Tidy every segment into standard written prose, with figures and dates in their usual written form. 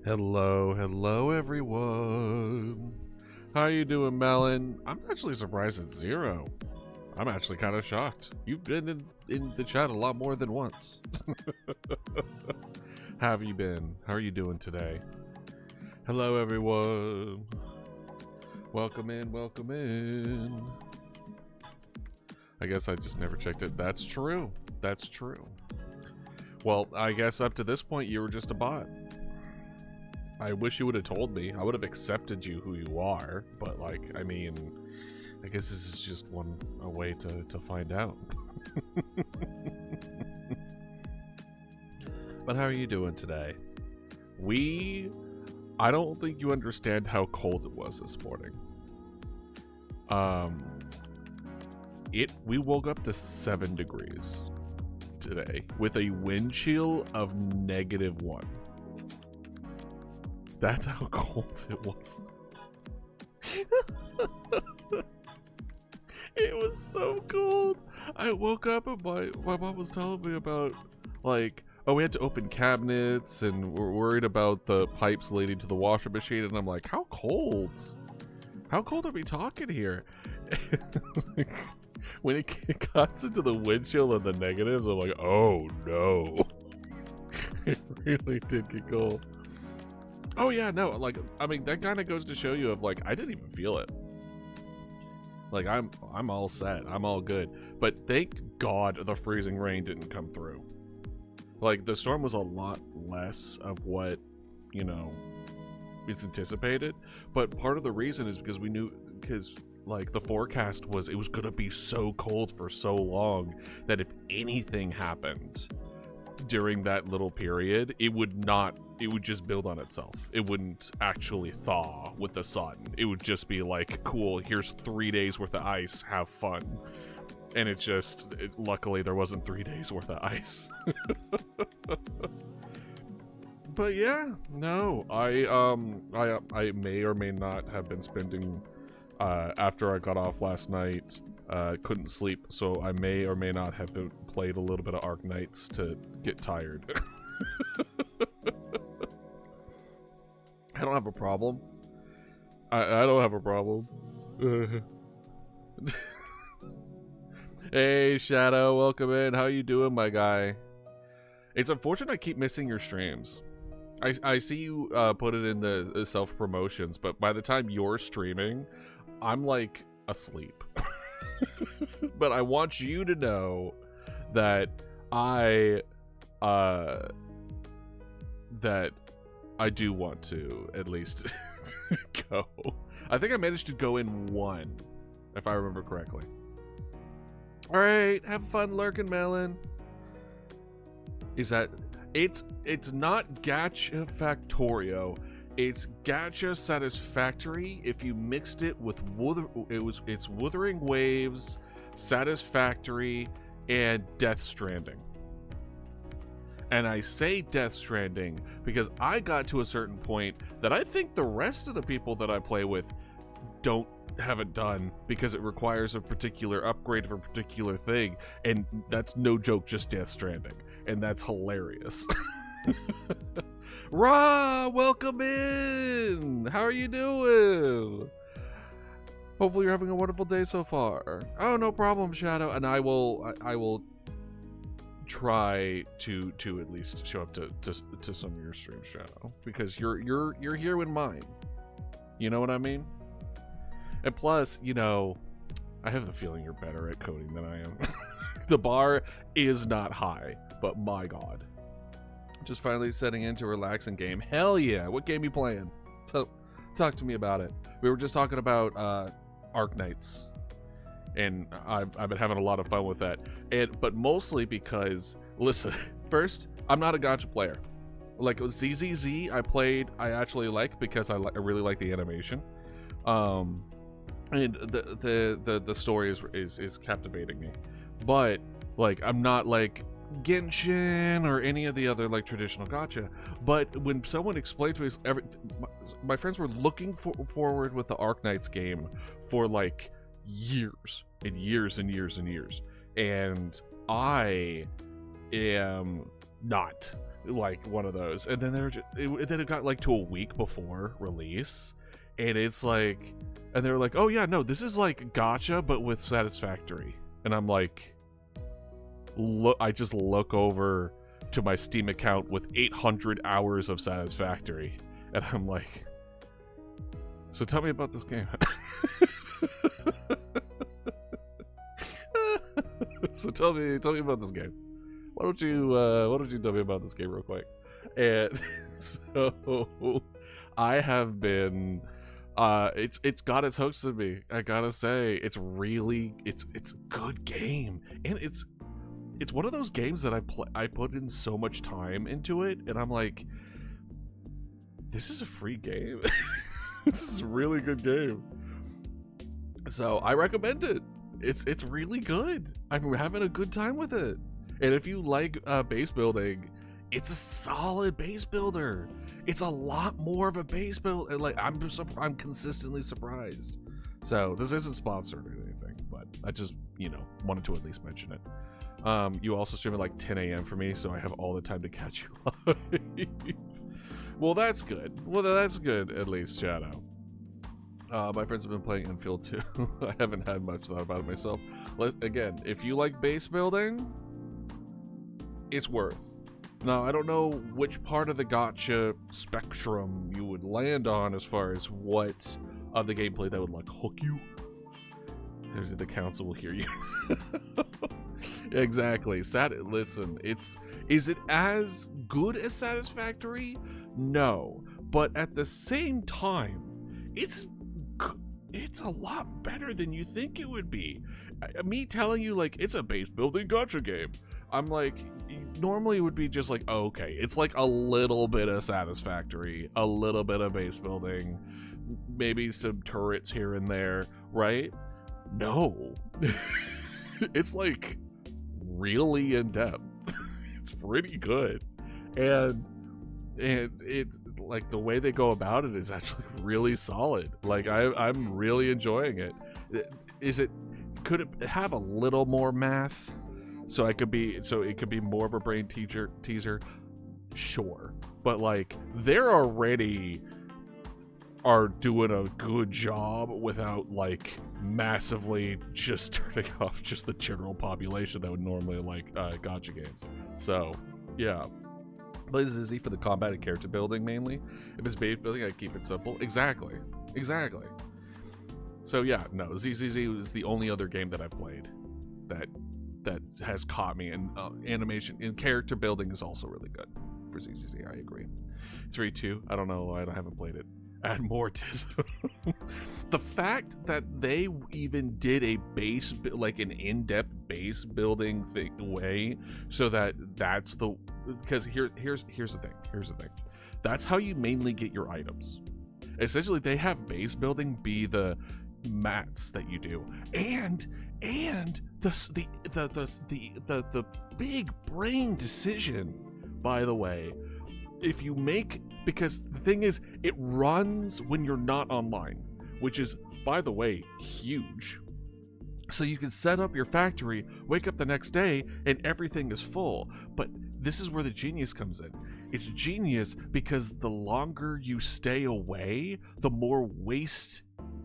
Hello everyone. How you doing, Melon? I'm actually surprised it's 0. I'm actually kind of shocked. You've been in the chat a lot more than once. How have you been? How are you doing today? Hello everyone. Welcome in, welcome in. I guess I just never checked it. That's true. That's true. Well, I guess up to this point you were just a bot. I wish you would have told me. I would have accepted you who you are, but like, I mean, I guess this is just a way to find out. But how are you doing today? I don't think you understand how cold it was this morning. We woke up to 7 degrees today with a wind chill of -1. That's how cold it was. It was so cold. I woke up and my mom was telling me about, like, oh, we had to open cabinets and we're worried about the pipes leading to the washer machine. And I'm like, how cold? How cold are we talking here? When it got into the wind chill and the negatives, I'm like, oh no. It really did get cold. Oh yeah, no, like, I mean, that kind of goes to show you of, like, I didn't even feel it. Like, I'm all set, I'm all good. But thank God the freezing rain didn't come through. Like, the storm was a lot less of what, you know, it's anticipated. But part of the reason is because like, the forecast was, it was gonna be so cold for so long that if anything happened during that little period, it would just build on itself. It wouldn't actually thaw with the sun. It would just be like, cool, here's 3 days worth of ice, have fun. And luckily there wasn't 3 days worth of ice. But yeah, no, I may or may not have been spending, after I got off last night, couldn't sleep, so I may or may not have played a little bit of Ark Knights to get tired. I don't have a problem. I don't have a problem. Hey Shadow, welcome in. How you doing, my guy? It's unfortunate I keep missing your streams. I see you put it in the self-promotions, but by the time you're streaming, I'm like asleep. But I want you to know that I do want to at least go. I think I managed to go in 1, if I remember correctly. All right, have fun lurking, Melon. Is that it's not Gacha Factorio, it's Gacha Satisfactory. If you mixed it with it's Wuthering Waves, Satisfactory, and Death Stranding. And I say Death Stranding because I got to a certain point that I think the rest of the people that I play with haven't done, because it requires a particular upgrade of a particular thing, and that's no joke, just Death Stranding, and that's hilarious. Ra, welcome in. How are you doing? Hopefully you're having a wonderful day so far. Oh, no problem, Shadow. And I will try to at least show up to some of your streams, Shadow, because you're here in mine. You know what I mean? And plus, you know, I have a feeling you're better at coding than I am. The bar is not high, but my God. Just finally setting into a relaxing game. Hell yeah. What game you playing? Talk to me about it. We were just talking about Ark Knights, and I've been having a lot of fun with that. But mostly because, listen, first, I'm not a gacha player. Like ZZZ, I actually like, because I really like the animation. And the story is captivating me. But like, I'm not like Genshin or any of the other like traditional gacha. But when someone explained to me, my friends were looking forward with the Ark Knights game for like years and years and years and years, and I am not. like one of those, and then then it got like to a week before release, and it's like, and they're like, oh yeah, no, this is like gacha but with Satisfactory, and I'm like, look, I just look over to my Steam account with 800 hours of Satisfactory, and I'm like, so tell me about this game. So tell me about this game. Why don't you tell me about this game real quick? And so I have been it's got its hooks in me. I gotta say, it's a good game, and it's one of those games that I put in so much time into it, and I'm like, this is a free game. This is a really good game. So I recommend it. It's really good. I'm having a good time with it. And if you like base building, it's a solid base builder. It's a lot more of a base build. Like, I'm consistently surprised. So this isn't sponsored or anything, but I just, wanted to at least mention it. You also stream at like 10 a.m. for me, so I have all the time to catch you live. Well, that's good. Well, that's good, at least, Shadow. My friends have been playing Infield too. I haven't had much thought about it myself. Again, if you like base building, it's worth. Now, I don't know which part of the gacha spectrum you would land on as far as what of the gameplay that would like hook you. The council will hear you. Exactly. Listen, is it as good as Satisfactory? No, but at the same time, it's a lot better than you think it would be. Me telling you like it's a base building gacha game, I'm like, normally it would be just like, oh, okay, it's like a little bit of Satisfactory, a little bit of base building, maybe some turrets here and there, right? No. It's like really in depth. It's pretty good, and it's like the way they go about it is actually really solid. Like I'm really enjoying it. Could it have a little more math so it could be more of a brain teaser? Sure, but like they're already are doing a good job without like massively just turning off just the general population that would normally like gacha games. So yeah, plays ZZ for the combat and character building mainly. If it's base building, I keep it simple. Exactly. So yeah, no, ZZZ is the only other game that I've played that has caught me, and animation and character building is also really good for ZZZ. I agree. 3-2. I don't know. I haven't played it. Add more tism. The fact that they even did a base, like an in-depth base building way, so that's the, because here's the thing. That's how you mainly get your items. Essentially, they have base building be the mats that you do, and the big brain decision, by the way, if you make, because the thing is, it runs when you're not online, which is, by the way, huge. So you can set up your factory, wake up the next day, and everything is full. But this is where the genius comes in. It's genius because the longer you stay away, the more waste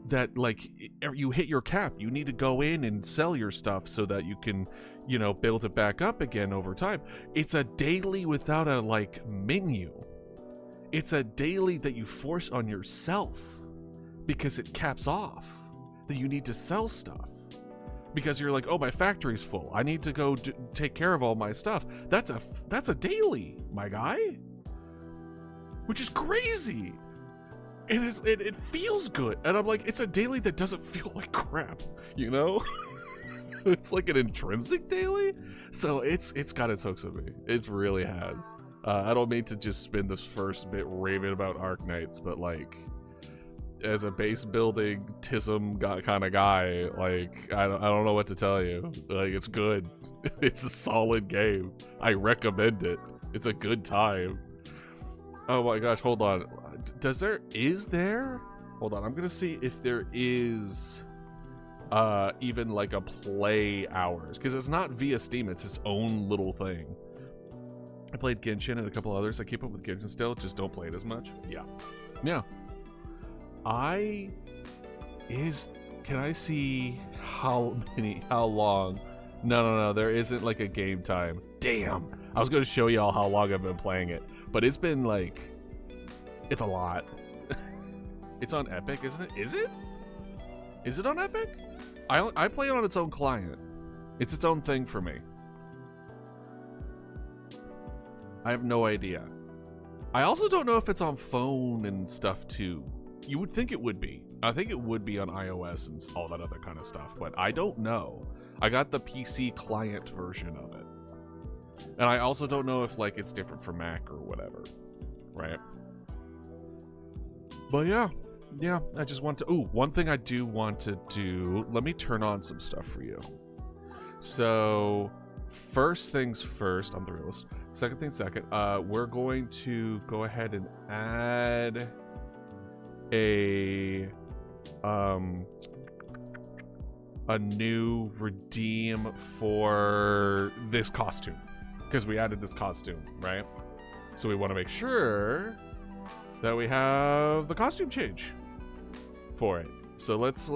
that, like, you hit your cap. You need to go in and sell your stuff so that you can, build it back up again over time. It's a daily without a, like, menu. It's a daily that you force on yourself because it caps off that you need to sell stuff. Because you're like, oh, my factory's full. I need to go take care of all my stuff. That's a daily, my guy. Which is crazy. And it feels good. And I'm like, it's a daily that doesn't feel like crap, It's like an intrinsic daily. So it's got its hooks with me. It really has. I don't mean to just spend this first bit raving about Arknights, but like, as a base building tism kind of guy, like I don't know what to tell you. Like, it's good. It's a solid game. I recommend it. It's a good time. Oh my gosh, hold on. Is there? Hold on, I'm gonna see if there is even like a play hours, because it's not via Steam, it's its own little thing. I played Genshin and a couple others. I keep up with Genshin still, just don't play it as much. Yeah. Can I see how long? No, there isn't like a game time. Damn. I was going to show y'all how long I've been playing it, but it's been like, it's a lot. It's on Epic, isn't it? Is it? Is it on Epic? I play it on its own client. It's its own thing for me. I have no idea. I also don't know if it's on phone and stuff too. You would think it would be. I think it would be on iOS and all that other kind of stuff, but I don't know. I got the PC client version of it. And I also don't know if like it's different for Mac or whatever, right? But yeah, I just want to, one thing I do want to do, let me turn on some stuff for you. So, first things first, I'm the realist. Second thing second, we're going to go ahead and add a new redeem for this costume, because we added this costume, right? So we want to make sure that we have the costume change for it. So let's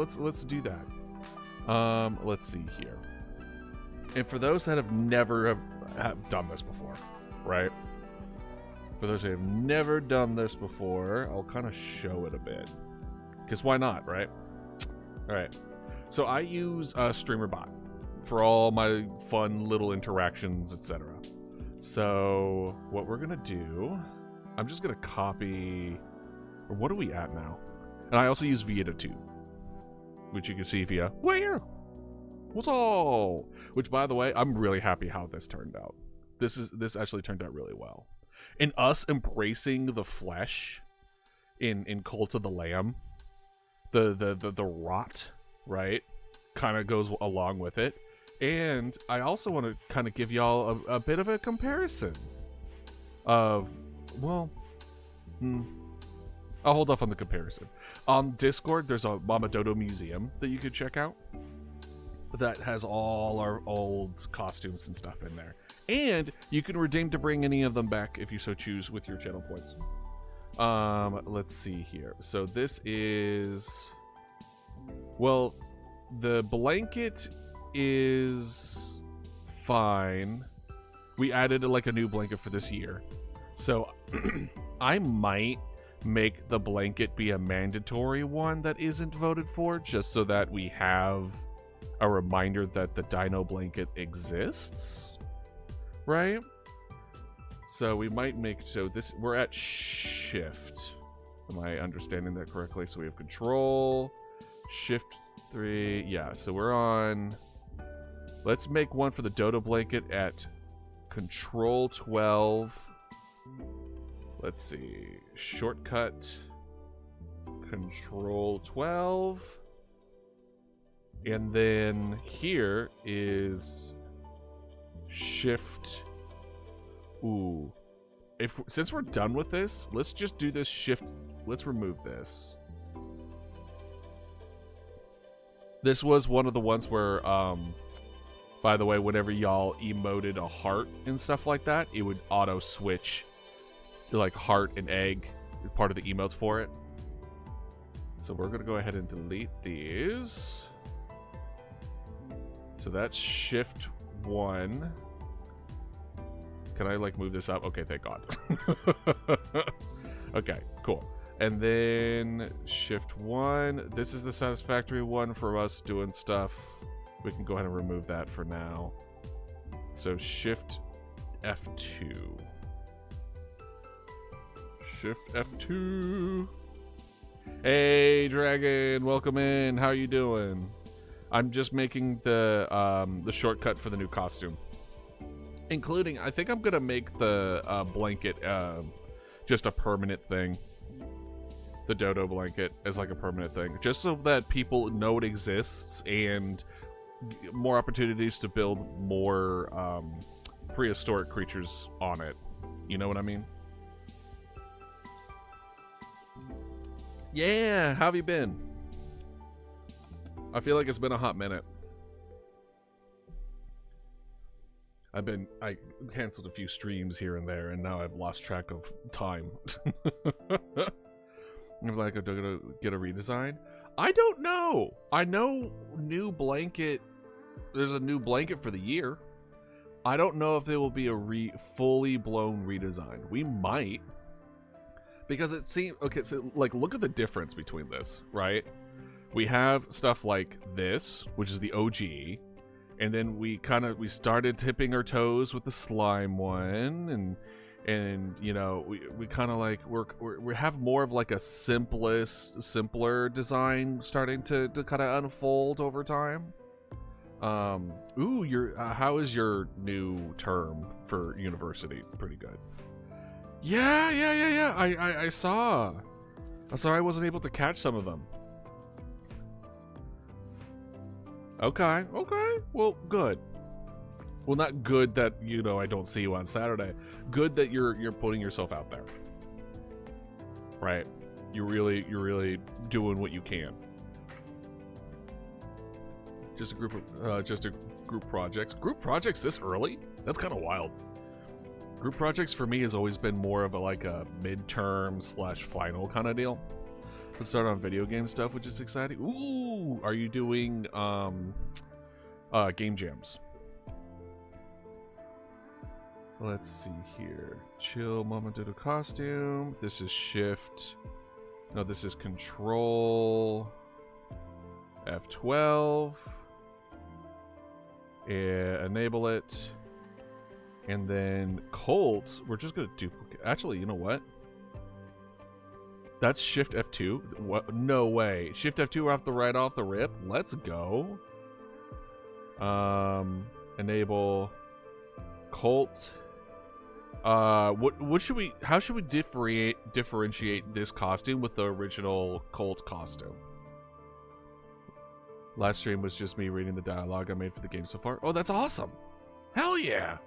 do that. Let's see here. And for those that have never have done this before, right? For those who have never done this before, I'll kind of show it a bit. Because why not, right? All right. So I use a streamer bot for all my fun little interactions, etc. So what we're going to do, I'm just going to copy, or what are we at now? And I also use Vita too, which you can see via where? What's all? Which, by the way, I'm really happy how this turned out. This actually turned out really well. And us embracing the flesh in Cult of the Lamb, the rot, right, kind of goes along with it. And I also want to kind of give y'all a bit of a comparison of, well, I'll hold off on the comparison. On Discord, there's a Mama Dodo museum that you could check out that has all our old costumes and stuff in there. And you can redeem to bring any of them back if you so choose with your channel points. Let's see here. So this is, well, the blanket is fine. We added like a new blanket for this year. So I might make the blanket be a mandatory one that isn't voted for, just so that we have a reminder that the dino blanket exists, right? So we might make, so this, we're at shift. Am I understanding that correctly? So we have control, shift 3. Yeah, so we're on, let's make one for the dodo blanket at control 12. Let's see, shortcut, control 12. And then here is shift. Ooh. Since we're done with this, let's just do this shift. Let's remove this. This was one of the ones where, by the way, whenever y'all emoted a heart and stuff like that, it would auto switch like heart and egg, part of the emotes for it. So we're gonna go ahead and delete these. So that's shift 1. Can I like move this up? Okay, thank God. Okay, cool. And then shift 1. This is the satisfactory one for us doing stuff. We can go ahead and remove that for now. So shift F2. Shift F2. Hey, Dragon, welcome in. How you doing? I'm just making the shortcut for the new costume, including, I think I'm gonna make the blanket just a permanent thing. The dodo blanket as like a permanent thing, just so that people know it exists and more opportunities to build more prehistoric creatures on it. You know what I mean? Yeah, how have you been? I feel like it's been a hot minute. I canceled a few streams here and there, and now I've lost track of time. I'm like, I'm gonna get a redesign. I don't know. I know new blanket. There's a new blanket for the year. I don't know if there will be a fully blown redesign. We might, because it seems okay. So like, look at the difference between this, right? We have stuff like this, which is the OG, and then we started tipping our toes with the slime one, and you know, we kind of like we have more of like a simpler design starting to kind of unfold over time. Ooh, how is your new term for university? Pretty good. Yeah. I saw. I'm sorry I wasn't able to catch some of them. Okay. Well, good. Well, not good that, you know, I don't see you on Saturday. Good that you're putting yourself out there. Right. You're really doing what you can. Just a group projects. Group projects this early? That's kind of wild. Group projects for me has always been more of a midterm / final kind of deal. Let's start on video game stuff, which is exciting. Ooh, are you doing game jams? Let's see here. Chill, mama did a costume. This is shift. No, this is control. F12. Enable it. And then Colts, we're just going to duplicate. Actually, you know what? That's Shift F2. What? No way. Shift F2 off the rip. Let's go. Enable Colt. What should we? How should we differentiate this costume with the original Colt costume? Last stream was just me reading the dialogue I made for the game so far. Oh, that's awesome! Hell yeah!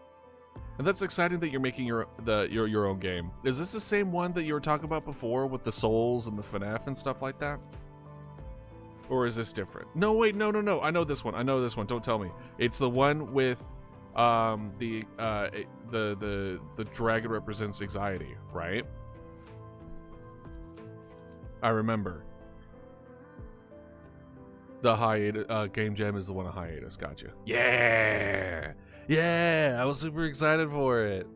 And that's exciting that you're making your own game. Is this the same one that you were talking about before with the Souls and the FNAF and stuff like that? Or is this different? No, wait, no. I know this one. Don't tell me. It's the one with the dragon represents anxiety, right? I remember. The hiatus game jam is the one of hiatus. Gotcha. Yeah, I was super excited for it.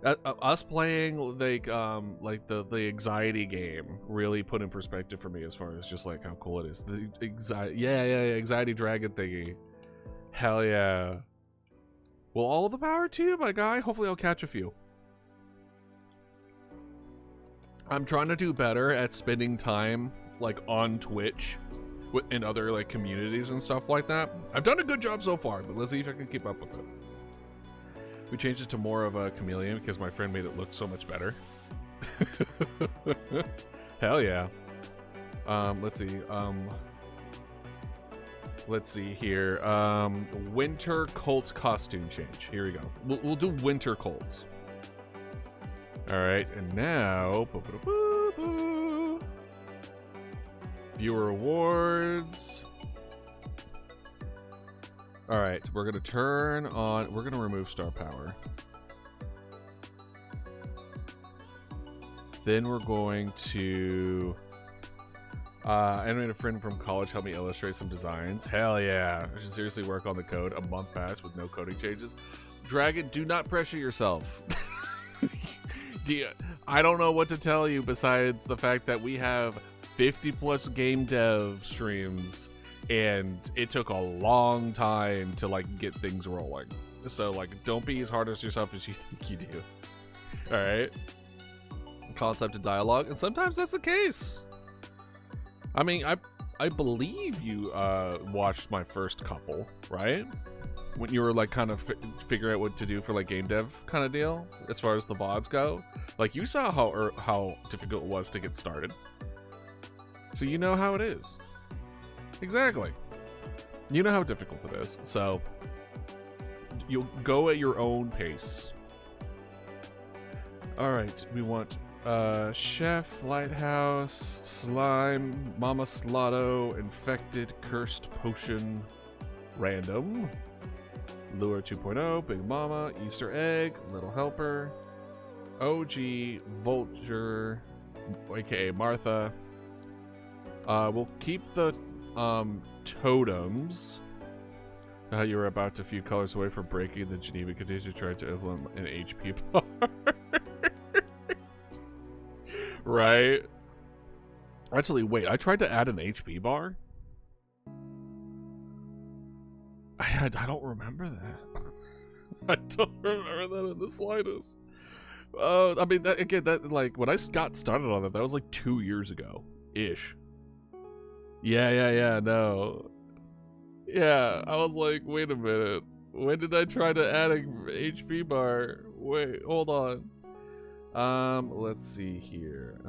Us playing like the anxiety game really put in perspective for me as far as just like how cool it is. The anxiety dragon thingy. Hell yeah. Well, all the power to you, my guy. Hopefully I'll catch a few. I'm trying to do better at spending time like on Twitch in other like communities and stuff like that. I've done a good job so far, but let's see if I can keep up with it. We changed it to more of a chameleon because my friend made it look so much better. Hell yeah. Let's see here. Winter Colt costume change. Here we go. We'll do winter Colts. All right, and now viewer awards. All right, we're gonna turn on. We're gonna remove star power. Then we're going to animate a friend from college help me illustrate some designs. Hell yeah! I should seriously work on the code. A month passed with no coding changes. Dragon, do not pressure yourself. I don't know what to tell you besides the fact that we have 50+ game dev streams, and it took a long time to like get things rolling. So like, don't be as hard on yourself as you think you do. All right. Concept and dialogue, and sometimes that's the case. I mean, I believe you watched my first couple, right? When you were like kind of figuring out what to do for like game dev kind of deal as far as the VODs go. Like, you saw how difficult it was to get started. So you know how it is. Exactly. You know how difficult it is. So you'll go at your own pace. All right, we want Chef, Lighthouse, Slime, Mama Slotto, Infected, Cursed Potion, Random. Lure 2.0, Big Mama, Easter Egg, Little Helper, OG, Vulture, aka Martha. We'll keep the totems. You were about a few colors away from breaking the Geneva condition, tried to implement an HP bar. Right? Actually, wait, I tried to add an HP bar? I don't remember that. I don't remember that in the slightest. I mean, like, when I got started on it, that was like 2 years ago-ish. Yeah, no. Yeah, I was like, wait a minute. When did I try to add an HP bar? Wait, hold on. Let's see here.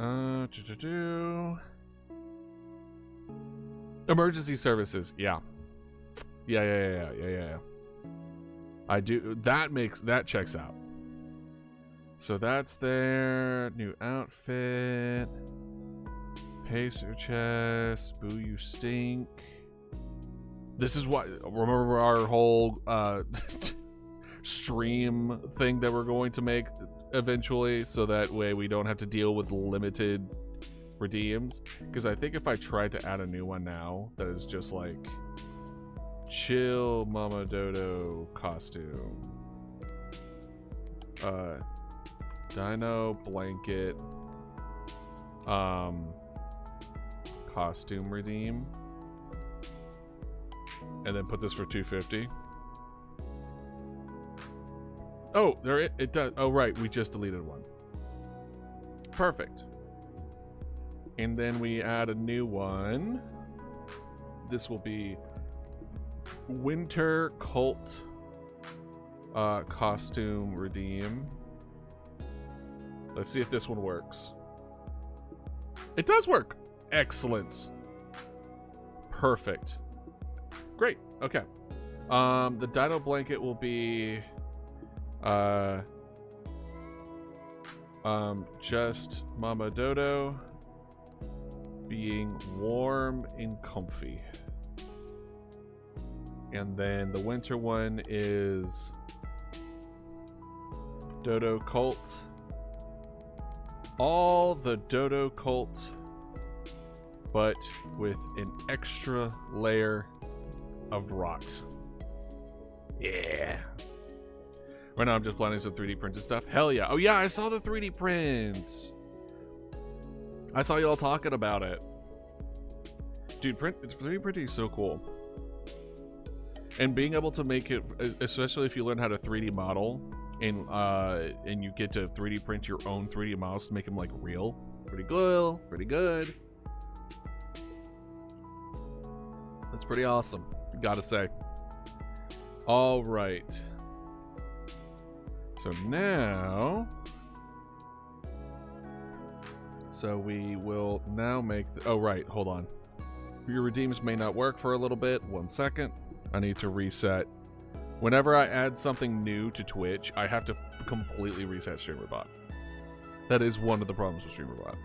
Emergency services, yeah. Yeah. I do, that checks out. So that's their new outfit. Pacer chest, boo you stink. This is what, remember our whole stream thing that we're going to make eventually, so that way we don't have to deal with limited redeems? Because I think if I tried to add a new one now that is just like chill Mama Dodo costume, dino blanket costume redeem, and then put this for 250. Oh, there it does. Oh, right, we just deleted one. Perfect. And then we add a new one. This will be Winter Cult costume redeem. Let's see if this one works. It does work. Excellent. Perfect. Great. Okay. The dino blanket will be just Mama Dodo being warm and comfy. And then the winter one is Dodo Cult. All the Dodo Cult, but with an extra layer of rot. Yeah. Right now I'm just planning some 3D printed stuff. Hell yeah. Oh yeah, I saw the 3D print. I saw y'all talking about it. Dude, 3D printing is so cool. And being able to make it, especially if you learn how to 3D model, and you get to 3D print your own 3D models to make them like real. Pretty cool. Pretty good. That's pretty awesome, gotta say. All right. So now, we will now make, oh right, hold on. Your redeems may not work for a little bit. 1 second. I need to reset. Whenever I add something new to Twitch, I have to completely reset StreamerBot. That is one of the problems with StreamerBot.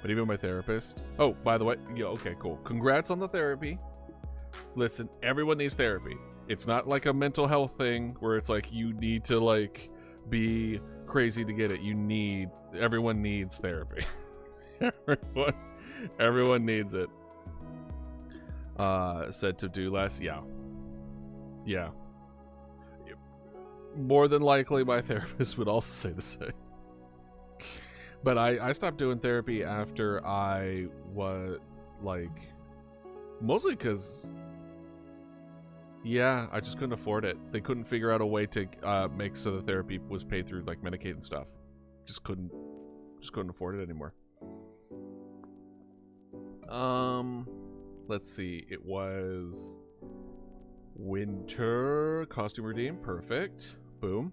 But even my therapist. Oh, by the way, yeah, okay, cool. Congrats on the therapy. Listen, everyone needs therapy. It's not like a mental health thing where it's like you need to like be crazy to get it. Everyone needs therapy. everyone needs it. Said to do less. Yeah. More than likely my therapist would also say the same. But I stopped doing therapy after I was like, mostly because, yeah, I just couldn't afford it. They couldn't figure out a way to make so the therapy was paid through like Medicaid and stuff. Just couldn't afford it anymore. Let's see. It was winter costume redeem. Perfect. Boom.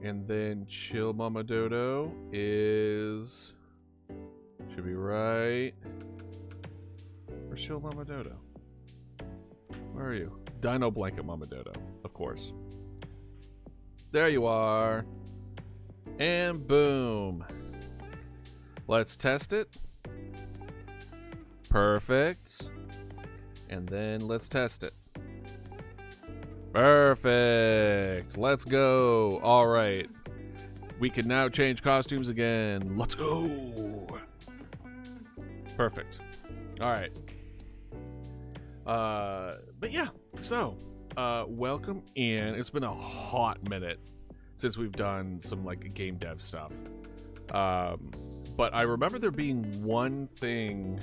And then Chill Mama Dodo should be right. Where's Chill Mama Dodo? Where are you? Dino Blanket Mama Dodo, of course. There you are. And boom. Let's test it. Perfect. And then let's test it. Perfect. Let's go. All right. We can now change costumes again. Let's go. Perfect. All right. But yeah, so welcome in. It's been a hot minute since we've done some like game dev stuff. But I remember there being one thing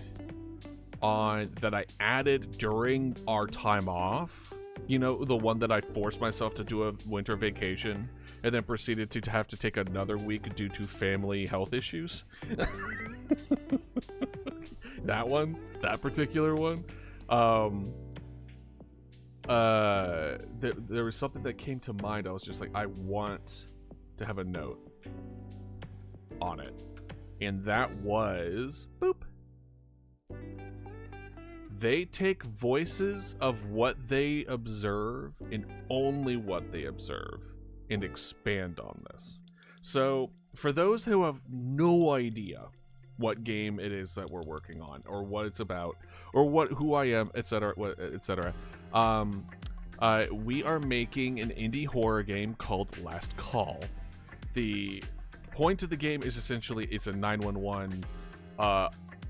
on that I added during our time off. You know, the one that I forced myself to do a winter vacation and then proceeded to have to take another week due to family health issues. That particular one. There was something that came to mind. I was just like, I want to have a note on it. And that was, boop. They take voices of what they observe and only what they observe and expand on this. So for those who have no idea what game it is that we're working on or what it's about or who I am, etc., etc., we are making an indie horror game called Last Call. The point of the game is essentially it's a 911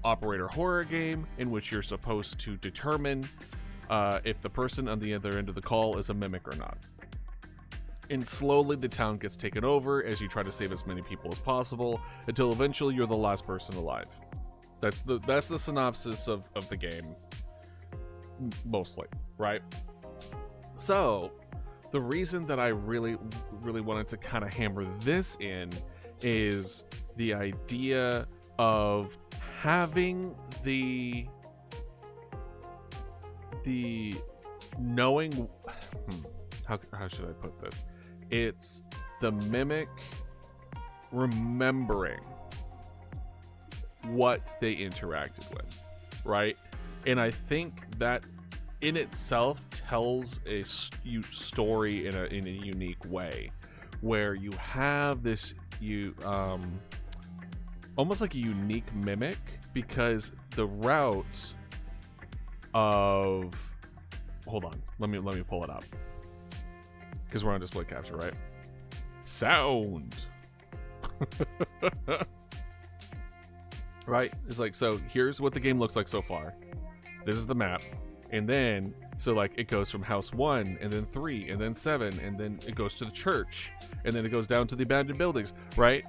operator horror game in which you're supposed to determine if the person on the other end of the call is a mimic or not. And slowly the town gets taken over as you try to save as many people as possible until eventually you're the last person alive. That's the synopsis of the game, mostly, right? So the reason that I really wanted to kind of hammer this in is the idea of having the knowing, how should I put this? It's the mimic remembering what they interacted with, right? And I think that in itself tells a story in a unique way, where you have this almost like a unique mimic, because the route of, hold on, let me pull it up, because we're on display capture, right? Sound. Right? It's like, so here's what the game looks like so far. This is the map. And then, so like it goes from house 1 and then 3 and then 7 and then it goes to the church and then it goes down to the abandoned buildings, right?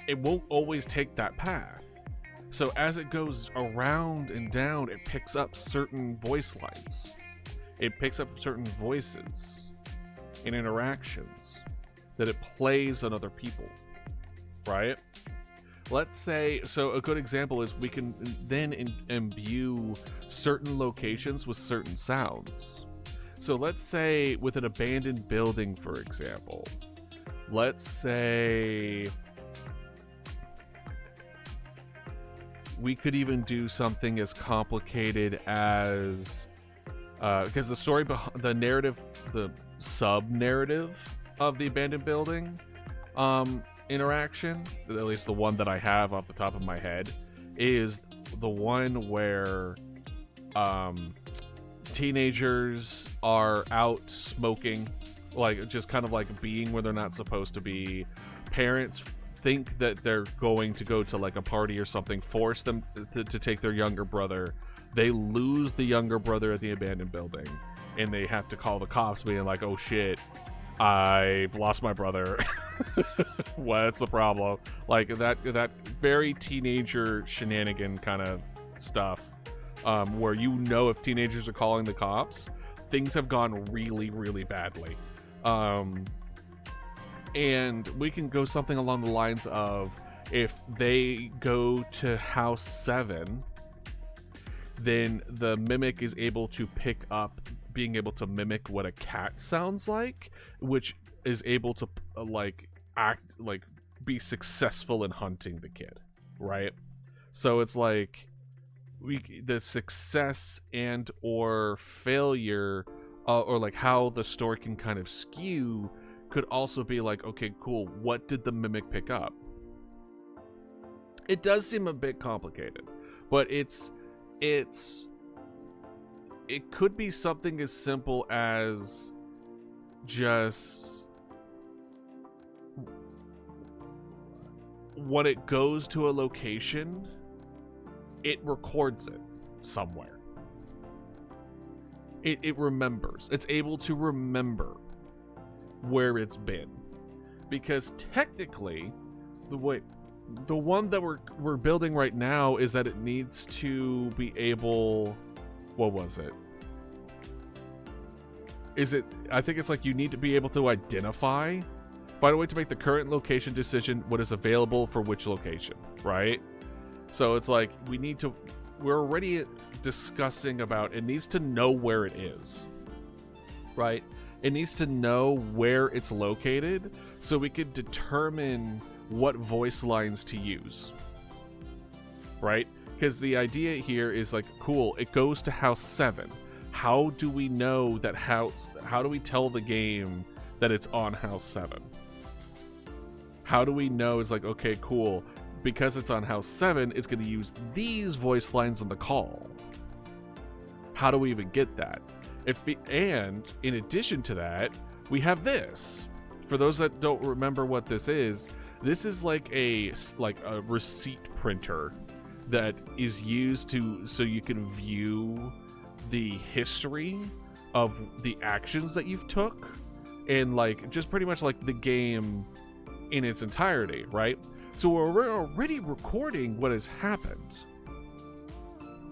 It won't always take that path. So as it goes around and down, it picks up certain voice lines. It picks up certain voices and interactions that it plays on other people, right? Let's say, so a good example is we can then imbue certain locations with certain sounds. So let's say with an abandoned building, for example, let's say we could even do something as complicated as, because the story behind the narrative, the sub-narrative of the abandoned building interaction, at least the one that I have off the top of my head, is the one where teenagers are out smoking, like just kind of like being where they're not supposed to be. Parents think that they're going to go to like a party or something, force them to take their younger brother. They lose the younger brother at the abandoned building and they have to call the cops, being like, oh shit, I've lost my brother. What's the problem? Like that very teenager shenanigan kind of stuff, where you know if teenagers are calling the cops, things have gone really, really badly. And we can go something along the lines of, if they go to house 7, then the mimic is able to pick up, being able to mimic what a cat sounds like, which is able to be successful in hunting the kid, right? So it's like the success and or failure, or like how the story can kind of skew, could also be like, okay, cool, what did the mimic pick up? It does seem a bit complicated, but it could be something as simple as just when it goes to a location, it records it somewhere. It remembers. It's able to remember where it's been. Because technically, the one that we're building right now is that it needs to be able, what was it? I think it's like you need to be able to identify, find a way to make the current location decision what is available for which location, right? So it's like we're already discussing about it needs to know where it is, right? It needs to know where it's located so we could determine what voice lines to use, right? Because the idea here is like, cool, it goes to house 7. How do we know that house? How do we tell the game that it's on house 7? How do we know? It's like, okay, cool, because it's on house 7, it's going to use these voice lines on the call. How do we even get that? And in addition to that, we have this. For those that don't remember what this is like a receipt printer that is used so you can view the history of the actions that you've took, and like just pretty much like the game in its entirety, right? So we're already recording what has happened,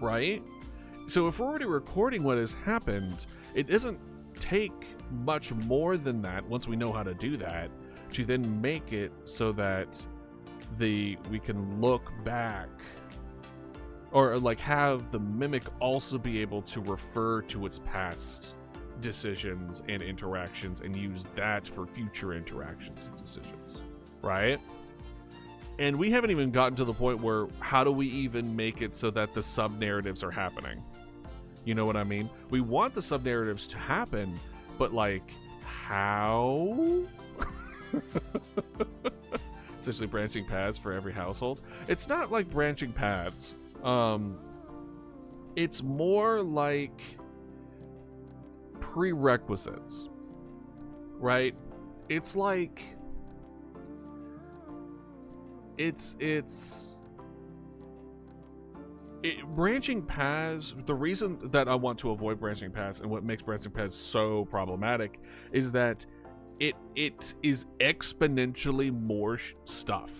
right? So if we're already recording what has happened, it doesn't take much more than that, once we know how to do that, to then make it so that we can look back, or like have the mimic also be able to refer to its past decisions and interactions and use that for future interactions and decisions, right? And we haven't even gotten to the point where how do we even make it so that the sub-narratives are happening? You know what I mean? We want the sub-narratives to happen, but like, how? Essentially branching paths for every household. It's not like branching paths. It's more like prerequisites, right? It's like branching paths. The reason that I want to avoid branching paths and what makes branching paths so problematic is that it is exponentially more stuff,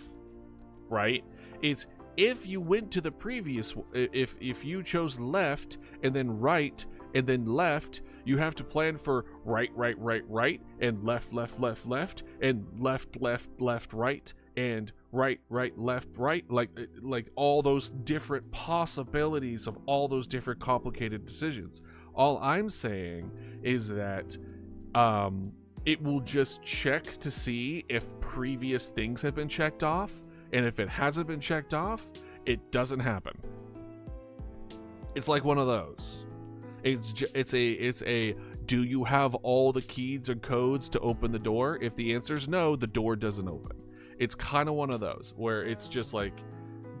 right? It's if you went to the previous, if you chose left and then right and then left, you have to plan for right, and left, and left, right, and right, left, like all those different possibilities of all those different complicated decisions. All I'm saying is that it will just check to see if previous things have been checked off, and if it hasn't been checked off, it doesn't happen. It's like one of those. It's a do you have all the keys or codes to open the door? If the answer is no, the door doesn't open. It's kind of one of those where it's just like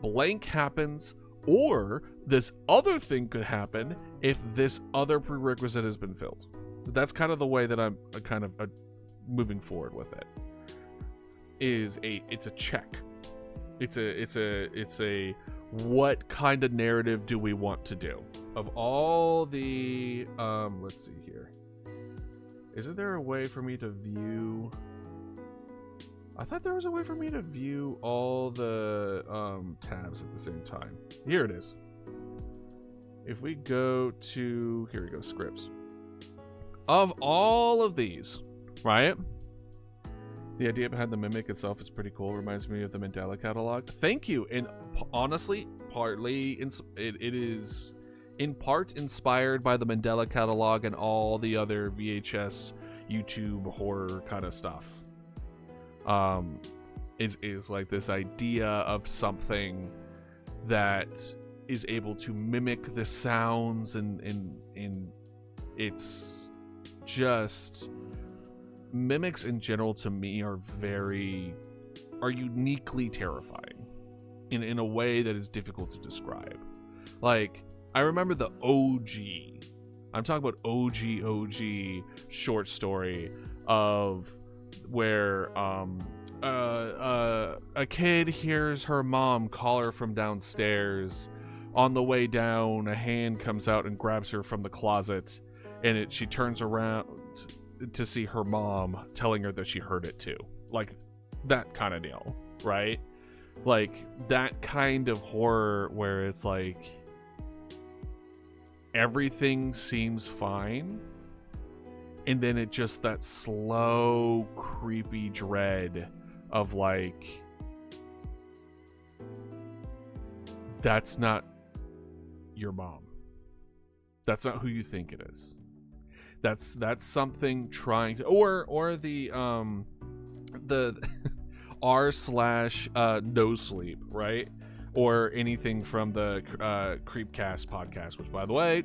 blank happens, or this other thing could happen if this other prerequisite has been filled. That's kind of the way that I'm kind of moving forward with it. It's a check. It's a what kind of narrative do we want to do? Of all the let's see here. Isn't there a way for me to view? I thought there was a way for me to view all the tabs at the same time. Here it is. If we go to, here we go, scripts. Of all of these, right? The idea behind the mimic itself is pretty cool. Reminds me of the Mandela catalog. Thank you. And honestly, it is in part inspired by the Mandela catalog and all the other VHS, YouTube horror kind of stuff. Is like this idea of something that is able to mimic the sounds and it's just mimics in general to me are uniquely terrifying in a way that is difficult to describe. Like, I remember the OG, I'm talking about OG short story of where a kid hears her mom call her from downstairs. On the way down, a hand comes out and grabs her from the closet, and she turns around to see her mom telling her that she heard it too. Like that kind of deal, right? Like that kind of horror where it's like everything seems fine, and then it just that slow, creepy dread of like, that's not your mom. That's not who you think it is. That's something trying to, or the r/no sleep, right? Or anything from the Creepcast podcast, which by the way,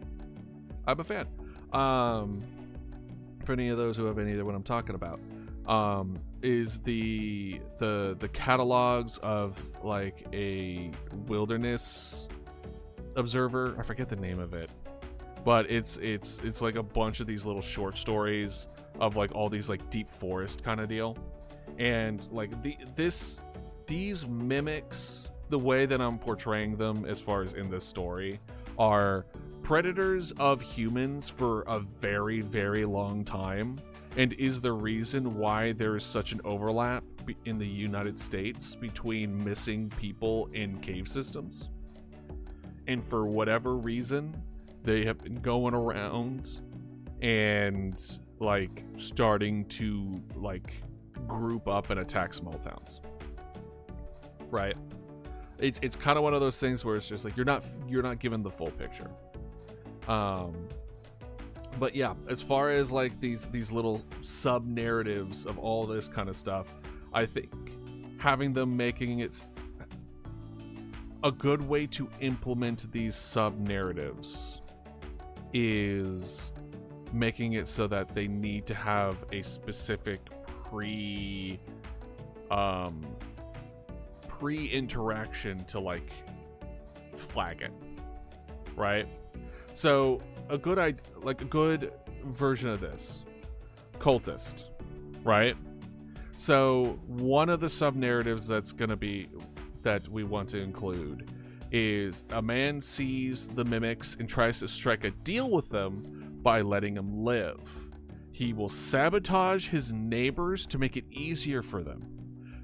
I'm a fan. For any of those who have any idea what I'm talking about, is the catalogs of like a wilderness observer. I forget the name of it, but it's like a bunch of these little short stories of like all these like deep forest kind of deal, and like these mimics, the way that I'm portraying them as far as in this story, are predators of humans for a very, very long time, and is the reason why there is such an overlap in the United States between missing people in cave systems. And for whatever reason, they have been going around and like starting to like group up and attack small towns, right? It's kind of one of those things where it's just like you're not given the full picture. But yeah, as far as like these little sub narratives of all this kind of stuff, I think having them making it a good way to implement these sub narratives is making it so that they need to have a specific pre-interaction to like flag it, right? So a good version of this, cultist, right? So one of the sub narratives that we want to include is a man sees the mimics and tries to strike a deal with them by letting them live. He will sabotage his neighbors to make it easier for them,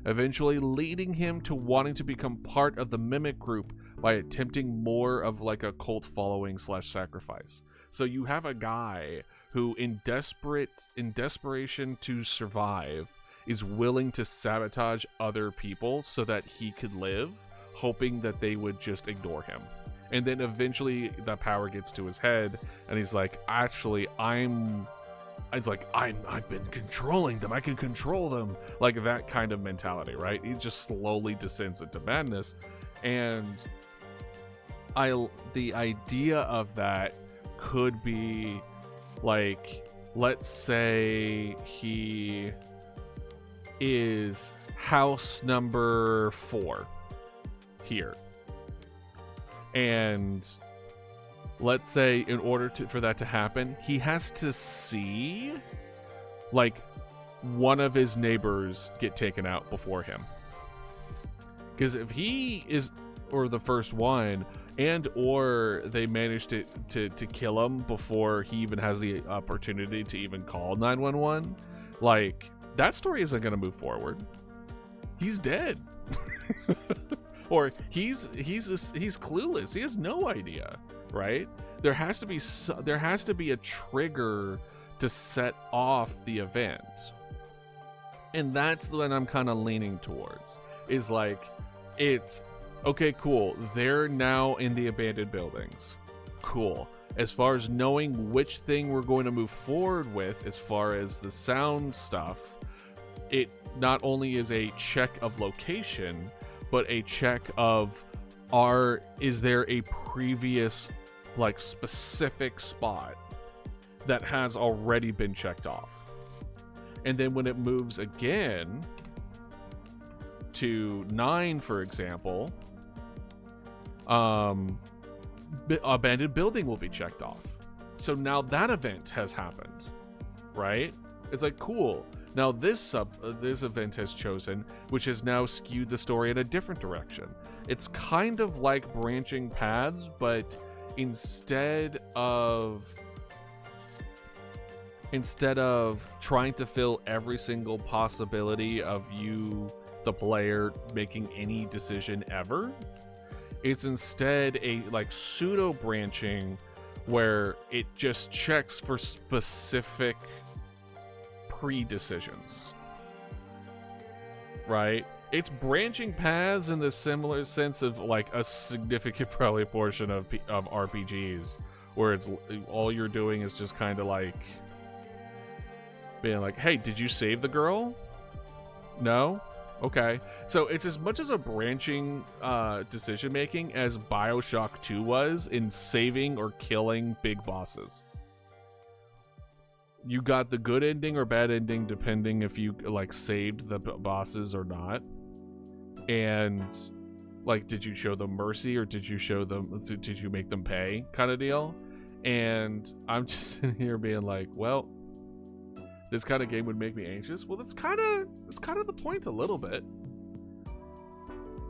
eventually leading him to wanting to become part of the mimic group by attempting more of like a cult following / sacrifice. So you have a guy who in desperation to survive is willing to sabotage other people so that he could live, hoping that they would just ignore him. And then eventually the power gets to his head and he's like, actually, I've been controlling them. I can control them. Like that kind of mentality, right? He just slowly descends into madness. And the idea of that could be like, let's say he is house number 4 here. And let's say in order for that to happen, he has to see like one of his neighbors get taken out before him. Because if he is or the first one, and or they manage to kill him before he even has the opportunity to even call 911, like that story isn't going to move forward. He's dead. Or he's clueless. He has no idea, right? There has to be a trigger to set off the event. And that's what I'm kind of leaning towards. Is like, it's okay, cool. They're now in the abandoned buildings. Cool. As far as knowing which thing we're going to move forward with, as far as the sound stuff, it not only is a check of location, but a check of is there a previous like specific spot that has already been checked off. And then when it moves again to 9, for example, abandoned building will be checked off. So now that event has happened, right? It's like, cool. Now this event has chosen, which has now skewed the story in a different direction. It's kind of like branching paths, but instead of trying to fill every single possibility of you, the player, making any decision ever, it's instead a like pseudo branching where it just checks for specific pre-decisions, right? It's branching paths in the similar sense of like a significant probably portion of RPGs, where it's all you're doing is just kind of like being like, hey, did you save the girl? No? Okay. So it's as much as a branching decision making as BioShock 2 was in saving or killing big bosses. You got the good ending or bad ending depending if you like saved the bosses or not. And like, did you show them mercy or did you make them pay kind of deal? And I'm just sitting here being like, well, this kind of game would make me anxious. Well, that's kind of the point a little bit.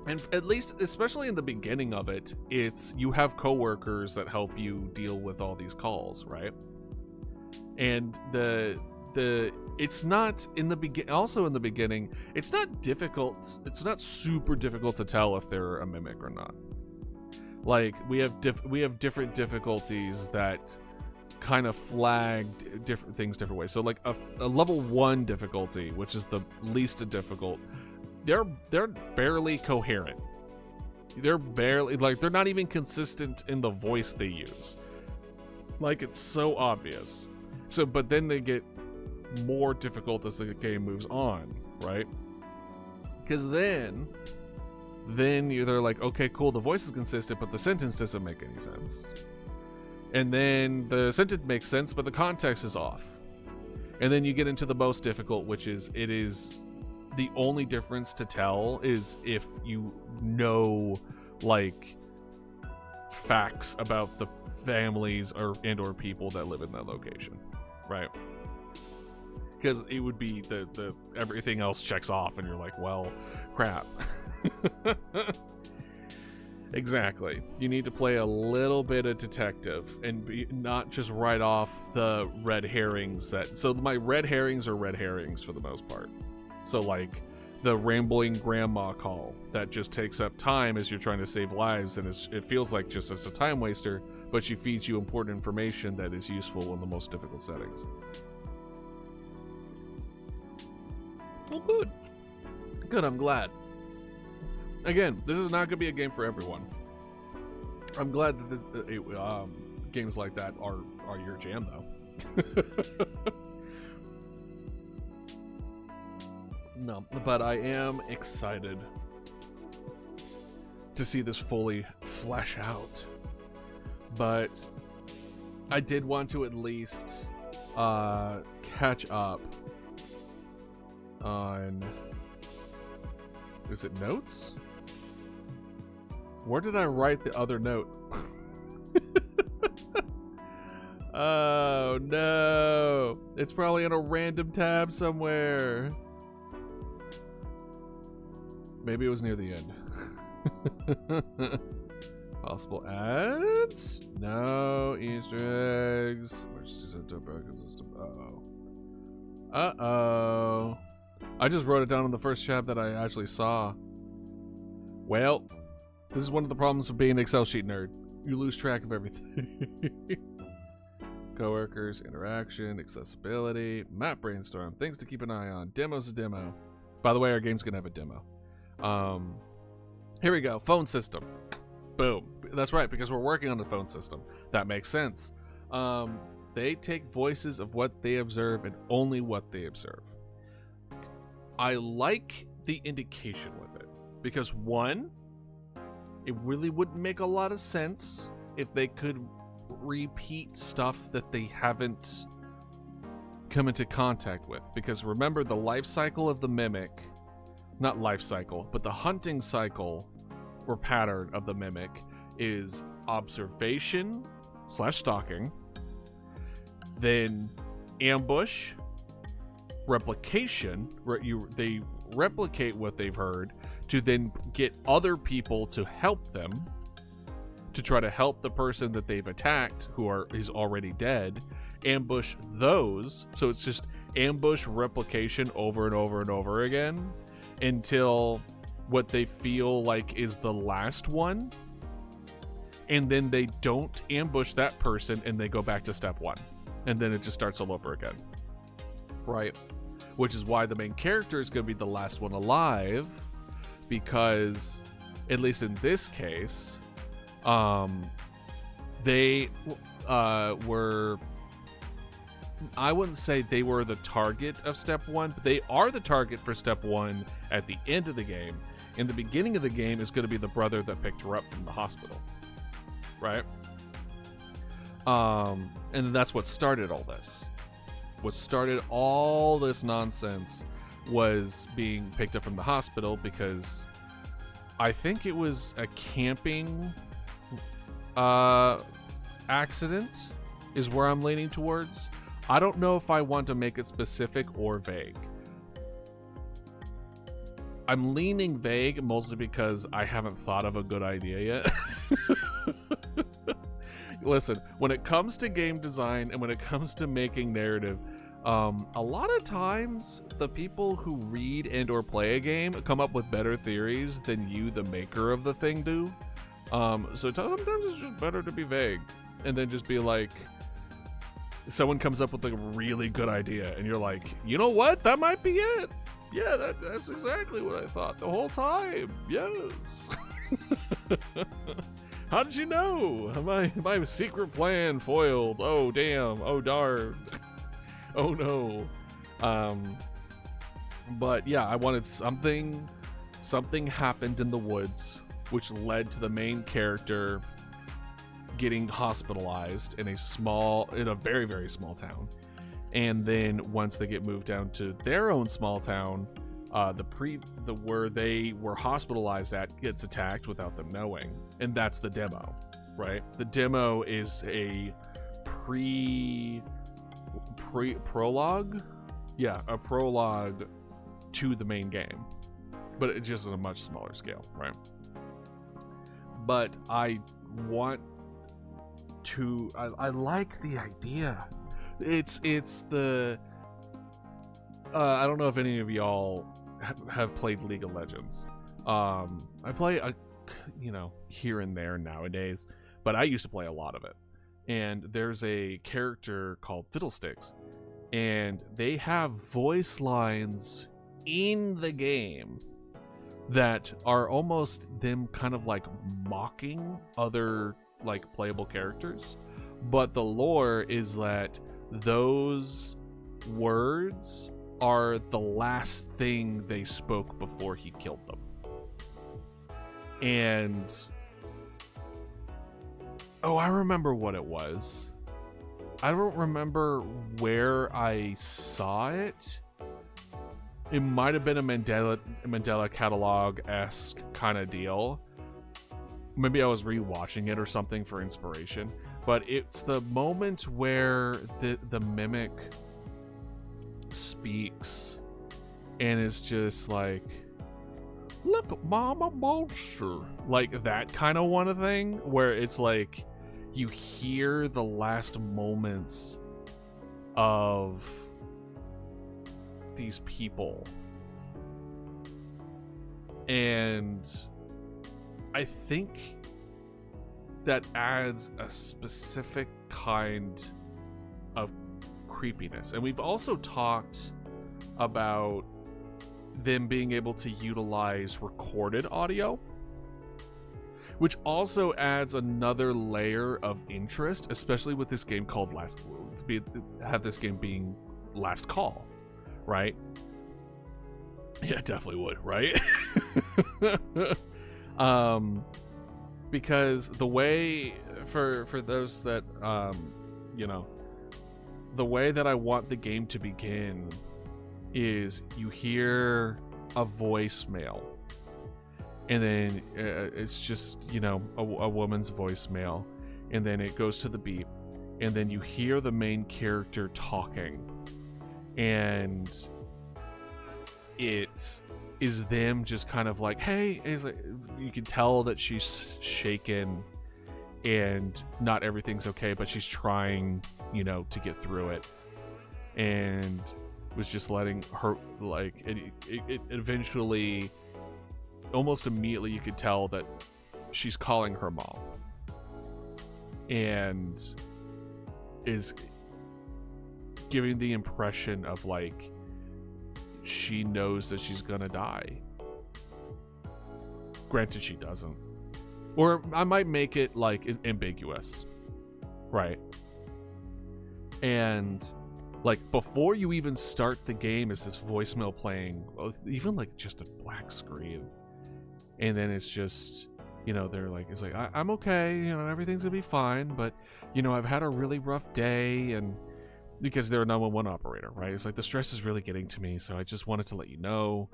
And at least, especially in the beginning of it, it's you have coworkers that help you deal with all these calls, right? And it's not in the beginning, it's not difficult. It's not super difficult to tell if they're a mimic or not. Like we have different difficulties that kind of flagged different things different ways. So like a level 1 difficulty, which is the least difficult, they're barely coherent. They're barely, like, they're not even consistent in the voice they use. Like, it's so obvious. So, but then they get more difficult as the game moves on, right? Because then they're like, okay, cool, the voice is consistent, but the sentence doesn't make any sense. And then the sentence makes sense, but the context is off. And then you get into the most difficult, which is, it is the only difference to tell is if you know, like, facts about the families or people that live in that location, right? Because it would be the everything else checks off, and you're like, well, crap. Exactly. You need to play a little bit of detective and not just write off the red herrings so my red herrings are red herrings for the most part. So like the rambling grandma call that just takes up time as you're trying to save lives, and it feels like just as a time waster, but she feeds you important information that is useful in the most difficult settings. Well, good. Good, I'm glad. Again, this is not going to be a game for everyone. I'm glad that games like that are your jam, though. No, but I am excited to see this fully flesh out. But I did want to at least catch up on... Is it notes? Where did I write the other note? Oh no! It's probably in a random tab somewhere. Maybe it was near the end. Possible ads? No. Easter eggs. Uh-oh. Uh-oh. I just wrote it down on the first tab that I actually saw. Well, this is one of the problems of being an Excel sheet nerd. You lose track of everything. Coworkers, interaction, accessibility, map brainstorm, things to keep an eye on. Demo's a demo. By the way, our game's gonna have a demo. Here we go. Phone system. Boom. That's right, because we're working on the phone system. That makes sense. They take voices of what they observe and only what they observe. I like the indication with it because, one, it really wouldn't make a lot of sense if they could repeat stuff that they haven't come into contact with. Because remember, the life cycle of the mimic, not life cycle, but the hunting cycle or pattern of the mimic is observation / stalking, then ambush, replication, they replicate what they've heard to then get other people to help them, to try to help the person that they've attacked is already dead, ambush those. So it's just ambush replication over and over and over again until what they feel like is the last one, and then they don't ambush that person and they go back to step one, and then it just starts all over again, right? Which is why the main character is going to be the last one alive, because at least in this case, they were, I wouldn't say they were the target of step one, but they are the target for step one at the end of the game. In the beginning of the game is going to be the brother that picked her up from the hospital, right? And that's what started all this. What started all this nonsense was being picked up from the hospital because I think it was a camping accident is where I'm leaning towards. I don't know if I want to make it specific or vague. I'm leaning vague mostly because I haven't thought of a good idea yet. Listen, when it comes to game design and when it comes to making narrative, a lot of times the people who read and or play a game come up with better theories than you, the maker of the thing, do. So sometimes it's just better to be vague and then just be like, someone comes up with a really good idea and you're like, you know what? That might be it. Yeah, that's exactly what I thought the whole time. Yes. How did you know? My secret plan foiled. Oh, damn. Oh, darn. Oh, no. But yeah, I wanted something happened in the woods, which led to the main character getting hospitalized in a very, very small town. And then once they get moved down to their own small town, where they were hospitalized at gets attacked without them knowing. And that's the demo, right? The demo is a prologue. Yeah, a prologue to the main game. But it's just on a much smaller scale, right? But I like the idea. It's the I don't know if any of y'all have played League of Legends. I play here and there nowadays, but I used to play a lot of it. And there's a character called Fiddlesticks, and they have voice lines in the game that are almost them kind of like mocking other like playable characters. But the lore is that those words are the last thing they spoke before he killed them. And I remember what it was. I don't remember where I saw it. It might have been a Mandela catalog-esque kind of deal. Maybe I was rewatching it or something for inspiration. But it's the moment where the mimic speaks and it's just like, look, mama monster. Like that kind of one thing where it's like you hear the last moments of these people. And I think that adds a specific kind of creepiness. And we've also talked about them being able to utilize recorded audio, which also adds another layer of interest, especially with this game called this game being Last Call, right? Yeah, it definitely would, right? Because the way for those that the way that I want the game to begin is you hear a voicemail, and then it's just a woman's voicemail, and then it goes to the beep, and then you hear the main character talking, and it is them just kind of like, hey, it's like, you can tell that she's shaken and not everything's okay, but she's trying, you know, to get through it, and was just letting her, like, it eventually, almost immediately, you could tell that she's calling her mom and is giving the impression of like she knows that she's gonna die. Granted, she doesn't. Or I might make it like ambiguous, right? And like before you even start the game, is this voicemail playing, even like just a black screen, and then it's just, you know, they're like, it's like, I'm okay, you know, everything's gonna be fine, but you know, I've had a really rough day, and because they're a 911 operator, right? It's like the stress is really getting to me, so I just wanted to let you know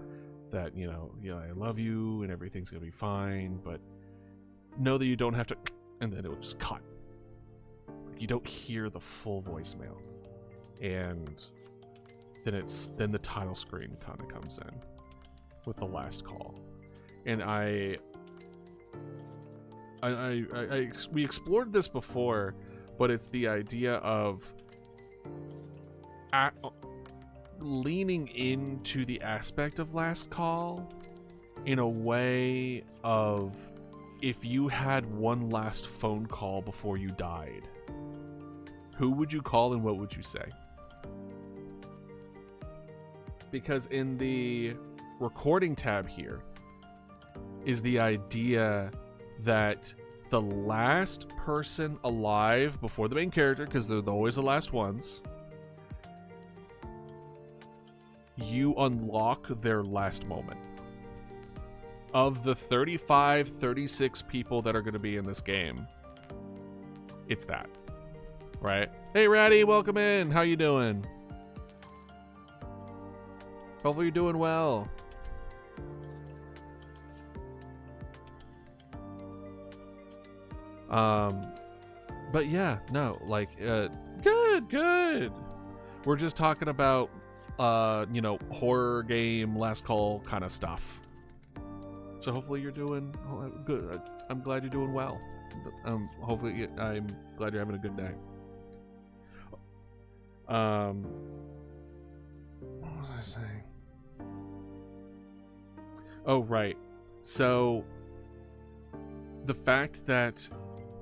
that, you know, I love you and everything's gonna be fine, but know that you don't have to, and then it will just cut. You don't hear the full voicemail, and then the title screen kind of comes in with the last call, and we explored this before, but it's the idea of leaning into the aspect of last call in a way of, if you had one last phone call before you died, who would you call and what would you say? Because in the recording tab here is the idea that the last person alive before the main character, because they're always the last ones, you unlock their last moment. Of the 35, 36 people that are going to be in this game, it's that, right? Hey, Ratty, welcome in. How you doing? Hopefully you're doing well. But yeah, no, like, good. We're just talking about, you know, horror game, last call kind of stuff. So hopefully you're doing good. I'm glad you're doing well. Hopefully, I'm glad you're having a good day. What was I saying? Oh, right. So the fact that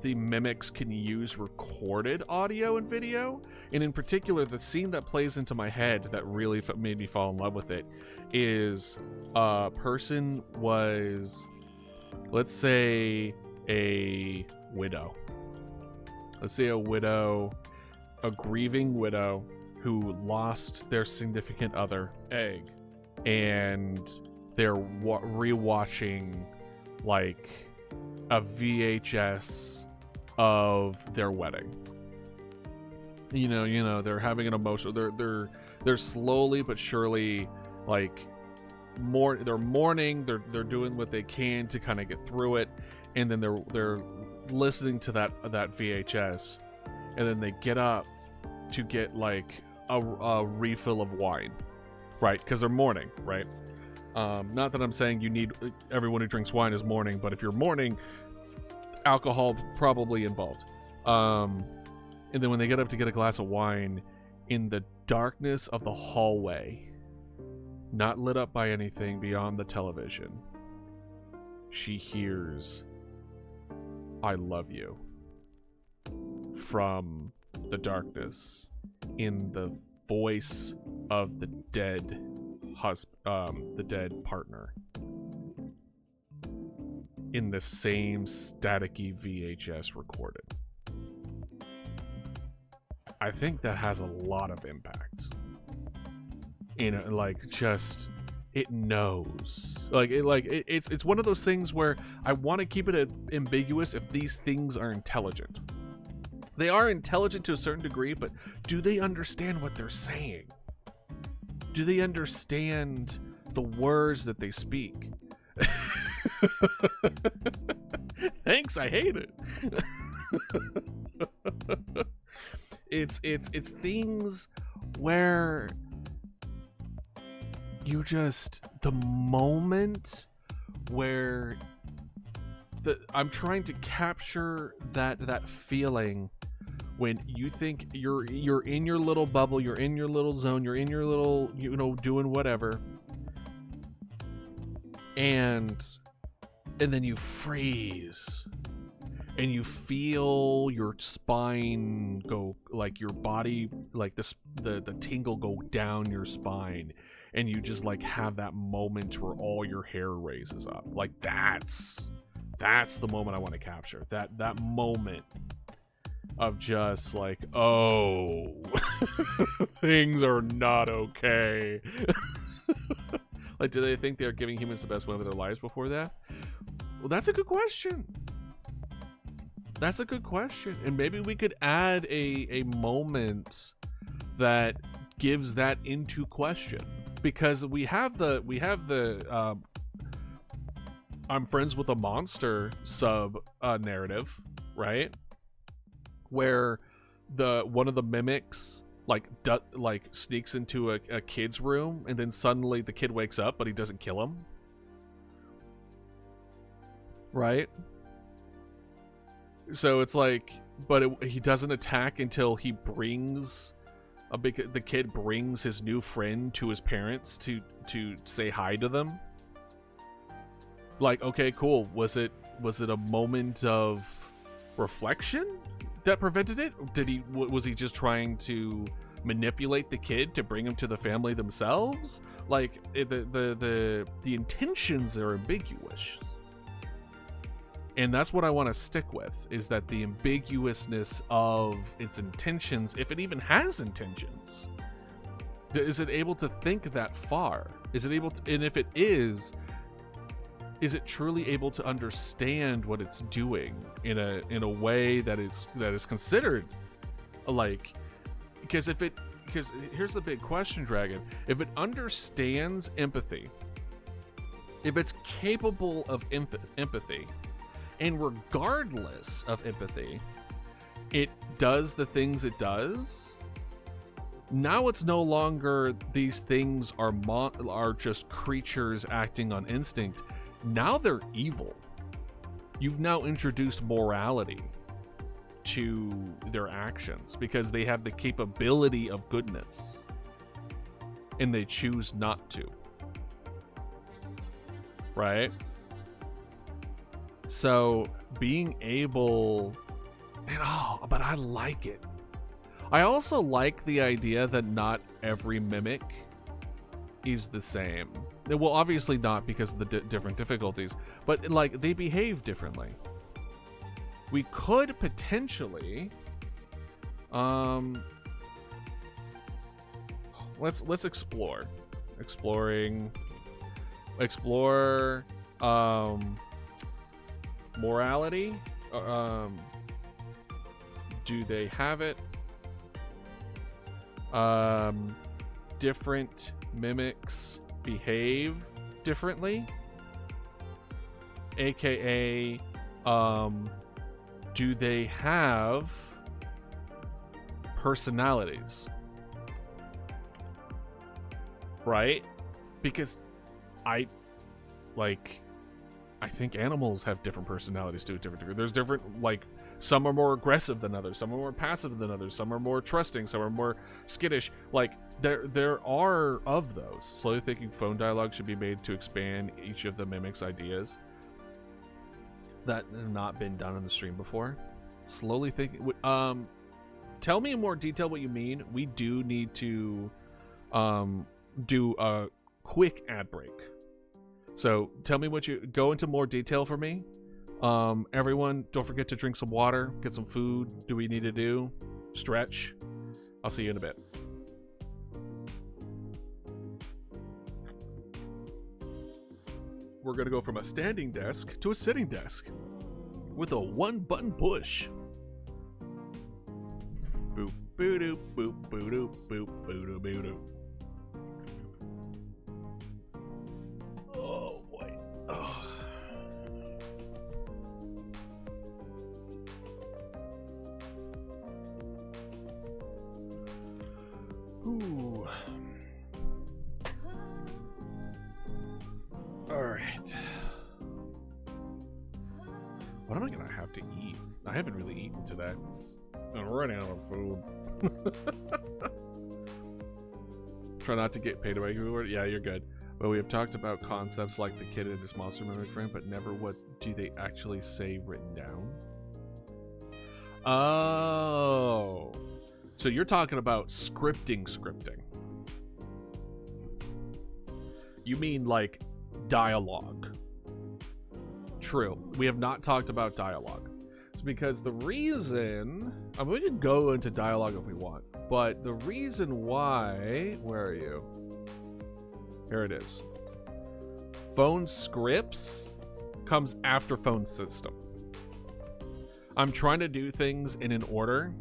the mimics can use recorded audio and video, and in particular the scene that plays into my head that really made me fall in love with it, is a person was, let's say a widow, a grieving widow who lost their significant other, Egg, and they're rewatching like a VHS of their wedding. You know, they're having an emotional. They're slowly but surely like they're mourning. They're doing what they can to kind of get through it, and then they're listening to that VHS, and then they get up to get like a refill of wine, right? Because they're mourning, right? Not that I'm saying you need everyone who drinks wine is mourning, but if you're mourning, alcohol probably involved. And then when they get up to get a glass of wine, in the darkness of the hallway, not lit up by anything beyond the television, she hears, "I love you," from the darkness, in the voice of the dead the dead partner, in the same staticky VHS recorded. I think that has a lot of impact. Like, just, it knows. It's one of those things where I want to keep it ambiguous if these things are intelligent. They are intelligent to a certain degree, but do they understand what they're saying? Do they understand the words that they speak? Thanks, I hate it. It's things where you just, the moment where I'm trying to capture that feeling when you think you're in your little bubble, you're in your little zone, you're in your little, doing whatever, and then you freeze and you feel your spine go, like your body, like the tingle go down your spine, and you just like have that moment where all your hair raises up. Like that's the moment I want to capture. That moment of just like, oh, things are not okay. Like, do they think they're giving humans the best moment of their lives before that? Well, that's a good question. That's a good question. And maybe we could add a moment that gives that into question. Because we have the I'm friends with a monster sub narrative, right? Where one of the mimics like sneaks into a kid's room, and then suddenly the kid wakes up, but he doesn't kill him, right? So it's like, but he doesn't attack until he brings the kid brings his new friend to his parents to say hi to them. Like, okay, cool. Was it a moment of reflection that prevented it? Was he just trying to manipulate the kid to bring him to the family themselves? Like, the intentions are ambiguous, and that's what I want to stick with, is that the ambiguousness of its intentions, if it even has intentions. Is it able to think that far? Is it able to, and if it is it truly able to understand what it's doing in a way that is considered, like, because here's the big question, Dragon. If it understands empathy, if it's capable of empathy, and regardless of empathy, it does the things it does, now it's no longer these things are just creatures acting on instinct. Now they're evil. You've now introduced morality to their actions because they have the capability of goodness, and they choose not to. Right? So being able, but I like it. I also like the idea that not every mimic is the same. Well, obviously not, because of the different difficulties, but like they behave differently. We could potentially, let's explore, morality. Do they have it? Different mimics behave differently, aka do they have personalities, right? Because I think animals have different personalities to a different degree. There's different, like, some are more aggressive than others, some are more passive than others, some are more trusting, some are more skittish. Like, there are of those. Slowly thinking phone dialogue should be made to expand each of the mimics' ideas that have not been done on the stream before. Slowly thinking. Tell me in more detail what you mean. We do need to do a quick ad break. So tell me go into more detail for me. Everyone, don't forget to drink some water, get some food. Do we need to do? Stretch. I'll see you in a bit. We're going to go from a standing desk to a sitting desk with a one-button push. Boop, boo-doop, boop, boo-doop, boop, boo-doop, boo-doop. Oh, boy. Oh. Ooh. What am I gonna have to eat? I haven't really eaten today. I'm running out of food. Try not to get paid away. Yeah, you're good. But we have talked about concepts like the kid and his monster mimic friend, but never what do they actually say written down. Oh, so you're talking about scripting. You mean like dialogue. True. We have not talked about dialogue. It's because the reason, I mean, we can go into dialogue if we want, but the reason why, where are you? Here it is. Phone scripts comes after phone system. I'm trying to do things in an order.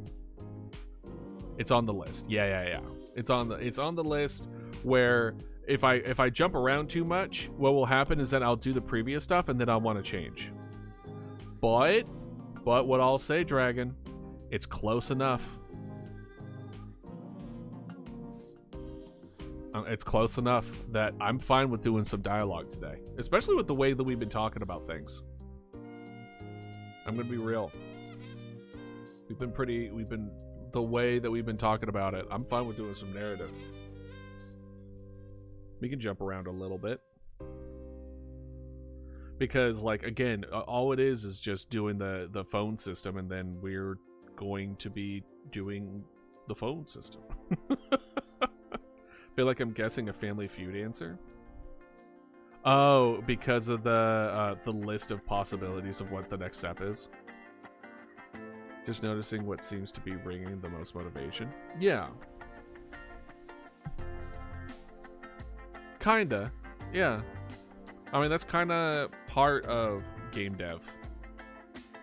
It's on the list. Yeah. It's on the list where if I jump around too much, what will happen is that I'll do the previous stuff and then I'll want to change. But what I'll say, Dragon, it's close enough. It's close enough that I'm fine with doing some dialogue today, especially with the way that we've been talking about things. I'm gonna be real. The way that we've been talking about it, I'm fine with doing some narrative. We can jump around a little bit. Because, like, again, all it is just doing the phone system, and then we're going to be doing the phone system. Feel like I'm guessing a Family Feud answer. Oh, because of the list of possibilities of what the next step is. Just noticing what seems to be bringing the most motivation. Yeah. Kinda. Yeah. I mean, that's kind of part of game dev.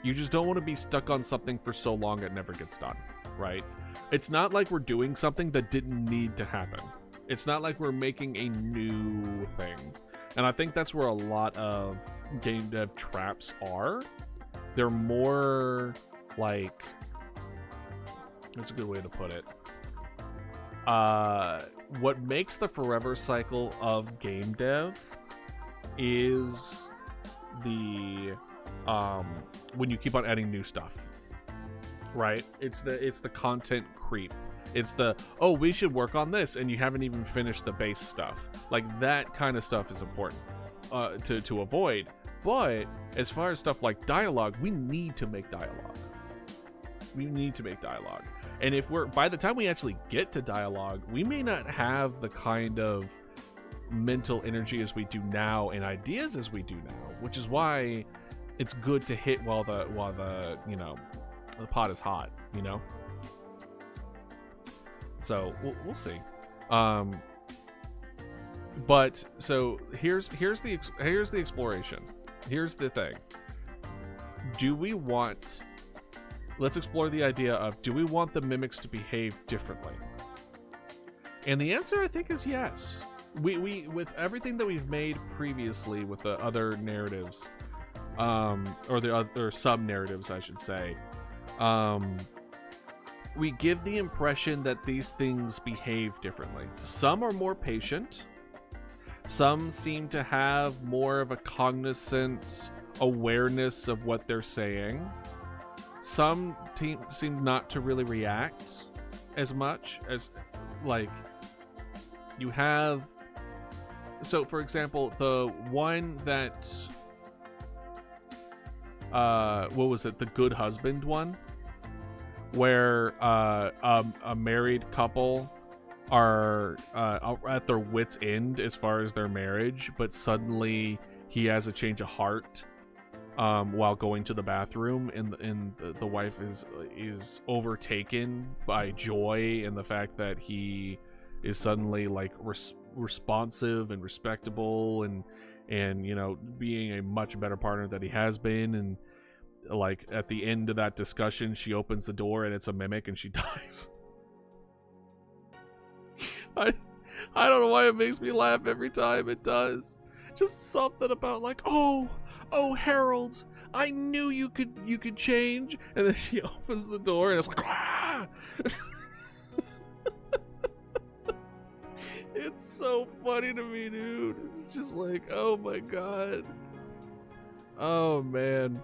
You just don't want to be stuck on something for so long it never gets done, right? It's not like we're doing something that didn't need to happen. It's not like we're making a new thing. And I think that's where a lot of game dev traps are. They're more like... That's a good way to put it. What makes the forever cycle of game dev is the when you keep on adding new stuff, right? It's the content creep. It's the, oh, we should work on this, and you haven't even finished the base stuff. Like, that kind of stuff is important to avoid. But as far as stuff like dialogue, we need to make dialogue. And if by the time we actually get to dialogue, we may not have the kind of mental energy as we do now and ideas as we do now, which is why it's good to hit while the you know, the pot is hot, you know. So we'll see. But so here's the exploration. Here's the thing. Let's explore the idea of, do we want the mimics to behave differently? And the answer, I think, is yes. We with everything that we've made previously with the other narratives, or the other sub-narratives, I should say, we give the impression that these things behave differently. Some are more patient. Some seem to have more of a cognizant awareness of what they're saying. Some seem not to really react as much as, like, you have. So, for example, the one that, what was it? The good husband one, where a married couple are at their wits' end as far as their marriage, but suddenly he has a change of heart while going to the bathroom, and the wife is overtaken by joy in the fact that he is suddenly, like, responsive and respectable, and you know, being a much better partner that he has been. And like, at the end of that discussion, she opens the door and it's a mimic and she dies. I don't know why it makes me laugh every time it does. Just something about, like, oh Harold, I knew you could change. And then she opens the door and it's like, ah! It's so funny to me, dude. It's just like, oh my god. Oh man.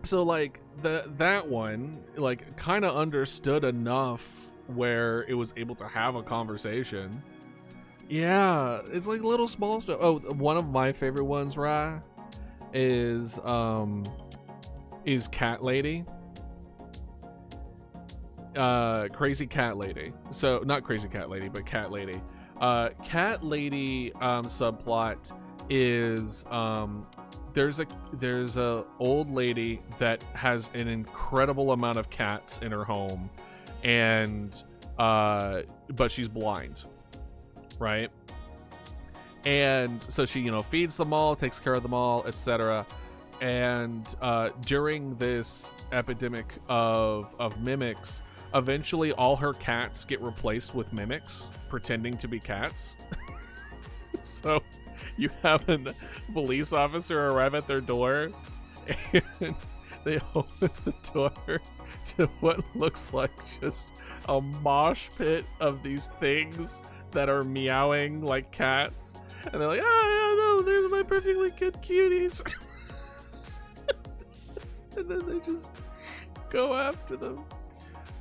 So like that one like kind of understood enough where it was able to have a conversation. Yeah, it's like little small stuff. Oh, one of my favorite ones, Ra, is Cat Lady. Crazy Cat Lady. So not Crazy Cat Lady, but Cat Lady. Cat Lady subplot is there's a old lady that has an incredible amount of cats in her home, and but she's blind, right? And so she feeds them all, takes care of them all, etc. And during this epidemic of mimics, eventually all her cats get replaced with mimics pretending to be cats. So you have a police officer arrive at their door, and they open the door to what looks like just a mosh pit of these things that are meowing like cats. And they're like, oh, yeah, no, there's my perfectly good cuties. And then they just go after them.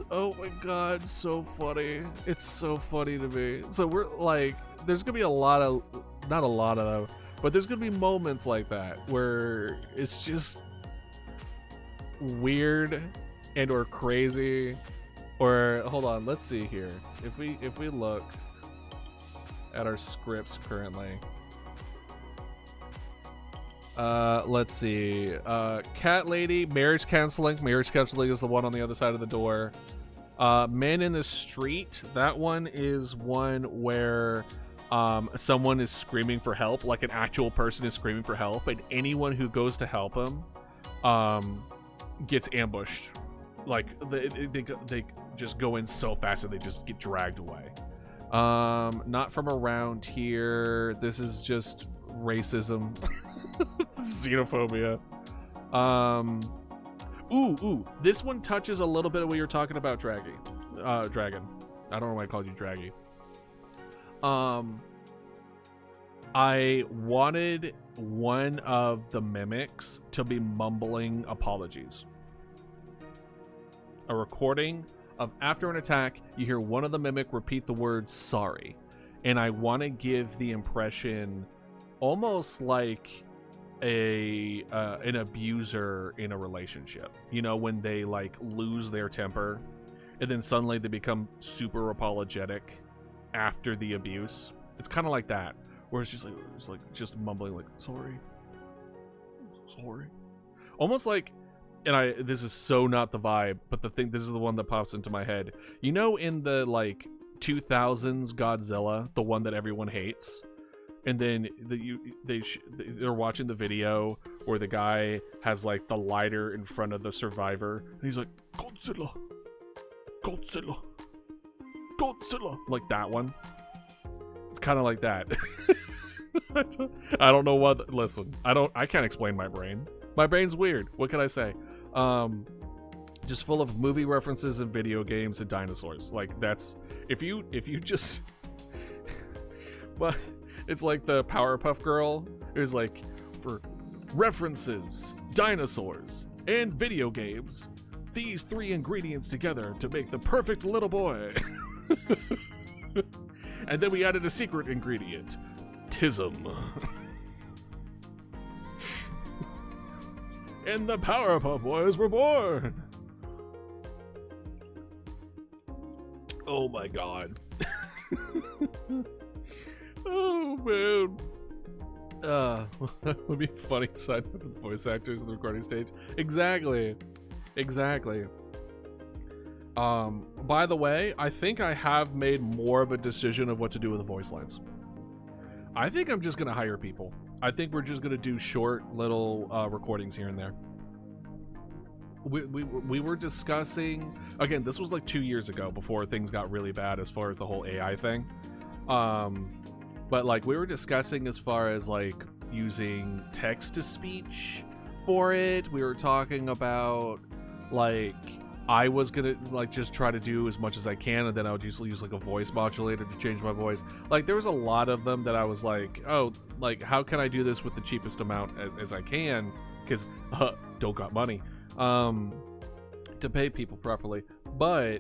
Oh my god, so funny. It's so funny to me. So we're like, there's gonna be not a lot of them, but there's gonna be moments like that where it's just weird and or crazy. Or hold on, let's see here. If we look at our scripts currently, let's see. Cat Lady, marriage counseling. Marriage counseling is the one on the other side of the door. Men in the Street, that one is one where someone is screaming for help, like an actual person is screaming for help, and anyone who goes to help him gets ambushed. Like they just go in so fast that they just get dragged away. Not from around here. This is just racism. Xenophobia. Ooh, this one touches a little bit of what you were talking about, Dragon. I don't know why I called you Draggy. I wanted one of the mimics to be mumbling apologies. A recording of after an attack, you hear one of the mimic repeat the word sorry. And I want to give the impression almost like an abuser in a relationship. You know, when they like lose their temper and then suddenly they become super apologetic after the abuse. It's kind of like that, where it's just mumbling like sorry. Almost like, and this is so not the vibe, but this is the one that pops into my head. You know, in the like 2000s Godzilla, the one that everyone hates, and then they're watching the video where the guy has like the lighter in front of the survivor, and he's like, Godzilla, like that one. It's kind of like that. I don't know what. Listen, I can't explain my brain. My brain's weird. What can I say? Just full of movie references and video games and dinosaurs. Like that's if you just. But it's like the Powerpuff Girl. It was like for references, dinosaurs, and video games. These three ingredients together to make the perfect little boy. And then we added a secret ingredient, Tism. And the Powerpuff Boys were born. Oh my god. Oh man. Would be funny side of the voice actors in the recording stage. Exactly. By the way, I think I have made more of a decision of what to do with the voice lines. I think I'm just gonna hire people. I think we're just gonna do short little recordings here and there. We were discussing, again, this was like 2 years ago before things got really bad as far as the whole AI thing. But like we were discussing as far as like using text to speech for it. We were talking about like I was gonna like just try to do as much as I can, and then I would usually use like a voice modulator to change my voice. Like there was a lot of them that I was like, oh, like how can I do this with the cheapest amount as I can? Because don't got money. to pay people properly. But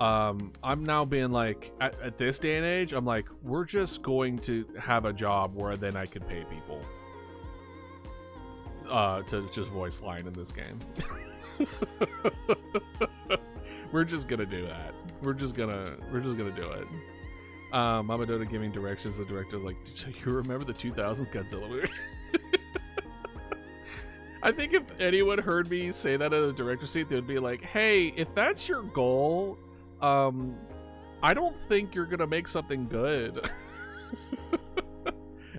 I'm now being like, at this day and age, I'm like, we're just going to have a job where then I can pay people to just voice line in this game. We're just gonna do that. We're just gonna do it. Mama Dota giving directions. The director like, so you remember the 2000s Godzilla movie? I think if anyone heard me say that at a director's seat, they would be like, hey, if that's your goal, I don't think you're gonna make something good.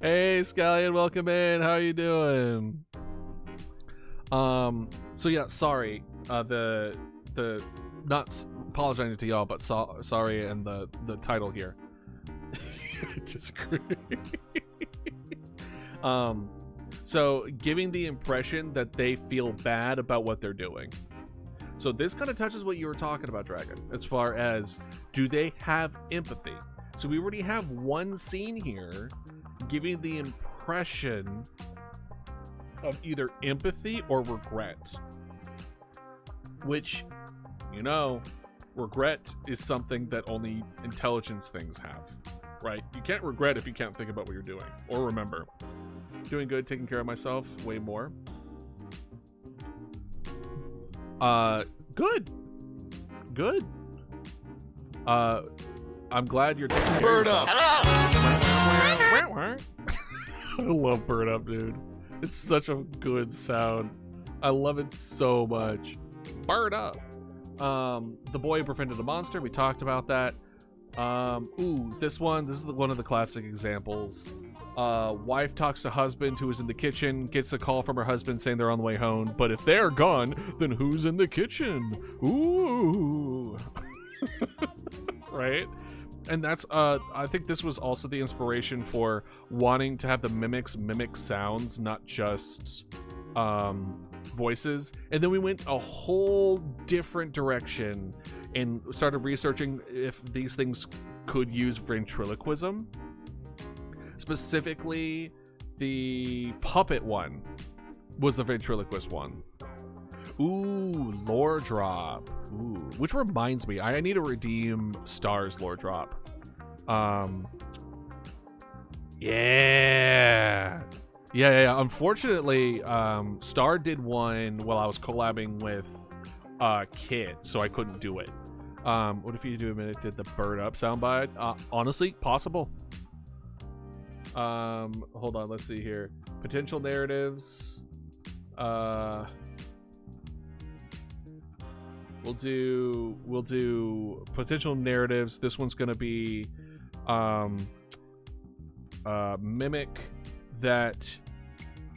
Hey, Scallion, welcome in. How you doing? So yeah, sorry. The not apologizing to y'all, but sorry, and the title here. I disagree. So giving the impression that they feel bad about what they're doing. So this kind of touches what you were talking about, Dragon, as far as, do they have empathy? So we already have one scene here giving the impression of either empathy or regret. Which, you know, regret is something that only intelligence things have, right? You can't regret if you can't think about what you're doing or remember. Doing good, taking care of myself, way more. Good. I'm glad you're taking care Bird of yourself. up. I love Bird Up, dude. It's such a good sound. I love it so much. Bird Up. The boy who befriended the monster. We talked about that. This is one of the classic examples. Wife talks to husband who is in the kitchen, gets a call from her husband saying they're on the way home, but if they're gone, then who's in the kitchen? Ooh. Right? And that's I think this was also the inspiration for wanting to have the mimics mimic sounds, not just voices. And then we went a whole different direction and started researching if these things could use ventriloquism. Specifically, the puppet one was the ventriloquist one. Ooh, lore drop. Ooh, which reminds me, I need to redeem Star's lore drop. Yeah. Unfortunately, Star did one while I was collabing with Kid, so I couldn't do it. What if you do a minute? Did the Bird Up soundbite? Honestly, possible. Hold on, let's see here. Potential narratives. We'll do potential narratives. This one's gonna be mimic that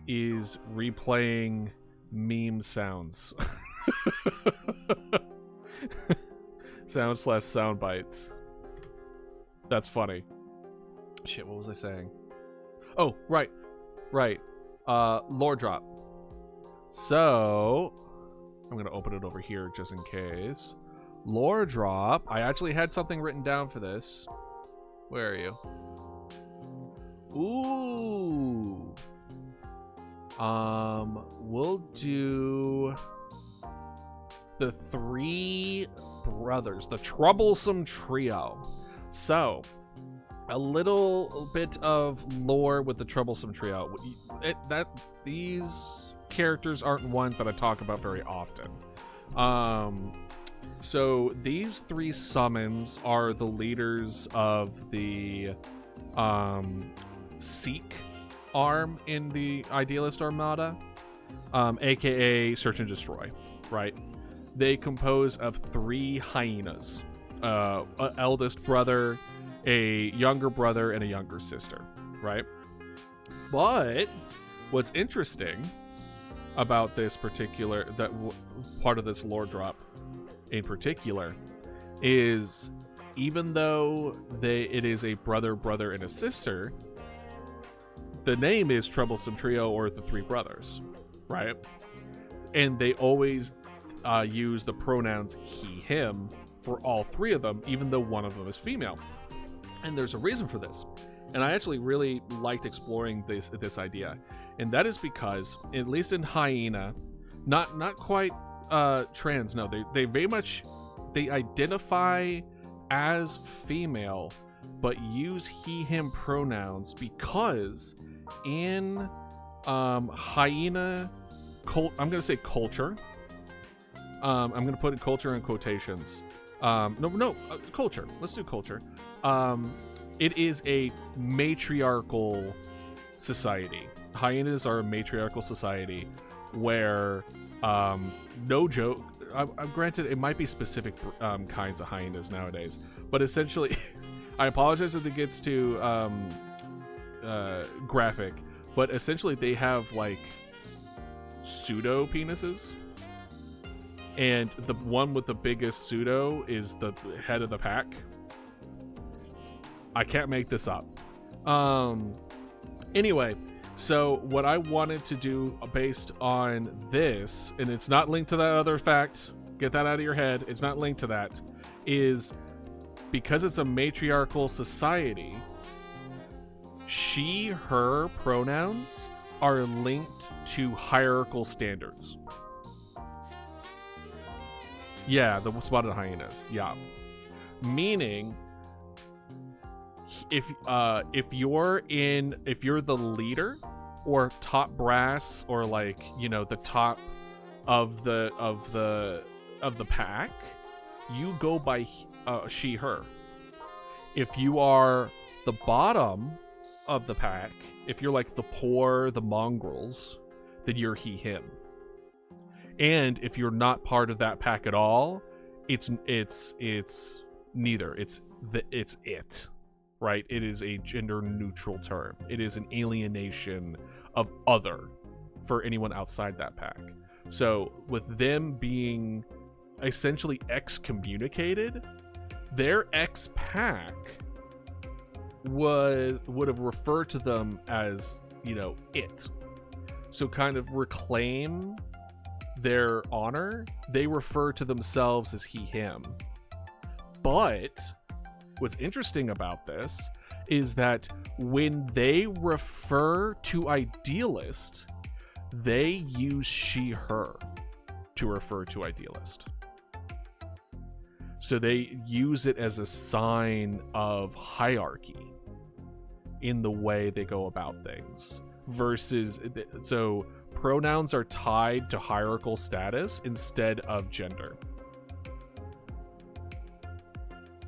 is replaying meme sounds. Sound bites. That's funny. Shit, what was I saying? Oh, right. Lore drop. So I'm gonna open it over here just in case. Lore drop. I actually had something written down for this. Where are you? Ooh. We'll do the three brothers, the troublesome trio. So, a little bit of lore with the troublesome trio. These characters aren't ones that I talk about very often. So these three summons are the leaders of the Seek arm in the Idealist Armada, aka Search and Destroy, right? They compose of three hyenas, an eldest brother, a younger brother, and a younger sister, right? But what's interesting about this particular part of this lore drop in particular is, even though it is a brother and a sister, the name is Troublesome Trio or the Three Brothers, right? And they always use the pronouns he, him for all three of them, even though one of them is female. And there's a reason for this. And I actually really liked exploring this idea. And that is because, at least in Hyena, not quite trans. No, they very much, they identify as female, but use he him pronouns because in hyena I'm gonna say culture. I'm gonna put culture in quotations. Culture. Let's do culture. It is a matriarchal society. Hyenas are a matriarchal society where, no joke, granted, it might be specific kinds of hyenas nowadays, but essentially, I apologize if it gets too graphic, but essentially they have like pseudo penises, and the one with the biggest pseudo is the head of the pack. I can't make this up. Anyway, so what I wanted to do based on this, and it's not linked to that other fact, get that out of your head, it's not linked to that, is because it's a matriarchal society, she, her pronouns are linked to hierarchical standards. Yeah, the spotted hyenas. Yeah. Meaning, if you're the leader or top brass, or like, you know, the top of the pack, you go by she, her. If you are the bottom of the pack, if you're like the poor, the mongrels, then you're he, him. And if you're not part of that pack at all, it's neither. It's it, right? It is a gender neutral term. It is an alienation of other for anyone outside that pack. So with them being essentially excommunicated, their ex-pack would have referred to them as, you know, it. So kind of reclaim their honor, they refer to themselves as he, him. But what's interesting about this is that when they refer to idealist, they use she, her to refer to idealist. So they use it as a sign of hierarchy in the way they go about things. Versus, so pronouns are tied to hierarchical status instead of gender.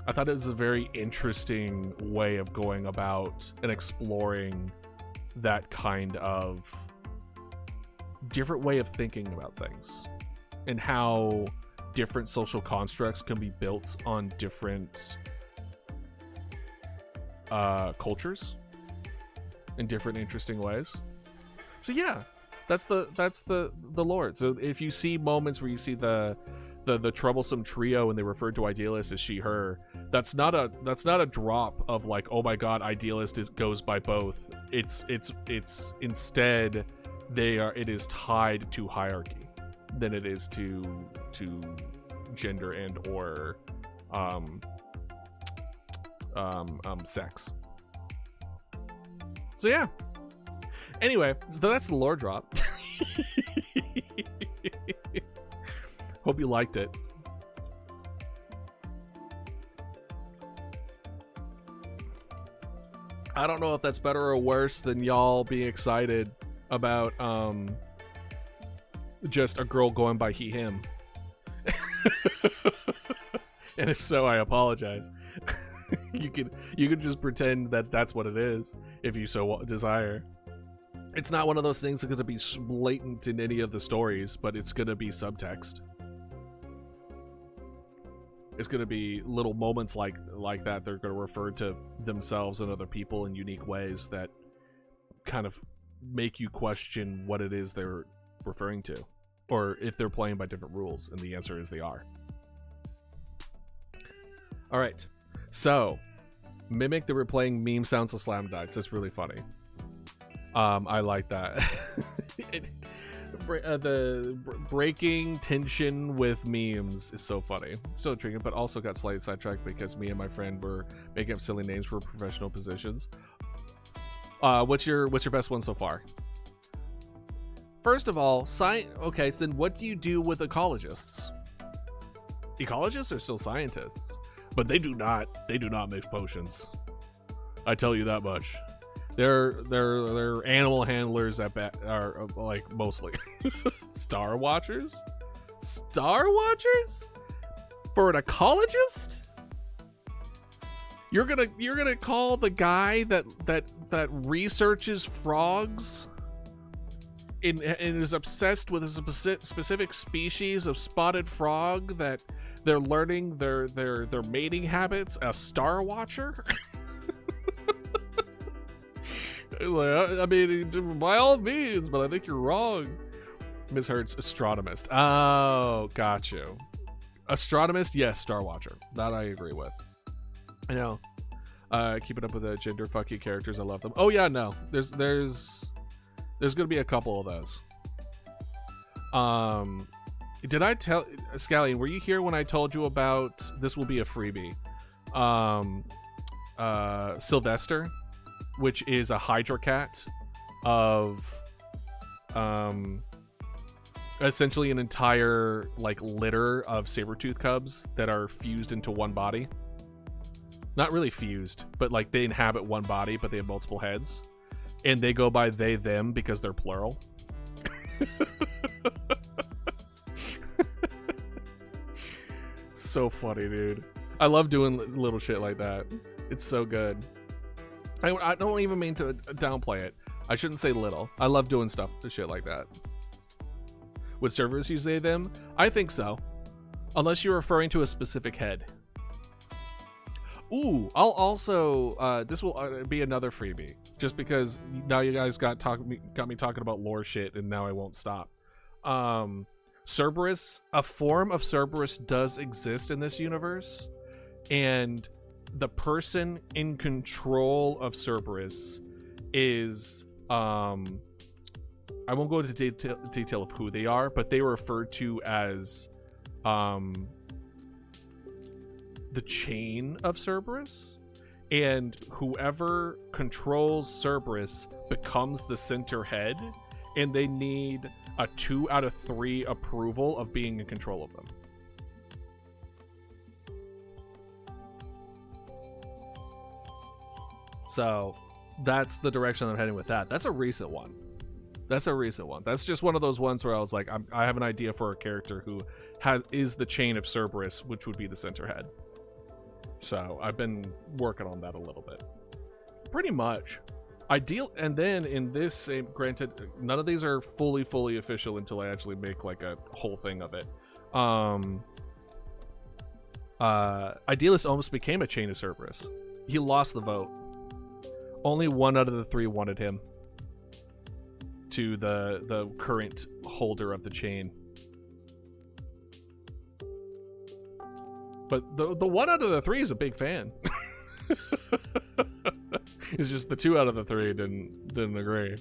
I thought it was a very interesting way of going about and exploring that kind of different way of thinking about things, and how different social constructs can be built on different cultures in different interesting ways. So yeah, that's the Lord. So if you see moments where you see the troublesome trio and they refer to idealist as she, her, that's not a drop of like, oh my god, idealist goes by both. It's instead it is tied to hierarchy than it is to gender and or sex. So yeah. Anyway, so that's the lore drop. Hope you liked it. I don't know if that's better or worse than y'all being excited about just a girl going by he, him. And if so, I apologize. You could just pretend that that's what it is if you so desire. It's not one of those things that's going to be blatant in any of the stories, but it's going to be subtext. It's going to be little moments like that. They're going to refer to themselves and other people in unique ways that kind of make you question what it is they're referring to, or if they're playing by different rules, and the answer is they are. All right, so mimic the replaying meme sounds of slam dice. That's really funny. I like that. The breaking tension with memes is so funny. Still intriguing, but also got slightly sidetracked because me and my friend were making up silly names for professional positions. What's your best one so far? First of all, okay, so then what do you do with ecologists? Ecologists are still scientists, but they do not mix potions. I tell you that much. They're animal handlers at are like mostly. Star Watchers? Star Watchers? For an ecologist? You're gonna call the guy that researches frogs and is obsessed with a specific species of spotted frog that they're learning their mating habits a Star Watcher? I mean, by all means, but I think you're wrong. Misheard astronomist. Oh, got you. Astronomist, yes. Star Watcher, that I agree with. I know. Keeping up with the gender fuck you characters, I love them. Oh yeah, no. There's gonna be a couple of those. Did I tell Scallion? Were you here when I told you about this? Will be a freebie. Sylvester, which is a Hydra cat of essentially an entire like litter of saber-tooth cubs that are fused into one body. Not really fused, but like they inhabit one body, but they have multiple heads. And they go by they, them because they're plural. So funny, dude. I love doing little shit like that. It's so good. I don't even mean to downplay it. I shouldn't say little. I love doing shit like that. Would servers use they, them? I think so. Unless you're referring to a specific head. Ooh, I'll also, this will be another freebie. Just because now you guys got me talking about lore shit and now I won't stop. Cerberus, a form of Cerberus does exist in this universe. And the person in control of Cerberus is, I won't go into detail of who they are, but they are referred to as, the chain of Cerberus, and whoever controls Cerberus becomes the center head, and they need a 2 out of 3 approval of being in control of them. So that's the direction I'm heading with that. That's a recent one. That's just one of those ones where I was like, I have an idea for a character who is the chain of Cerberus, which would be the center head. So I've been working on that a little bit. Pretty much. And then in this same, granted, none of these are fully official until I actually make like a whole thing of it. Idealist almost became a chain of Cerberus. He lost the vote. Only 1 out of the 3 wanted him to the current holder of the chain. But the 1 out of the 3 is a big fan. It's just the 2 out of the 3 didn't agree.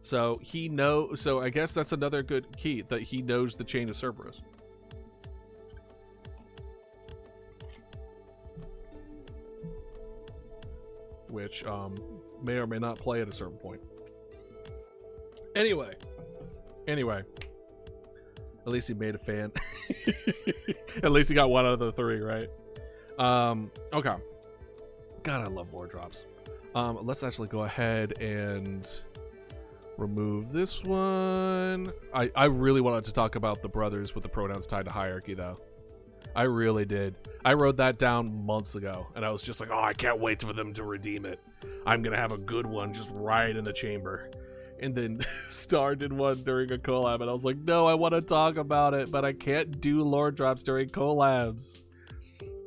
So so I guess that's another good key, that he knows the chain of Cerberus. Which may or may not play at a certain point. Anyway. At least he made a fan. At least he got 1 out of the 3, right? Okay. God, I love lore drops. Let's actually go ahead and remove this one. I really wanted to talk about the brothers with the pronouns tied to hierarchy, though. I really did. I wrote that down months ago, and I was just like, oh, I can't wait for them to redeem it. I'm gonna have a good one just right in the chamber. And then Star did one during a collab, and I was like, no, I want to talk about it, but I can't do lore drops during collabs.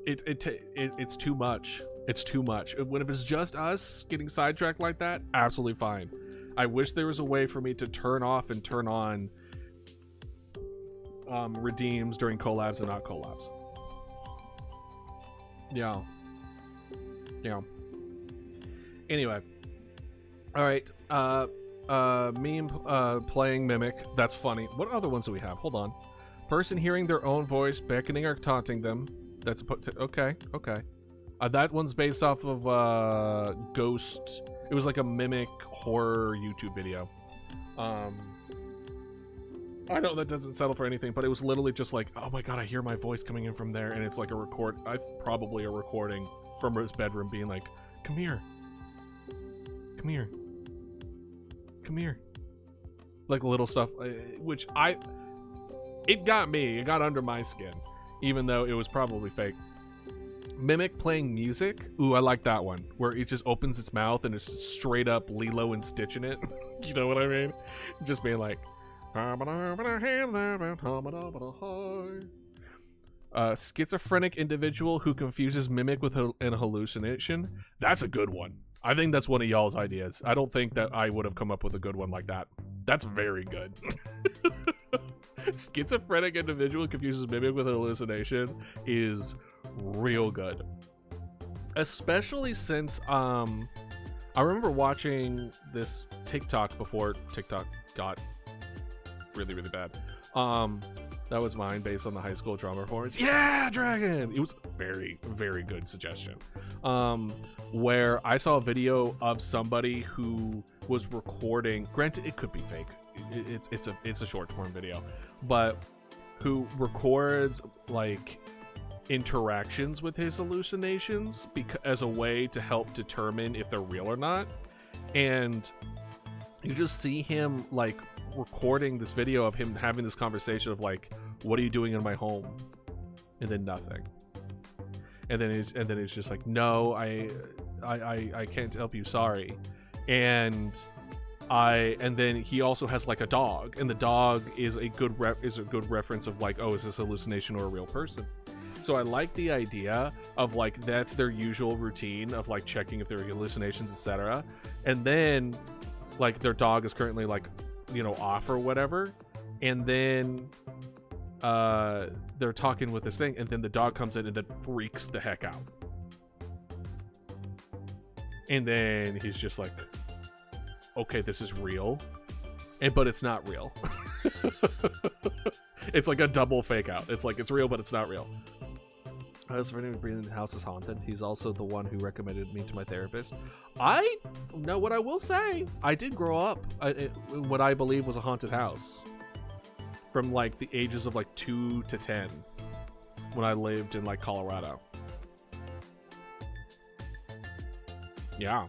It's too much. It's too much. If it's just us getting sidetracked like that, absolutely fine. I wish there was a way for me to turn off and turn on redeems during collabs and not collabs. Yeah. Anyway. All right. Meme playing Mimic. That's funny. What other ones do we have? Hold on. Person hearing their own voice, beckoning or taunting them. That's okay. That one's based off of Ghost. It was like a mimic horror YouTube video. I know that doesn't settle for anything, but it was literally just like, oh my god, I hear my voice coming in from there, and it's like probably a recording from his bedroom being like, come here. Come here. Come here. Like little stuff, which it got me. It got under my skin, even though it was probably fake. Mimic playing music. Ooh, I like that one. Where it just opens its mouth and it's straight up Lilo and Stitch in it. You know what I mean? Just being like... schizophrenic individual who confuses mimic with an hallucination. That's a good one. I think that's one of y'all's ideas. I don't think that I would have come up with a good one like that. That's very good. Schizophrenic individual confuses mimic with a hallucination is real good. Especially since I remember watching this TikTok before TikTok got really, really bad. That was mine based on the high school drama performance. Yeah, Dragon! It was a very, very good suggestion. Where I saw a video of somebody who was recording, granted it could be fake, it's a short form video, but who records like interactions with his hallucinations as a way to help determine if they're real or not. And you just see him like recording this video of him having this conversation of like, what are you doing in my home? And then nothing. And then it's just like, no, I can't help you, sorry. And then he also has like a dog, and the dog is a good reference of like, oh, is this a hallucination or a real person? So I like the idea of like that's their usual routine of like checking if there are hallucinations, etc. And then like their dog is currently like, you know, off or whatever, and then they're talking with this thing, and then the dog comes in and then freaks the heck out, and then he's just like, okay, this is real, but it's not real. It's like a double fake out. It's like it's real but it's not real. As for anyone breathing, the house is haunted. He's also the one who recommended me to my therapist. I know what I will say. I did grow up in what I believe was a haunted house from like the ages of like 2 to 10 when I lived in like Colorado. Yeah.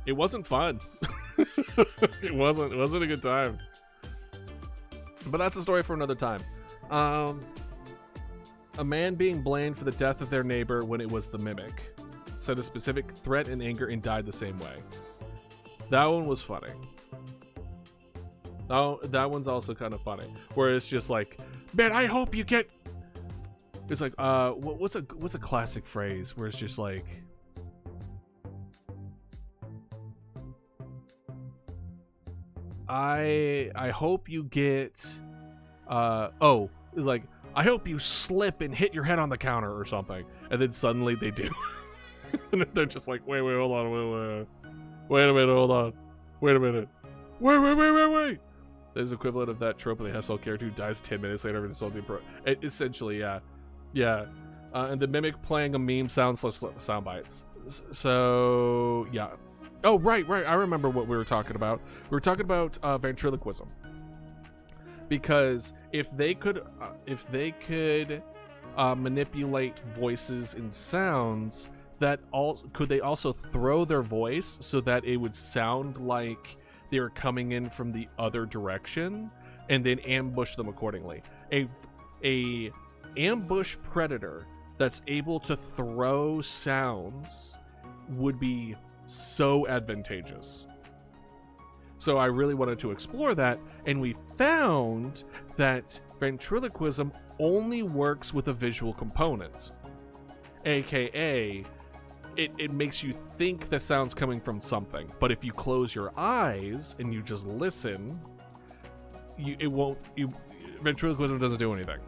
It wasn't fun. It wasn't a good time. But that's a story for another time. A man being blamed for the death of their neighbor when it was the mimic. Said a specific threat and anger and died the same way. That one was funny. Oh, that one's also kind of funny. Where it's just like, man, I hope you get... It's like, what's a classic phrase where it's just like... I hope you get... it's like... I hope you slip and hit your head on the counter or something. And then suddenly they do. And they're just like, wait, hold on. Wait a minute, hold on. Wait a minute. Wait. There's equivalent of that trope of the SL character who dies 10 minutes later and solved the essentially, yeah. Yeah. And the mimic playing a meme sound bites. So, yeah. Oh, right. I remember what we were talking about. We were talking about ventriloquism. Because if they could manipulate voices and sounds, could they also throw their voice so that it would sound like they were coming in from the other direction, and then ambush them accordingly? A ambush predator that's able to throw sounds would be so advantageous. So I really wanted to explore that, and we found that ventriloquism only works with a visual component. AKA, it makes you think the sound's coming from something, but if you close your eyes and you just listen, ventriloquism doesn't do anything.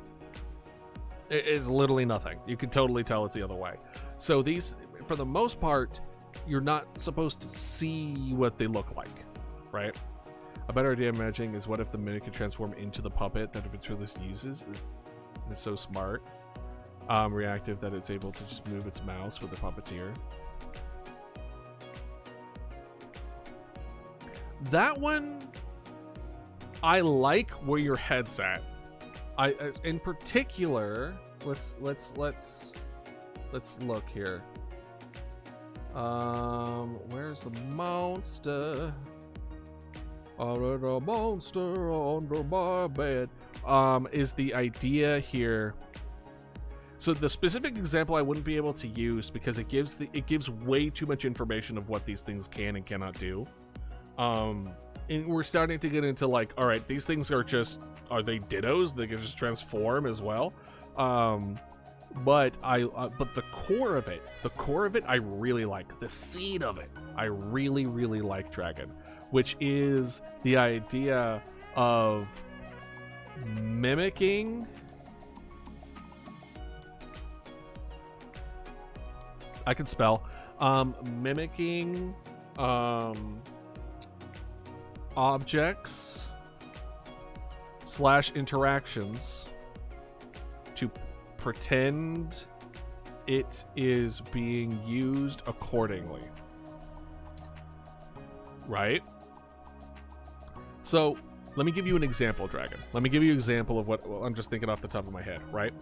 It's literally nothing. You can totally tell it's the other way. So these, for the most part, you're not supposed to see what they look like. Right? A better idea I'm imagining is what if the mimic could transform into the puppet that the ventriloquist uses? It's so smart. reactive that it's able to just move its mouse with the puppeteer. That one, I like where your head's at. In particular, let's look here. Where's the monster? Oh, the monster under my bed. Is the idea here. So the specific example I wouldn't be able to use because it gives way too much information of what these things can and cannot do. And we're starting to get into like, all right, these things are they dittos? They can just transform as well. But the core of it, I really like. The seed of it, I really, really like Dragon, which is the idea of mimicking. I can spell. Mimicking objects / interactions to pretend it is being used accordingly. Right? So, let me give you an example, Dragon. Let me give you an example of what I'm just thinking off the top of my head, right?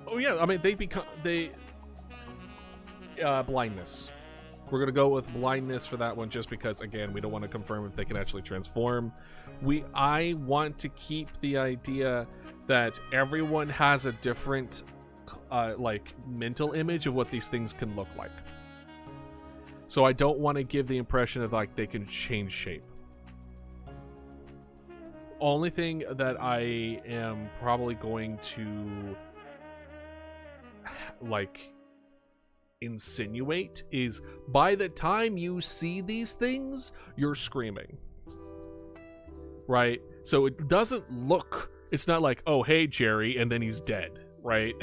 Oh yeah, I mean, blindness. We're gonna go with blindness for that one just because, again, we don't want to confirm if they can actually transform. I want to keep the idea that everyone has a different like mental image of what these things can look like. So I don't want to give the impression of like they can change shape. Only thing that I am probably going to like insinuate is by the time you see these things, you're screaming. Right? So it doesn't look, it's not like, oh, hey, Jerry, and then he's dead, right?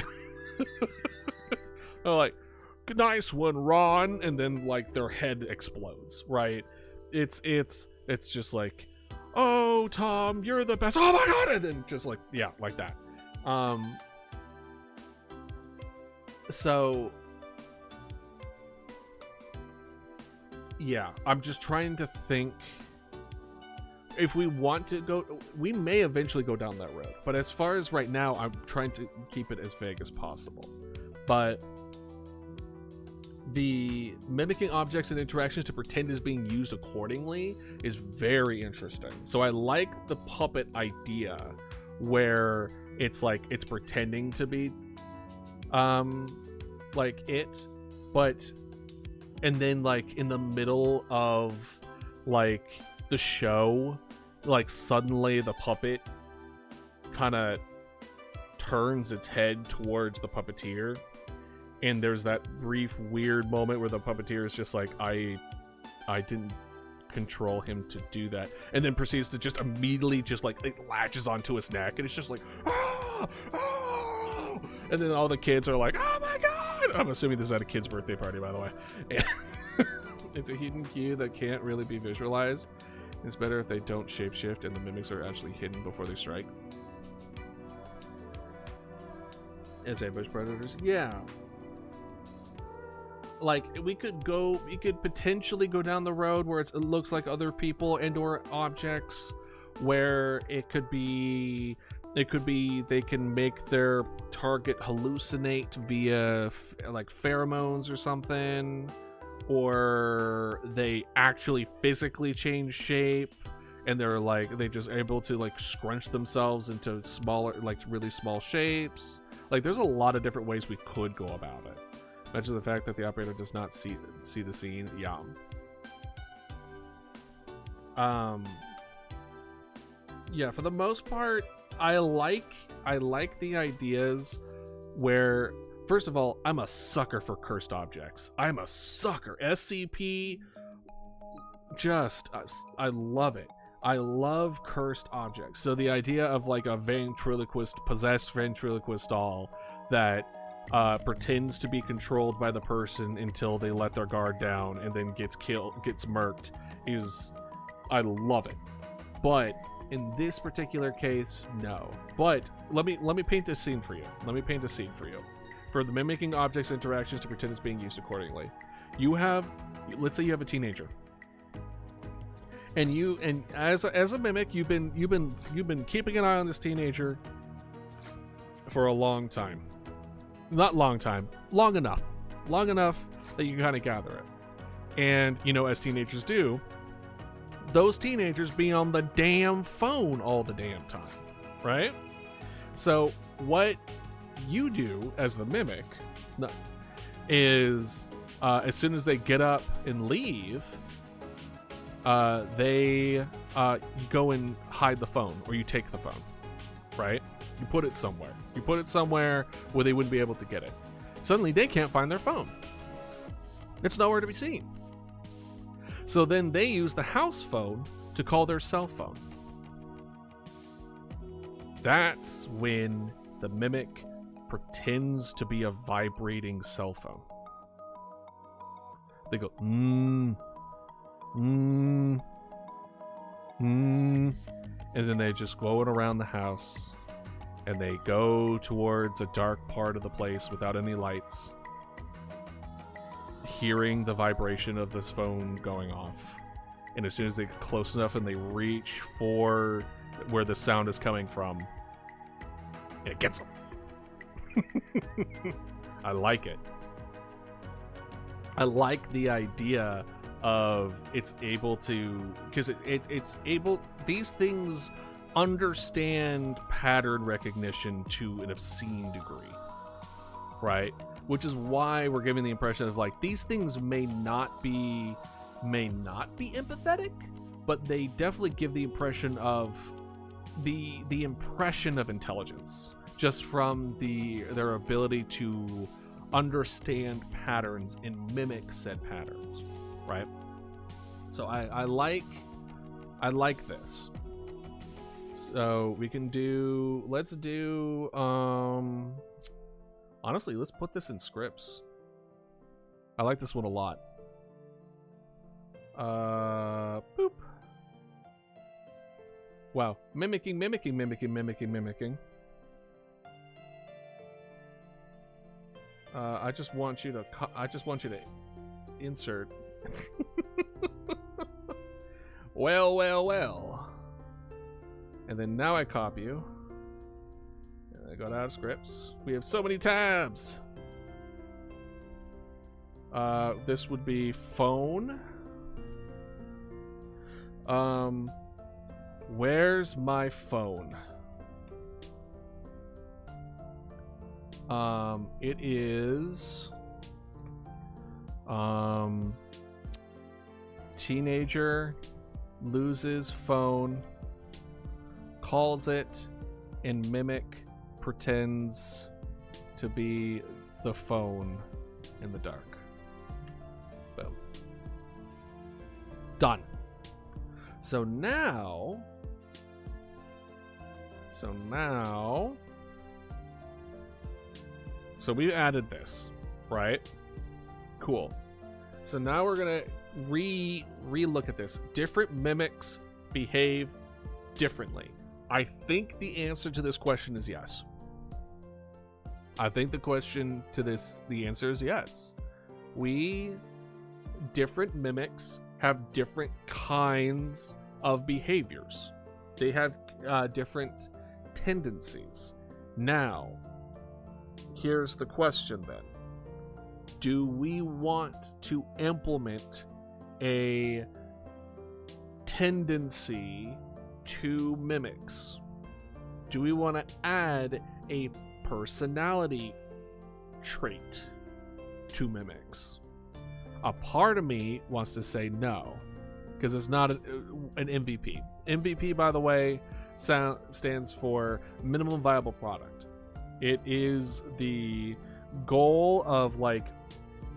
Like, nice one, Ron, and then like their head explodes, right? It's just like, oh, Tom, you're the best. Oh my god, and then just like, yeah, like that. So yeah, I'm just trying to think if we want to go, we may eventually go down that road, but as far as right now, I'm trying to keep it as vague as possible. But the mimicking objects and interactions to pretend is being used accordingly is very interesting. So I like the puppet idea where it's like it's pretending to be like it, but and then like in the middle of like the show, like suddenly the puppet kind of turns its head towards the puppeteer, and there's that brief weird moment where the puppeteer is just like, I didn't control him to do that, and then proceeds to just immediately just like it latches onto his neck, and it's just like, ah, ah! And then all the kids are like, oh my god. I'm assuming this is at a kid's birthday party, by the way. And it's a hidden cue that can't really be visualized. It's better if they don't shapeshift and the mimics are actually hidden before they strike. As ambush predators? Yeah. Like, we could potentially go down the road where it looks like other people and or objects, where it could be they can make their target hallucinate via like pheromones or something, or they actually physically change shape and they're like they just able to like scrunch themselves into smaller, like really small shapes. Like, there's a lot of different ways we could go about it. Mention the fact that the operator does not see the scene. Yeah. Yeah, for the most part, I like the ideas where, first of all, I'm a sucker for cursed objects. I'm a sucker. SCP, just, I love it. I love cursed objects. So the idea of like a possessed ventriloquist doll that pretends to be controlled by the person until they let their guard down and then gets murked I love it. But In this particular case, no. But let me paint a scene for you. For the mimicking objects interactions to pretend it's being used accordingly. Let's say you have a teenager. And as a mimic, you've been keeping an eye on this teenager for a long time. Not long time, long enough that you can kind of gather it. And as teenagers do, those teenagers be on the damn phone all the damn time, right? So what you do as the mimic is as soon as they get up and leave, you go and hide the phone, or you take the phone, right? You put it somewhere where they wouldn't be able to get it. Suddenly they can't find their phone. It's nowhere to be seen. So then they use the house phone to call their cell phone. That's when the mimic pretends to be a vibrating cell phone. They go, and then they just go around the house, and they go towards a dark part of the place without any lights, hearing the vibration of this phone going off. And as soon as they get close enough and they reach for where the sound is coming from, it gets them. I like it. I like the idea of it's able to, because it's able, these things understand pattern recognition to an obscene degree, right? Which is why we're giving the impression of like these things may not be empathetic, but they definitely give the impression of the impression of intelligence just from their ability to understand patterns and mimic said patterns, right? So I like this. So we can let's do honestly, let's put this in scripts. I like this one a lot. Boop. Wow. Mimicking. I just want you to insert. Well. And then now I copy you. And I got out of scripts. We have so many tabs. This would be phone. Where's my phone? It is teenager loses phone, calls it, and mimic pretends to be the phone in the dark. Boom. Done. So now we added this, right? Cool. So now we're gonna re-look at this. Different mimics behave differently. I think the answer to this question is yes. The answer is yes. Different mimics have different kinds of behaviors. They have different tendencies. Now, here's the question then. Do we want to implement a tendency to mimics? Do we want to add a personality trait to mimics? A part of me wants to say no, because it's not an MVP. MVP, by the way, stands for minimum viable product. It is the goal of, like,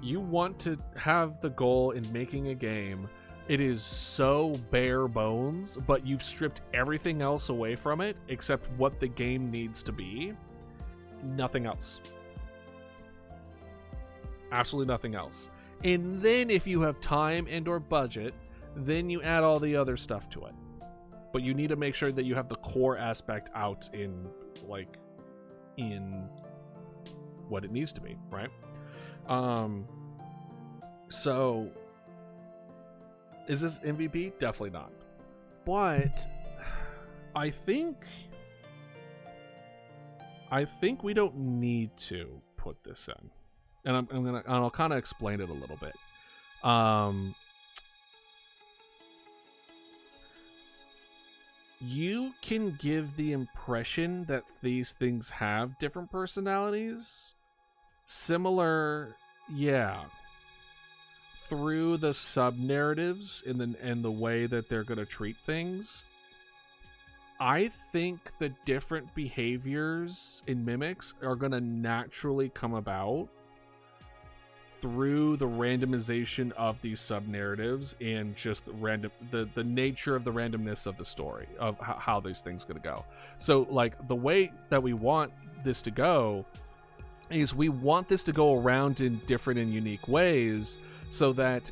you want to have the goal in making a game. It is so bare bones, but you've stripped everything else away from it except what the game needs to be. Nothing else. Absolutely nothing else. And then if you have time and or budget, then you add all the other stuff to it. but you need to make sure that you have the core aspect out in what it needs to be, right? So is this MVP? Definitely not. But I think we don't need to put this in, and I'll kind of explain it a little bit. You can give the impression that these things have different personalities, similar, yeah, through the sub narratives and the way that they're going to treat things. I think the different behaviors in mimics are going to naturally come about through the randomization of these sub narratives and just the nature of the randomness of the story of how these things going to go. So like the way that we want this to go is we want this to go around in different and unique ways, so that's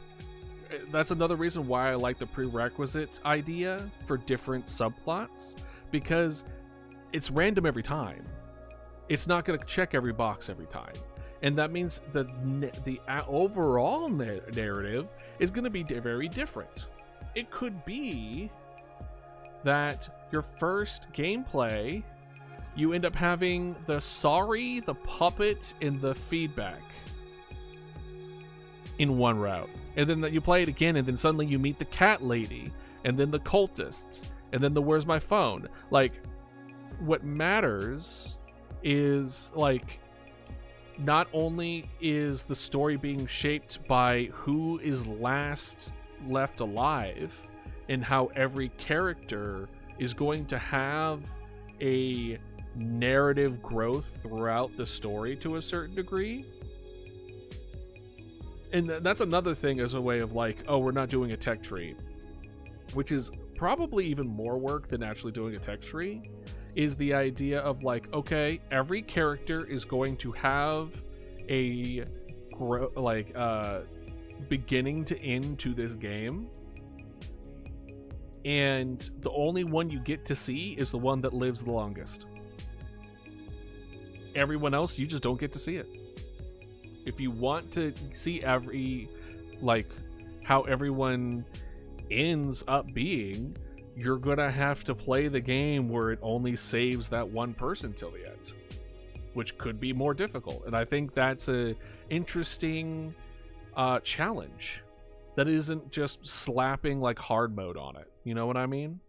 another reason why I like the prerequisite idea for different subplots, because it's random every time. It's not going to check every box every time. And that means the overall narrative is going to be very different. It could be that your first gameplay, you end up having the sorry, the puppet, and the feedback in one route. And then you play it again, and then suddenly you meet the cat lady, and then the cultist, and then the where's my phone. Like, what matters is, like, not only is the story being shaped by who is last left alive and how every character is going to have a narrative growth throughout the story to a certain degree. And that's another thing as a way of like, oh, we're not doing a tech tree, which is probably even more work than actually doing a tech tree, is the idea of like, okay, every character is going to have a beginning to end to this game, and the only one you get to see is the one that lives the longest. Everyone else, you just don't get to see it. If you want to see how everyone ends up being, you're gonna have to play the game where it only saves that one person till the end, which could be more difficult. And I think that's a interesting challenge that isn't just slapping like hard mode on it. You know what I mean?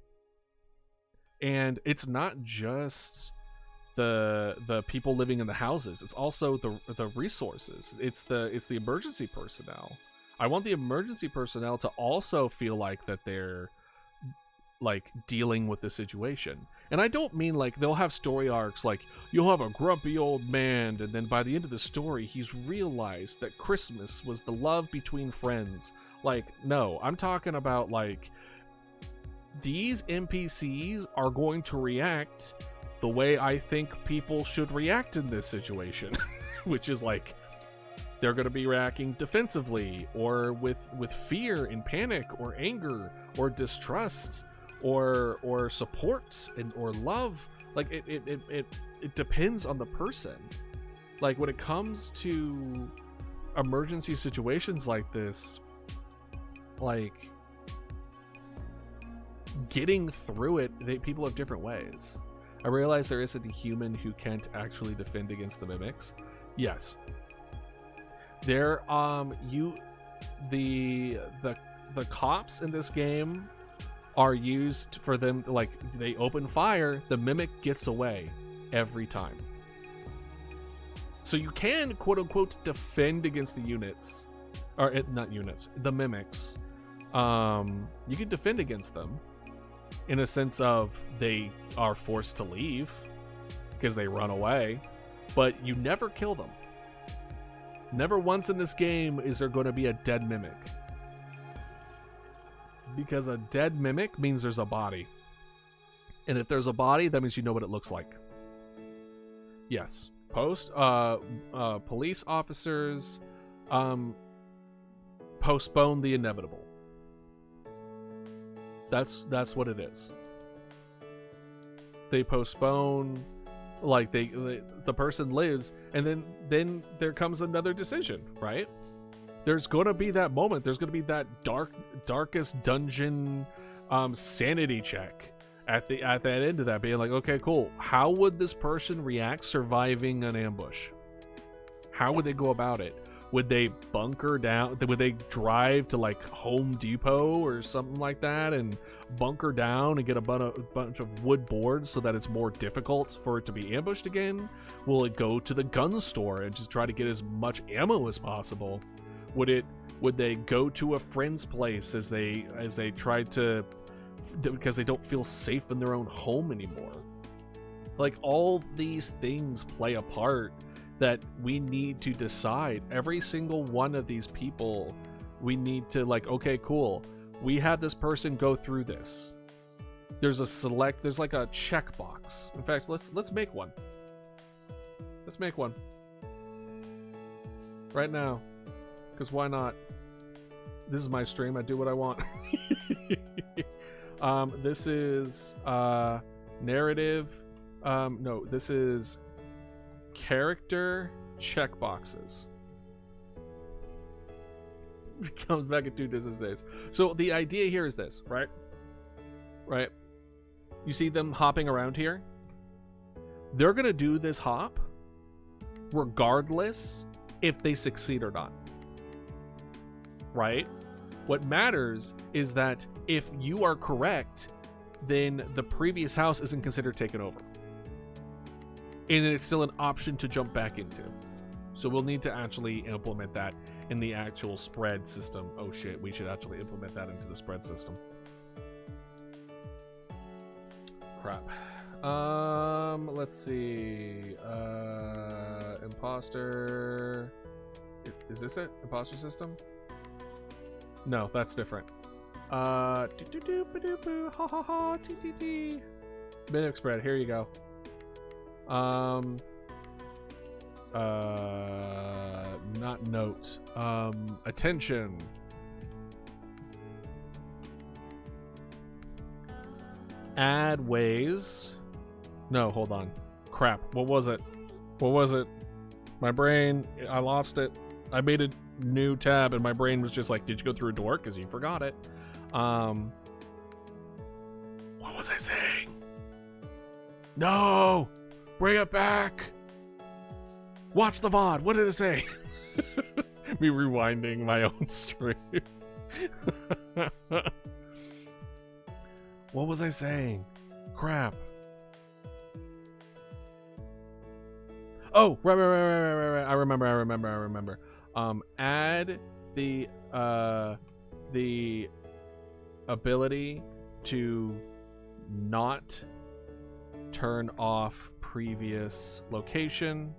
And it's not just the people living in the houses. It's also the resources. It's the emergency personnel. I want the emergency personnel to also feel like that they're like dealing with the situation. And I don't mean like they'll have story arcs like you'll have a grumpy old man and then by the end of the story he's realized that Christmas was the love between friends. Like, no, I'm talking about like these NPCs are going to react the way I think people should react in this situation, which is like they're going to be reacting defensively or with fear and panic or anger or distrust or support or love. Like it depends on the person. Like when it comes to emergency situations like this, like getting through it, people have different ways. I realize there isn't a human who can't actually defend against the mimics. Yes. There the cops in this game are used for them to, like, they open fire, the mimic gets away every time. So you can quote unquote defend against the units, or not units, the mimics. You can defend against them in a sense of they are forced to leave because they run away, but you never kill them. Never once in this game is there going to be a dead mimic, because a dead mimic means there's a body, and if there's a body, that means you know what it looks like. Yes, police officers postpone the inevitable. That's what it is. they postpone, like the person lives, and then there comes another decision, right? There's gonna be that moment. There's gonna be that darkest dungeon sanity check at that end of that, being like, okay, cool. How would this person react surviving an ambush? How would they go about it? Would they bunker down? Would they drive to like Home Depot or something like that and bunker down and get a bunch of wood boards so that it's more difficult for it to be ambushed again? Will it go to the gun store and just try to get as much ammo as possible? Would they go to a friend's place as they try to, because they don't feel safe in their own home anymore? Like, all these things play a part that we need to decide. Every single one of these people, we need to, like, okay, cool, we had this person go through this. There's like a checkbox. In fact, let's make one. Let's make one right now, because why not? This is my stream, I do what I want. This is narrative. No, this is character checkboxes. It comes back in 2 business days. So the idea here is this, right? Right. You see them hopping around here? They're gonna do this hop regardless if they succeed or not. Right? What matters is that if you are correct, then the previous house isn't considered taken over. And it's still an option to jump back into. So we'll need to actually implement that in the actual spread system. Oh shit, we should actually implement that into the spread system. Crap. Let's see. Imposter. Is this it? Imposter system? No, that's different. Ha ha ha, TTT. Minute spread, here you go. Not note. Attention. Add ways. No, hold on. Crap. What was it? What was it? My brain, I lost it. I made a new tab and my brain was just like, did you go through a door? Because you forgot it. What was I saying? No! Bring it back! Watch the VOD. What did it say? Me rewinding my own stream. What was I saying? Crap. Oh, right. I remember. Add the ability to not turn off previous location,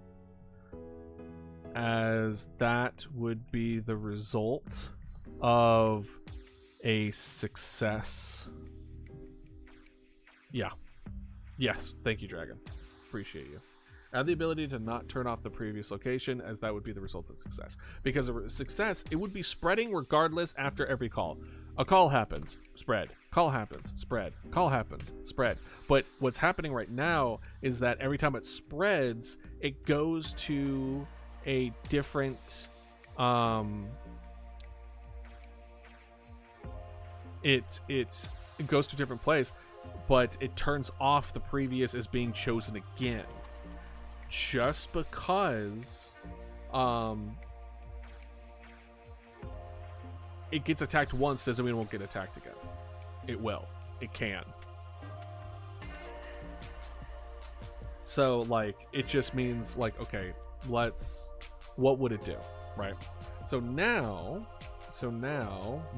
as that would be the result of a success. Yeah. Yes. Thank you, Dragon. Appreciate you. Add the ability to not turn off the previous location, as that would be the result of success. Because of success, it would be spreading regardless after every call. A call happens, spread. Call happens, spread. Call happens, spread. But what's happening right now is that every time it spreads, it goes to a different it goes to a different place, but it turns off the previous as being chosen again. Just because it gets attacked once doesn't mean it won't get attacked again. It will. It can. So, like, it just means, like, okay, what would it do, right? So now,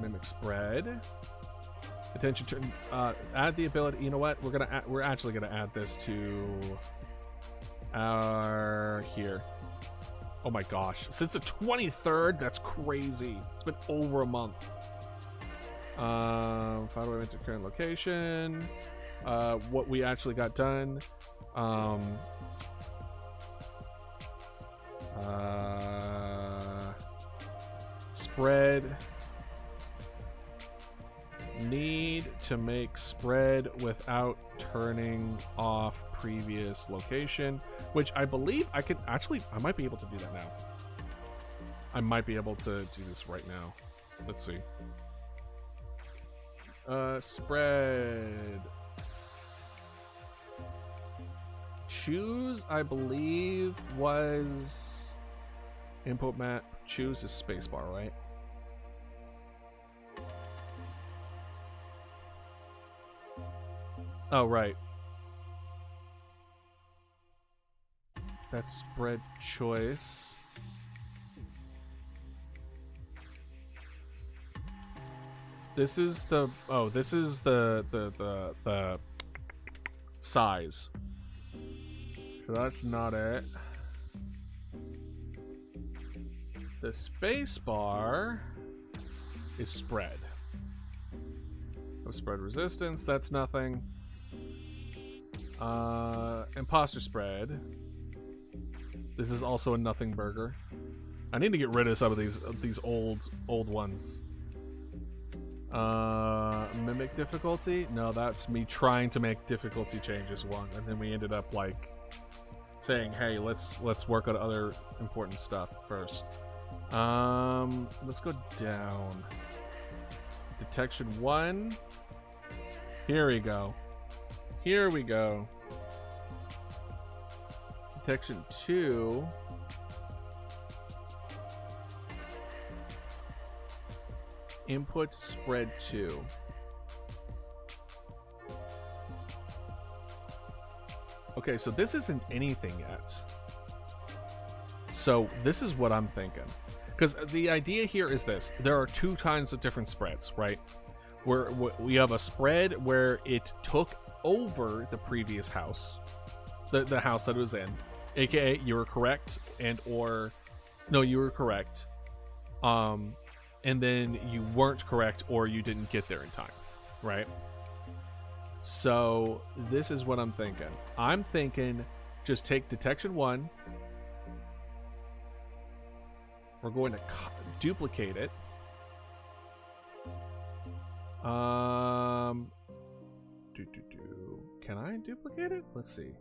mimic spread. Attention turn, add the ability, you know what? We're actually gonna add this to our here. Oh my gosh, since the 23rd, that's crazy. It's been over a month. Find a way into current location. What we actually got done. Spread. Need to make spread without turning off previous location, which I believe I could actually, I might be able to do that now. I might be able to do this right now. Let's see. Spread. Choose, I believe, was input map. Choose is spacebar, right? Oh, right. That's spread choice. This is the this is the size. So that's not it. The space bar is spread. No spread resistance, that's nothing. Imposter spread. This is also a nothing burger. I need to get rid of some of these old ones. Mimic difficulty? No, that's me trying to make difficulty changes one, and then we ended up like saying, hey, let's work on other important stuff first. Let's go down. Detection 1. Here we go. Here we go. Detection 2. Input spread 2. Okay, so this isn't anything yet. So this is what I'm thinking. Because the idea here is this. There are two kinds of different spreads, right? Where we have a spread where it took over the previous house. The house that it was in. AKA, you were correct, and or... No, you were correct. And then you weren't correct, or you didn't get there in time, right? So this is what I'm thinking. I'm thinking just take detection 1. We're going to duplicate it. Can I duplicate it? Let's see.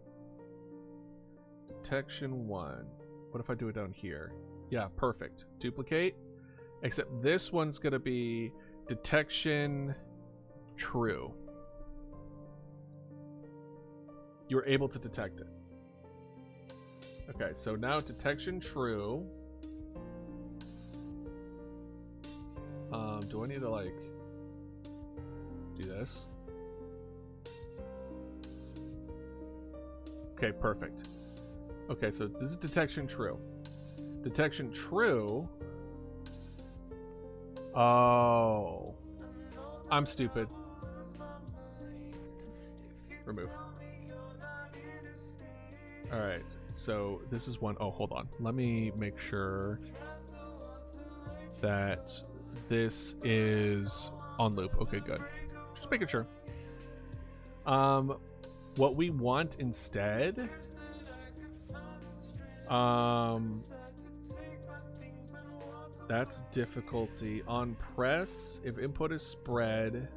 Detection 1. What if I do it down here? Yeah, perfect. Duplicate. Except this one's going to be detection true. You were able to detect it. Okay, so now detection true. Do I need to like do this? Okay, perfect. Okay, so this is detection true. Detection true. Oh, I'm stupid. Remove. All right, so this is one. Oh, hold on. Let me make sure that this is on loop. Okay, good. Just making sure. What we want instead, that's difficulty. On press, if input is spread,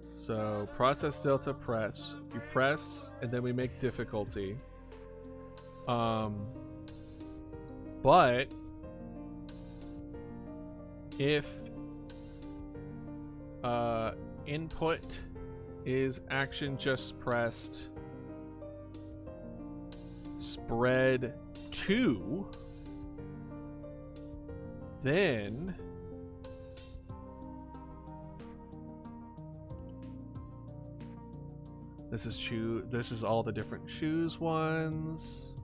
so process delta press. You press, and then we make difficulty. But if input is action just pressed, spread 2, then this is all the different choose ones.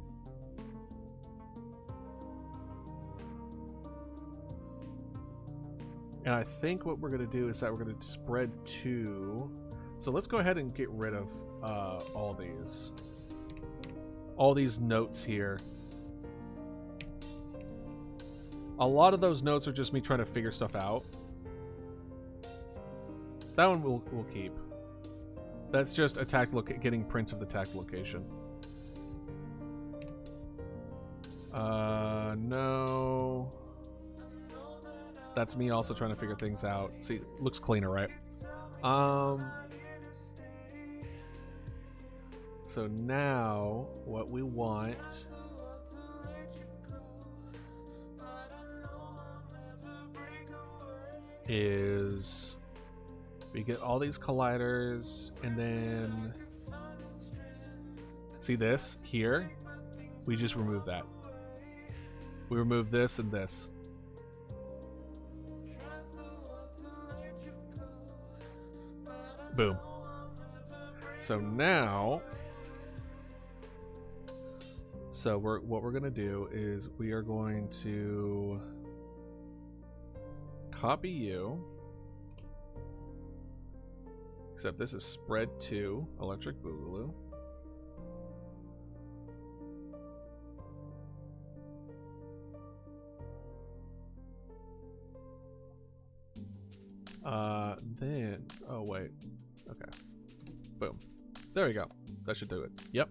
And I think what we're going to do is that we're going to spread 2. So let's go ahead and get rid of all these notes here. A lot of those notes are just me trying to figure stuff out. That one we'll keep. That's just attack getting print of the attack location. No. That's me also trying to figure things out. See, looks cleaner, right? So now what we want is we get all these colliders, and then see this here? We just remove that. We remove this and this. Boom. So now, what we're gonna do is we are going to copy you, except this is spread to Electric Boogaloo. Then, oh wait, okay, boom, there we go. That should do it. Yep.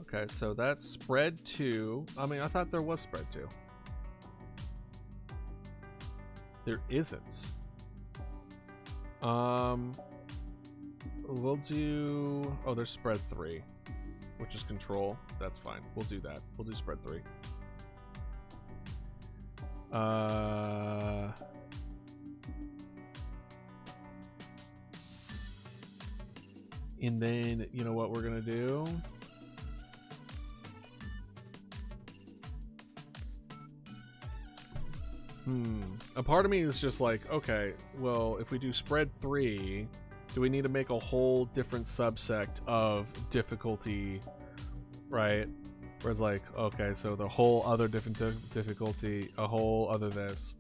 Okay, so that's spread to, I mean, I thought there was spread to. There isn't. We'll do, oh, there's spread 3, which is control. That's fine. We'll do that. We'll do spread 3. And then, you know what we're gonna do? A part of me is just like, okay, well, if we do spread 3, do we need to make a whole different subsect of difficulty, right? Where it's like, okay, so the whole other different difficulty, a whole other this.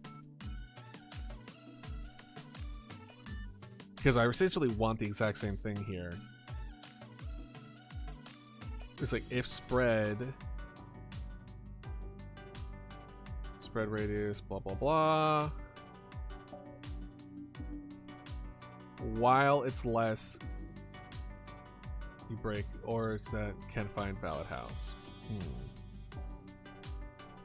Because I essentially want the exact same thing here. It's like if spread radius, blah, blah, blah. While it's less, you break, or it's that can find valid house.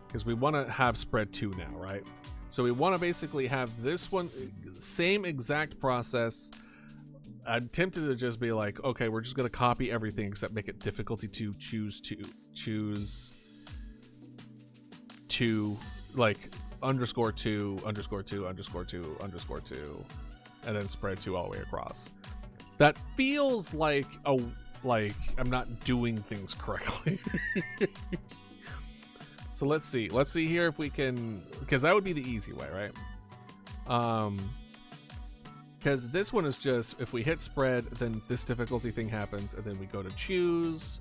Because we want to have spread 2 now, right? So we want to basically have this one, same exact process. I'm tempted to just be like, okay, we're just going to copy everything except make it difficulty 2, choose 2, like underscore 2, underscore 2, underscore 2, underscore 2, and then spread 2 all the way across. That feels like I'm not doing things correctly. So let's see here if we can, because that would be the easy way, right? Because this one is just, if we hit spread, then this difficulty thing happens, and then we go to choose,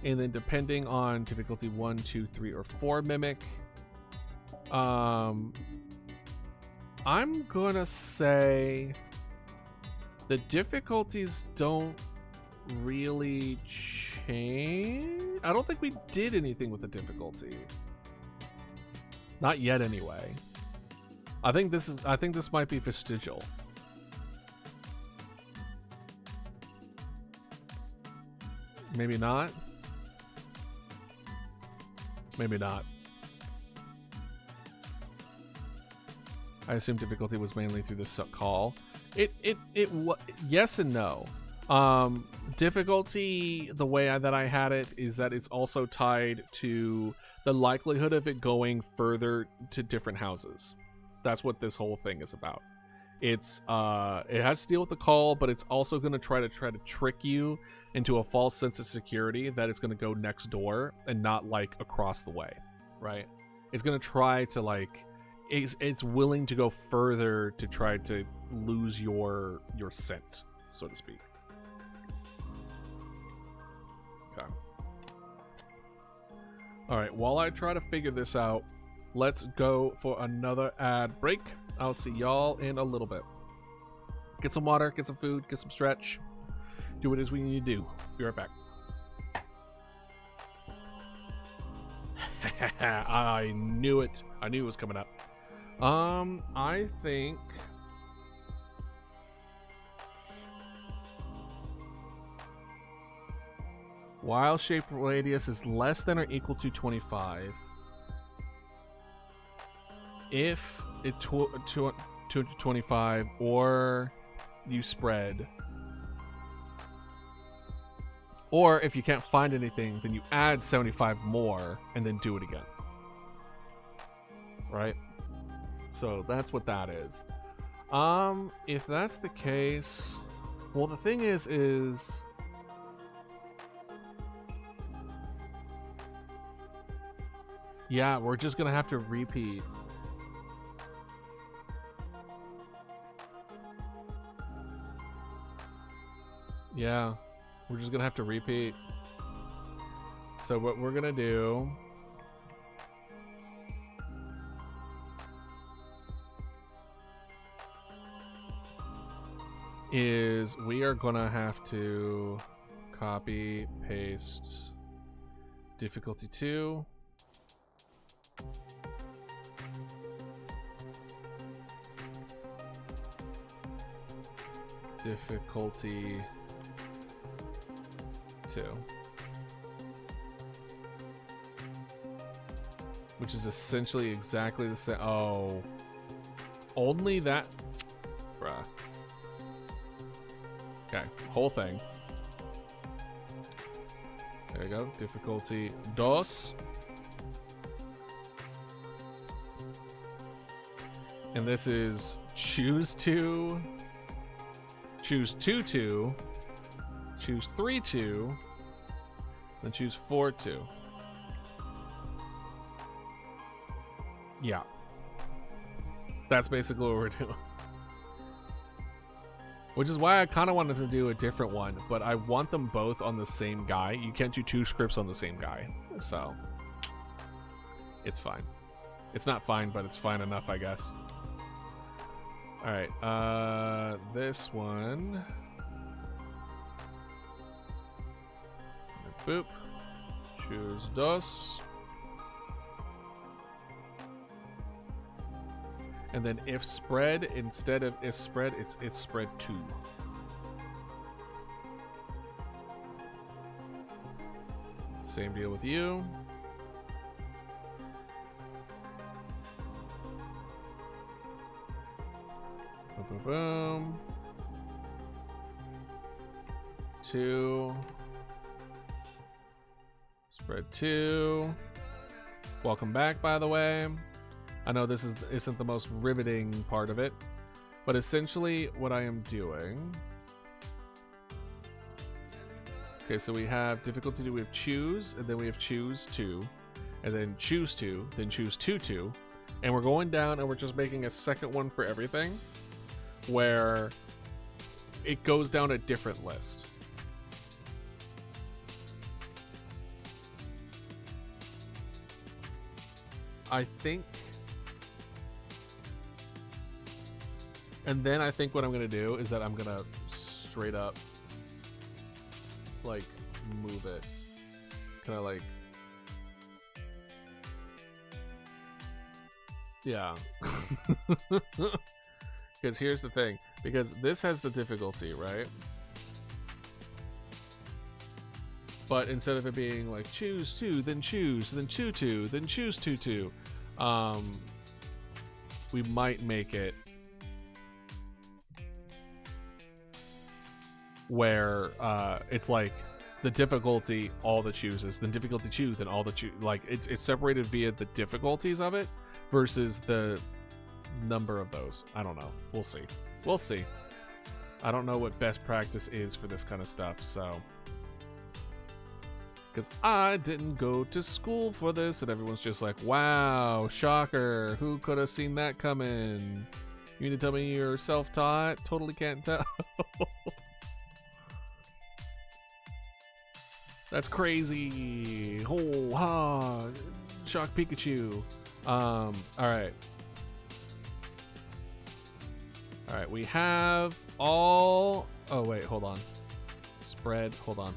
and then depending on difficulty 1, 2, 3, or 4 mimic, I'm gonna say the difficulties don't really change. I don't think we did anything with the difficulty. Not yet, anyway. I think this might be vestigial. Maybe not. Maybe not. I assume difficulty was mainly through the call. Yes and no. Difficulty, the way that I had it, is that it's also tied to the likelihood of it going further to different houses. That's what this whole thing is about. It's it has to deal with the call, but it's also going to try to trick you into a false sense of security that it's going to go next door and not like across the way, right? It's going to try to like, it's willing to go further to try to lose your scent, so to speak. Okay. All right, while I try to figure this out, let's go for another ad break. I'll see y'all in a little bit. Get some water, get some food, get some stretch. Do what it is we need to do. Be right back. I knew it. I knew it was coming up. I think while shape radius is less than or equal to 25. if it's 225 or you spread, or if you can't find anything, then you add 75 more and then do it again. Right? So that's what that is. If that's the case, well, the thing is yeah, we're just gonna have to repeat. Yeah, we're just gonna have to repeat. So what we're gonna do is we are gonna have to copy, paste difficulty 2. Difficulty 2. Which is essentially exactly the same. Oh. Only that. Bruh. Okay, whole thing. There we go. Difficulty 2. And this is choose 2, choose 2, choose 3, then choose 4, 2. Yeah. That's basically what we're doing. Which is why I kind of wanted to do a different one, but I want them both on the same guy. You can't do 2 scripts on the same guy, so it's fine. It's not fine, but it's fine enough, I guess. All right, this one. Boop. Choose 2. And then if spread, instead of if spread, it's spread 2. Same deal with you. Boom, boom, boom. 2. Spread 2. Welcome back, by the way. I know this isn't the most riveting part of it, but essentially what I am doing. Okay, so we have difficulty 2, we have choose, and then we have choose 2, and then choose 2, then choose 2, and we're going down and we're just making a second one for everything, where it goes down a different list. I think. And then I think what I'm going to do is that I'm going to straight up, like, move it. Kind of like... Yeah. Because here's the thing. Because this has the difficulty, right? But instead of it being like, choose 2, then choose 2, then choose 2, we might make it where it's like the difficulty, all the chooses, then difficulty 2, then all the like it's separated via the difficulties of it versus the number of those. I don't know. We'll see. We'll see. I don't know what best practice is for this kind of stuff, so because I didn't go to school for this, and everyone's just like, wow, shocker, who could have seen that coming? You mean to tell me you're self-taught? Totally can't tell. That's crazy. Oh, ha. Shock Pikachu. All right. All right, we have all... Oh, wait, hold on. Spread, hold on.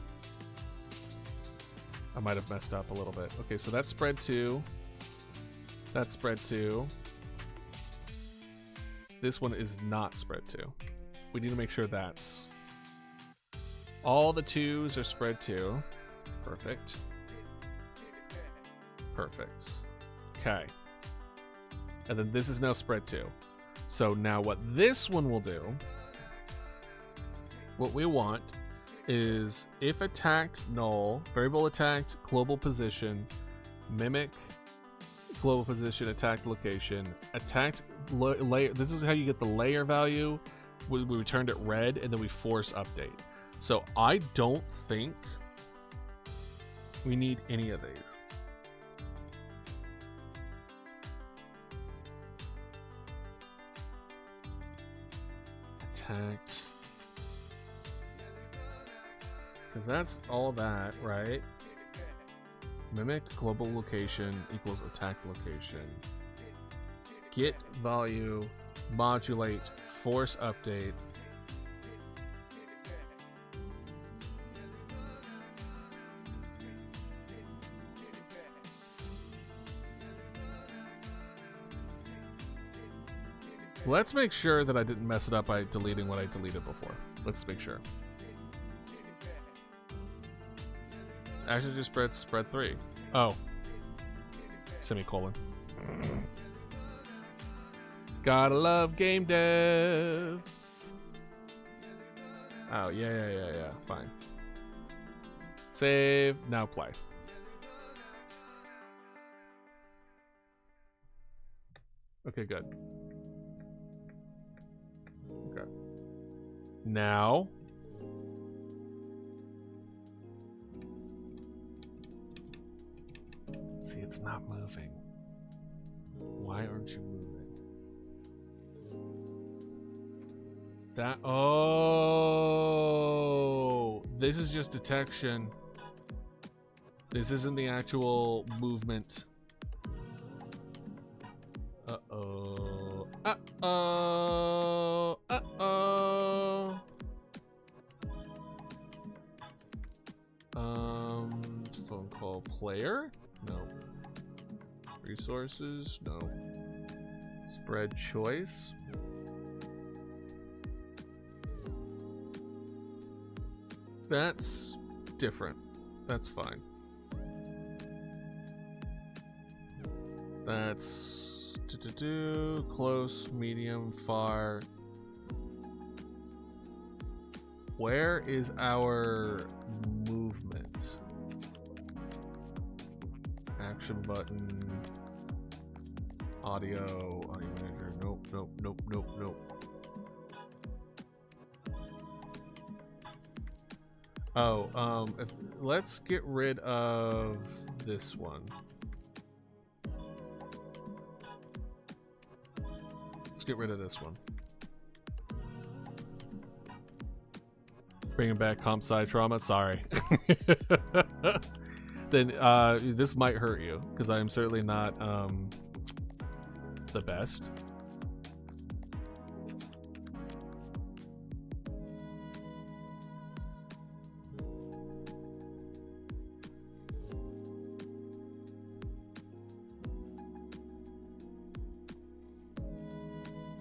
I might have messed up a little bit. Okay, so that's spread 2. That's spread 2. This one is not spread 2. We need to make sure that's... All the 2s are spread 2. Perfect. Perfect. Okay. And then this is now spread 2. So now what this one will do, what we want is if attacked, null, variable attacked, global position, mimic, global position, attacked location, attacked layer. This is how you get the layer value. We returned it red, and then we force update. So I don't think we need any of these. Attacked. Because that's all that, right? Mimic global location equals attacked location. Get value, modulate, force update. Let's make sure that I didn't mess it up by deleting what I deleted before. Let's make sure. Actually just spread 3. Oh. Semicolon. Gotta love game dev. Oh, yeah. Fine. Save. Now play. Okay, good. Okay. Now. See, it's not moving. Why aren't you moving? That. Oh, this is just detection. This isn't the actual movement. Uh-oh. Uh-oh. Uh-oh. Phone call player? No. Resources? No. Spread choice? That's different. That's fine. That's close, medium, far. Where is our movement? Action button. Audio manager. Nope. Oh, let's get rid of this one. Let's get rid of this one. Bringing back comp sci trauma. Sorry. Then this might hurt you because I am certainly not the best.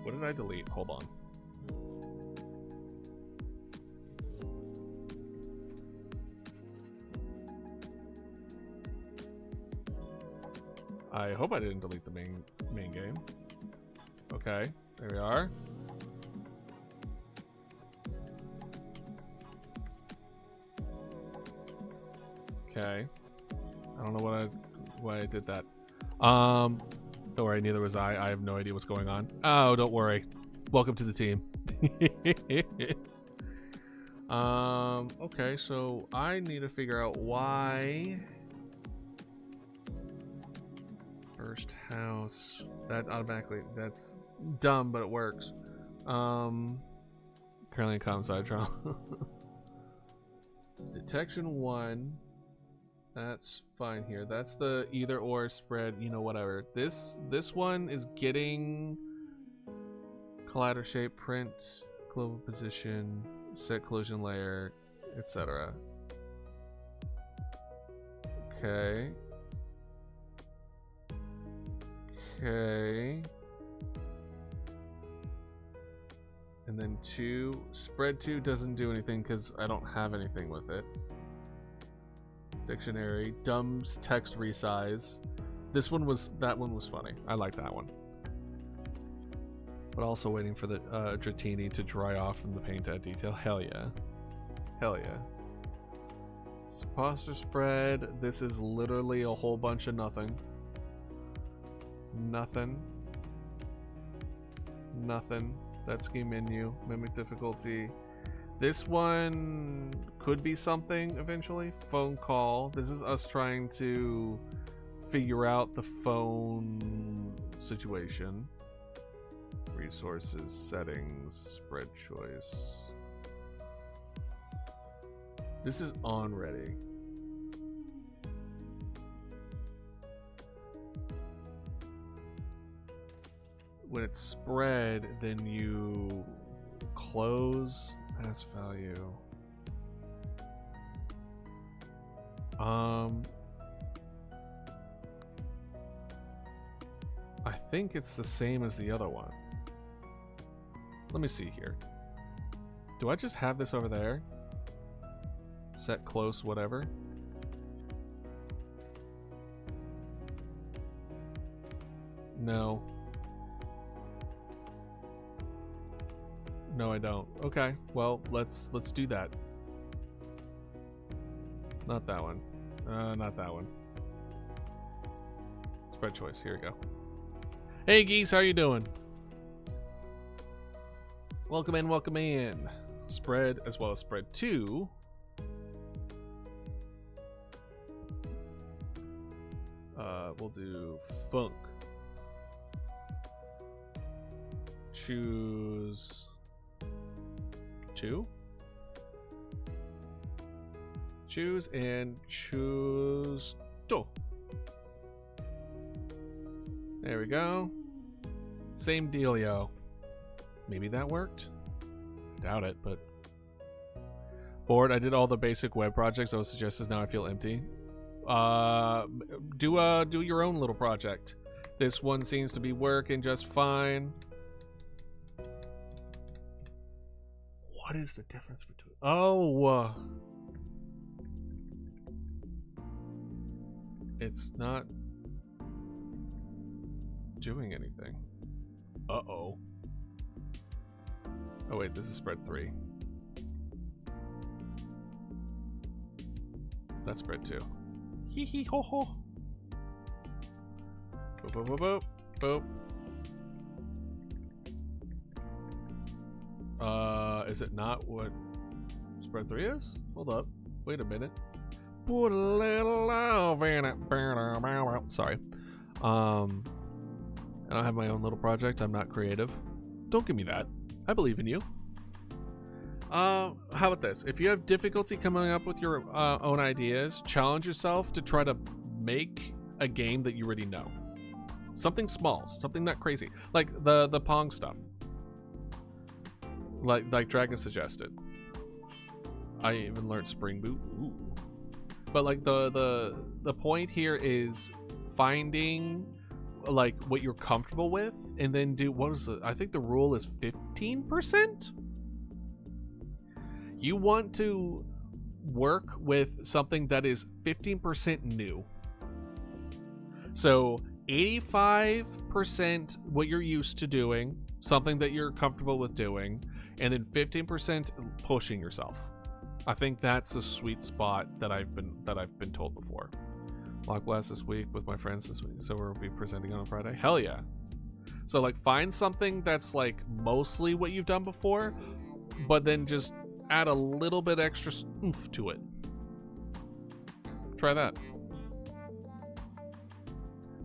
What did I delete? Hold on. I hope I didn't delete the main game. Okay, there we are. Okay. I don't know why I did that. Don't worry, neither was I. I have no idea what's going on. Oh, don't worry. Welcome to the team. Okay, so I need to figure out why first house. That automatically, that's dumb, but it works. Currently in comm side trial. Detection 1. That's fine here. That's the either or spread, you know, whatever. This one is getting collider shape, print, global position, set collision layer, etc. Okay. Okay. And then 2. Spread 2 doesn't do anything because I don't have anything with it. Dictionary. Dumb's text resize. That one was funny. I like that one. But also waiting for the Dratini to dry off from the paint add detail. Hell yeah. Hell yeah. Poster spread. This is literally a whole bunch of nothing. Nothing. Nothing. That's game menu. Mimic difficulty. This one could be something eventually. Phone call. This is us trying to figure out the phone situation. Resources, settings, spread choice. This is on ready. When it's spread, then you close as value. I think it's the same as the other one. Let me see here. Do I just have this over there? Set close, whatever. No. No, I don't. Okay, well, let's do that. Not that one. Not that one. Spread choice. Here we go. Hey, geese, how you doing? Welcome in, welcome in. Spread as well as spread 2. We'll do funk. Choose 2. Choose and choose 2. There we go. Same dealio. Maybe that worked? Doubt it, but... Bored, I did all the basic web projects that was suggested, now I feel empty. Do your own little project. This one seems to be working just fine. What is the difference between... Oh! It's not doing anything. Uh-oh. Oh wait, this is spread 3. That's spread 2. Hee hee ho ho. Boop boop boop boop. Boop. Is it not what spread 3 is? Hold up. Wait a minute. Put a little love in it. Sorry. I don't have my own little project. I'm not creative. Don't give me that. I believe in you. How about this? If you have difficulty coming up with your own ideas, challenge yourself to try to make a game that you already know. Something small, something not crazy, like the Pong stuff. Like Dragon suggested. I even learned Spring Boot. Ooh. But like the point here is finding like what you're comfortable with, and then do what is it? I think the rule is 15%. You want to work with something that is 15% new. So 85% what you're used to doing, something that you're comfortable with doing, and then 15% pushing yourself. I think that's the sweet spot that I've been told before. Lock Blast this week with my friends this week, so we'll be presenting on Friday. Hell yeah. So like find something that's like mostly what you've done before, but then just add a little bit extra oomph to it. Try that.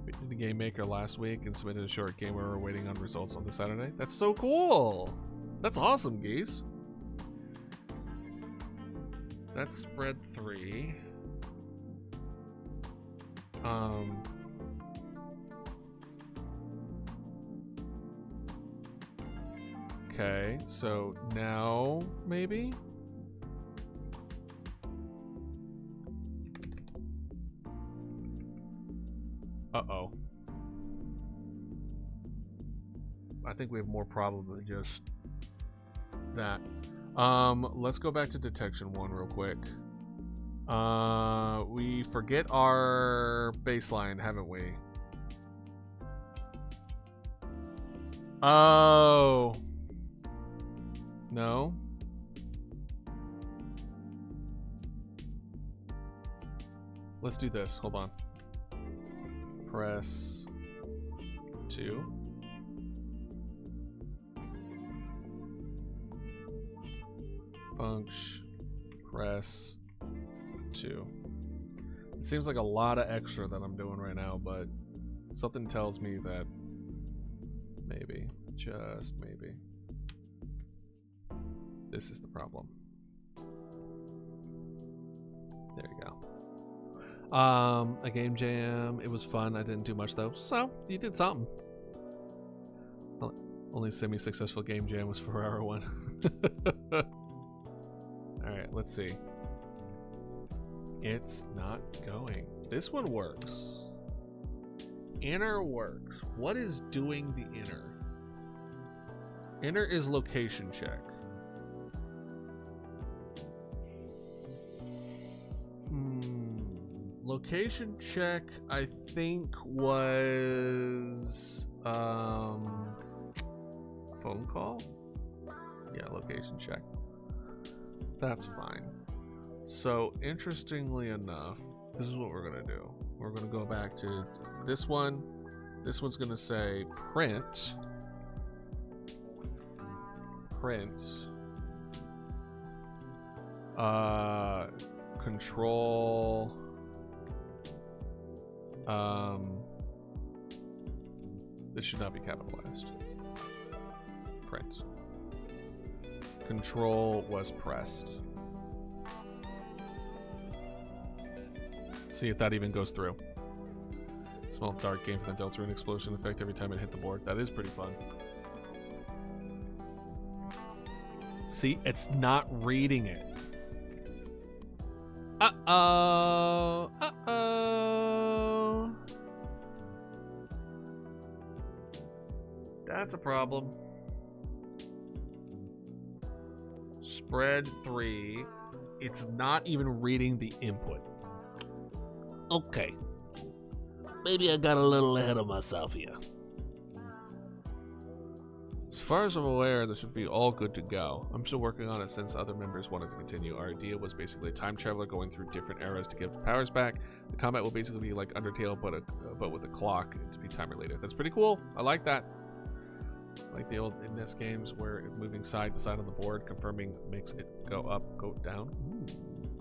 We did the Game Maker last week and submitted a short game where we're waiting on results on this Saturday. That's so cool. That's awesome, geese. That's spread 3. Okay, so now maybe? Uh-oh. I think we have more problem than just that. Let's go back to detection 1 real quick. We forget our baseline, haven't we? Oh. No. Let's do this. Hold on. Press 2. Function. Press 2. It seems like a lot of extra that I'm doing right now, but something tells me that maybe, just maybe, this is the problem. There you go. A game jam. It was fun. I didn't do much though. So you did something. Only semi-successful game jam was 4-hour one. All right, let's see. It's not going. This one works. Inner works. What is doing the inner? Inner is location check. Location check, I think, was phone call? Yeah, location check. That's fine. So, interestingly enough, this is what we're going to do. We're going to go back to this one. This one's going to say print. Control. This should not be capitalized. Print. Control was pressed. See if that even goes through. Small dark game for the Delta, an explosion effect every time it hit the board. That is pretty fun. See, it's not reading it. Uh-oh. Uh-oh. That's a problem. Spread 3. It's not even reading the input. Okay. Maybe I got a little ahead of myself here. As far as I'm aware, this should be all good to go. I'm still working on it since other members wanted to continue. Our idea was basically a time traveler going through different eras to give powers back. The combat will basically be like Undertale, but with a clock to be time related. That's pretty cool. I like that. Like the old NES games where moving side to side on the board, confirming makes it go up, go down.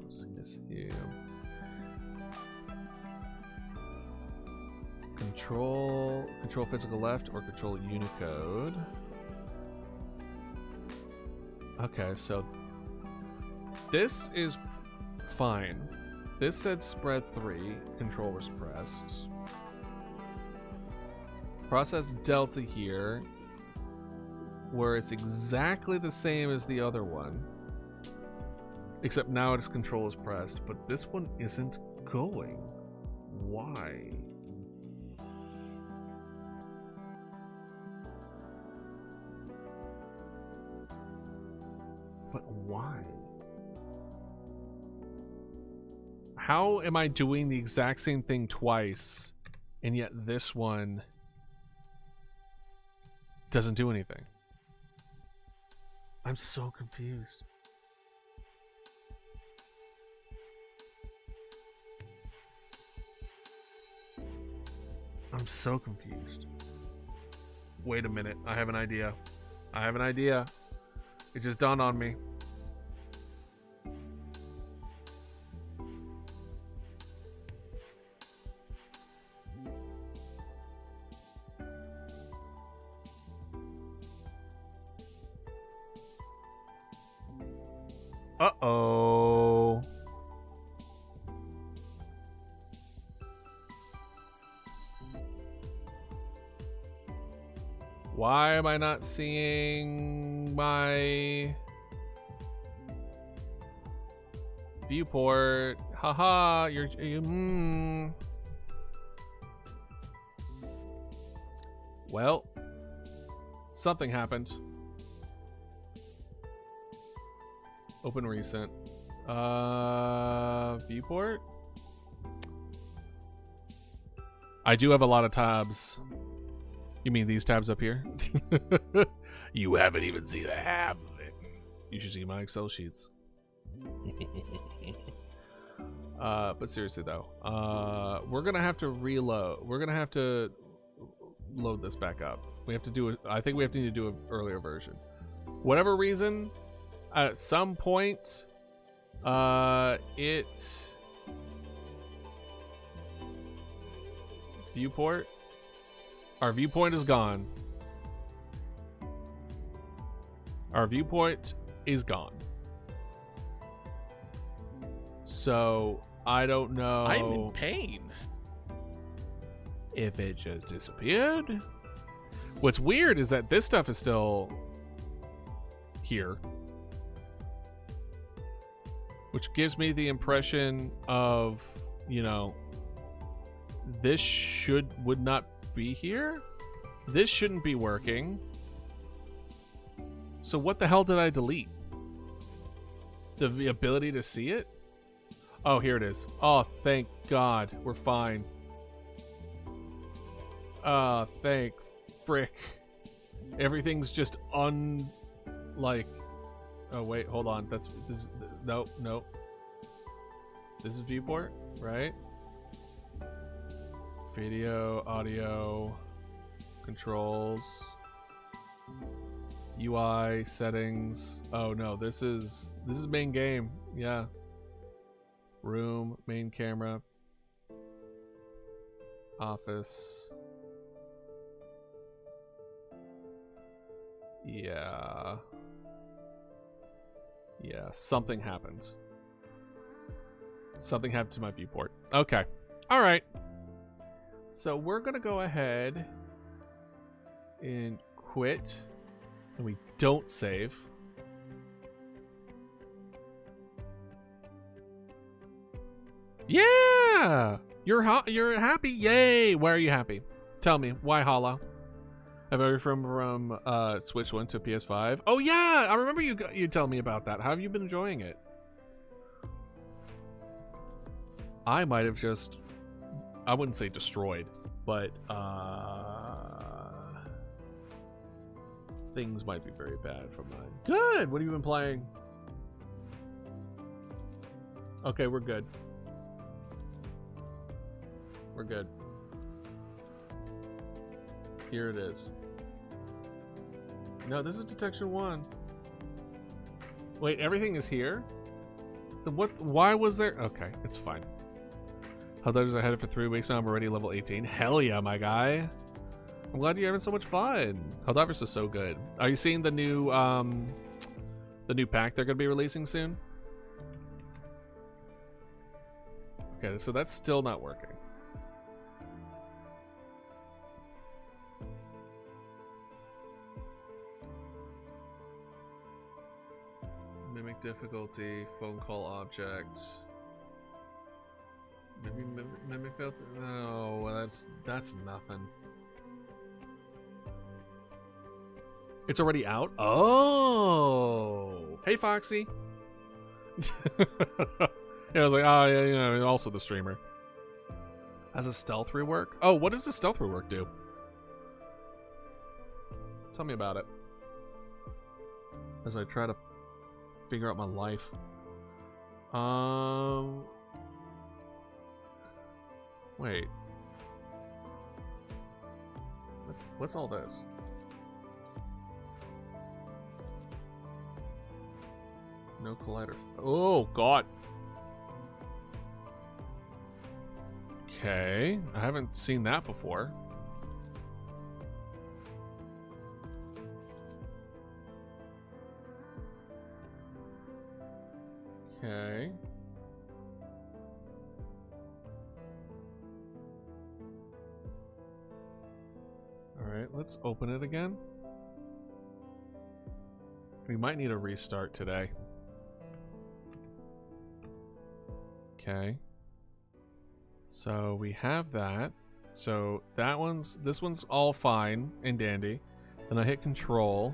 See this here. Control physical left or control Unicode. Okay, so this is fine. This said spread 3, control was pressed. Process delta here, where it's exactly the same as the other one, except now its control is pressed, but this one isn't going. Why? But why? How am I doing the exact same thing twice, and yet this one doesn't do anything? I'm so confused. I'm so confused. Wait a minute. I have an idea. It just dawned on me. Uh-oh. Why am I not seeing my viewport? Haha, you Well, something happened. Open recent. Viewport? I do have a lot of tabs. You mean these tabs up here? You haven't even seen a half of it. You should see my Excel sheets. But seriously though, we're gonna have to reload. We're gonna have to load this back up. We have to do it. I think we have to do an earlier version. Whatever reason, at some point, viewport. Our viewpoint is gone. Our viewpoint is gone. So I don't know. I'm in pain. If it just disappeared. What's weird is that this stuff is still here, which gives me the impression of, you know, this would not be here. This shouldn't be working. So what the hell did I delete? The ability to see it? Oh, here it is. Oh, thank God. We're fine. Thank frick. Everything's just like... Oh, wait, hold on. Nope. This is viewport, right? Video, audio, controls, UI, settings. Oh no, this is main game. Yeah. Room, main camera, office. Yeah, something happened. Something happened to my viewport. Okay. All right. So we're going to go ahead and quit. And we don't save. Yeah! You're happy? Yay! Why are you happy? Tell me. Why Hollow? Have you from Switch 1 to PS5? Oh yeah! I remember you telling me about that. How have you been enjoying it? I might have just... I wouldn't say destroyed, but things might be very bad from mine. Good! What have you been playing? Okay, we're good. We're good. Here it is. No, this is Detection 1. Wait, everything is here? What? Why was there? Okay, it's fine. Helldivers, I had it for 3 weeks now. I'm already level 18. Hell yeah, my guy. I'm glad you're having so much fun. Helldivers is so good. Are you seeing the new pack they're gonna be releasing soon? Okay, so that's still not working. Mimic difficulty, phone call object. Maybe mimic failed. No, that's nothing. It's already out. Oh, hey Foxy. Yeah, I was like, oh yeah, you know, also the streamer. Has a stealth rework? Oh, what does the stealth rework do? Tell me about it. As I try to figure out my life. Wait. What's all this? No collider. Oh God. Okay, I haven't seen that before. Okay. Alright, let's open it again. We might need a restart today. Okay. So we have that. So this one's all fine and dandy. Then I hit control.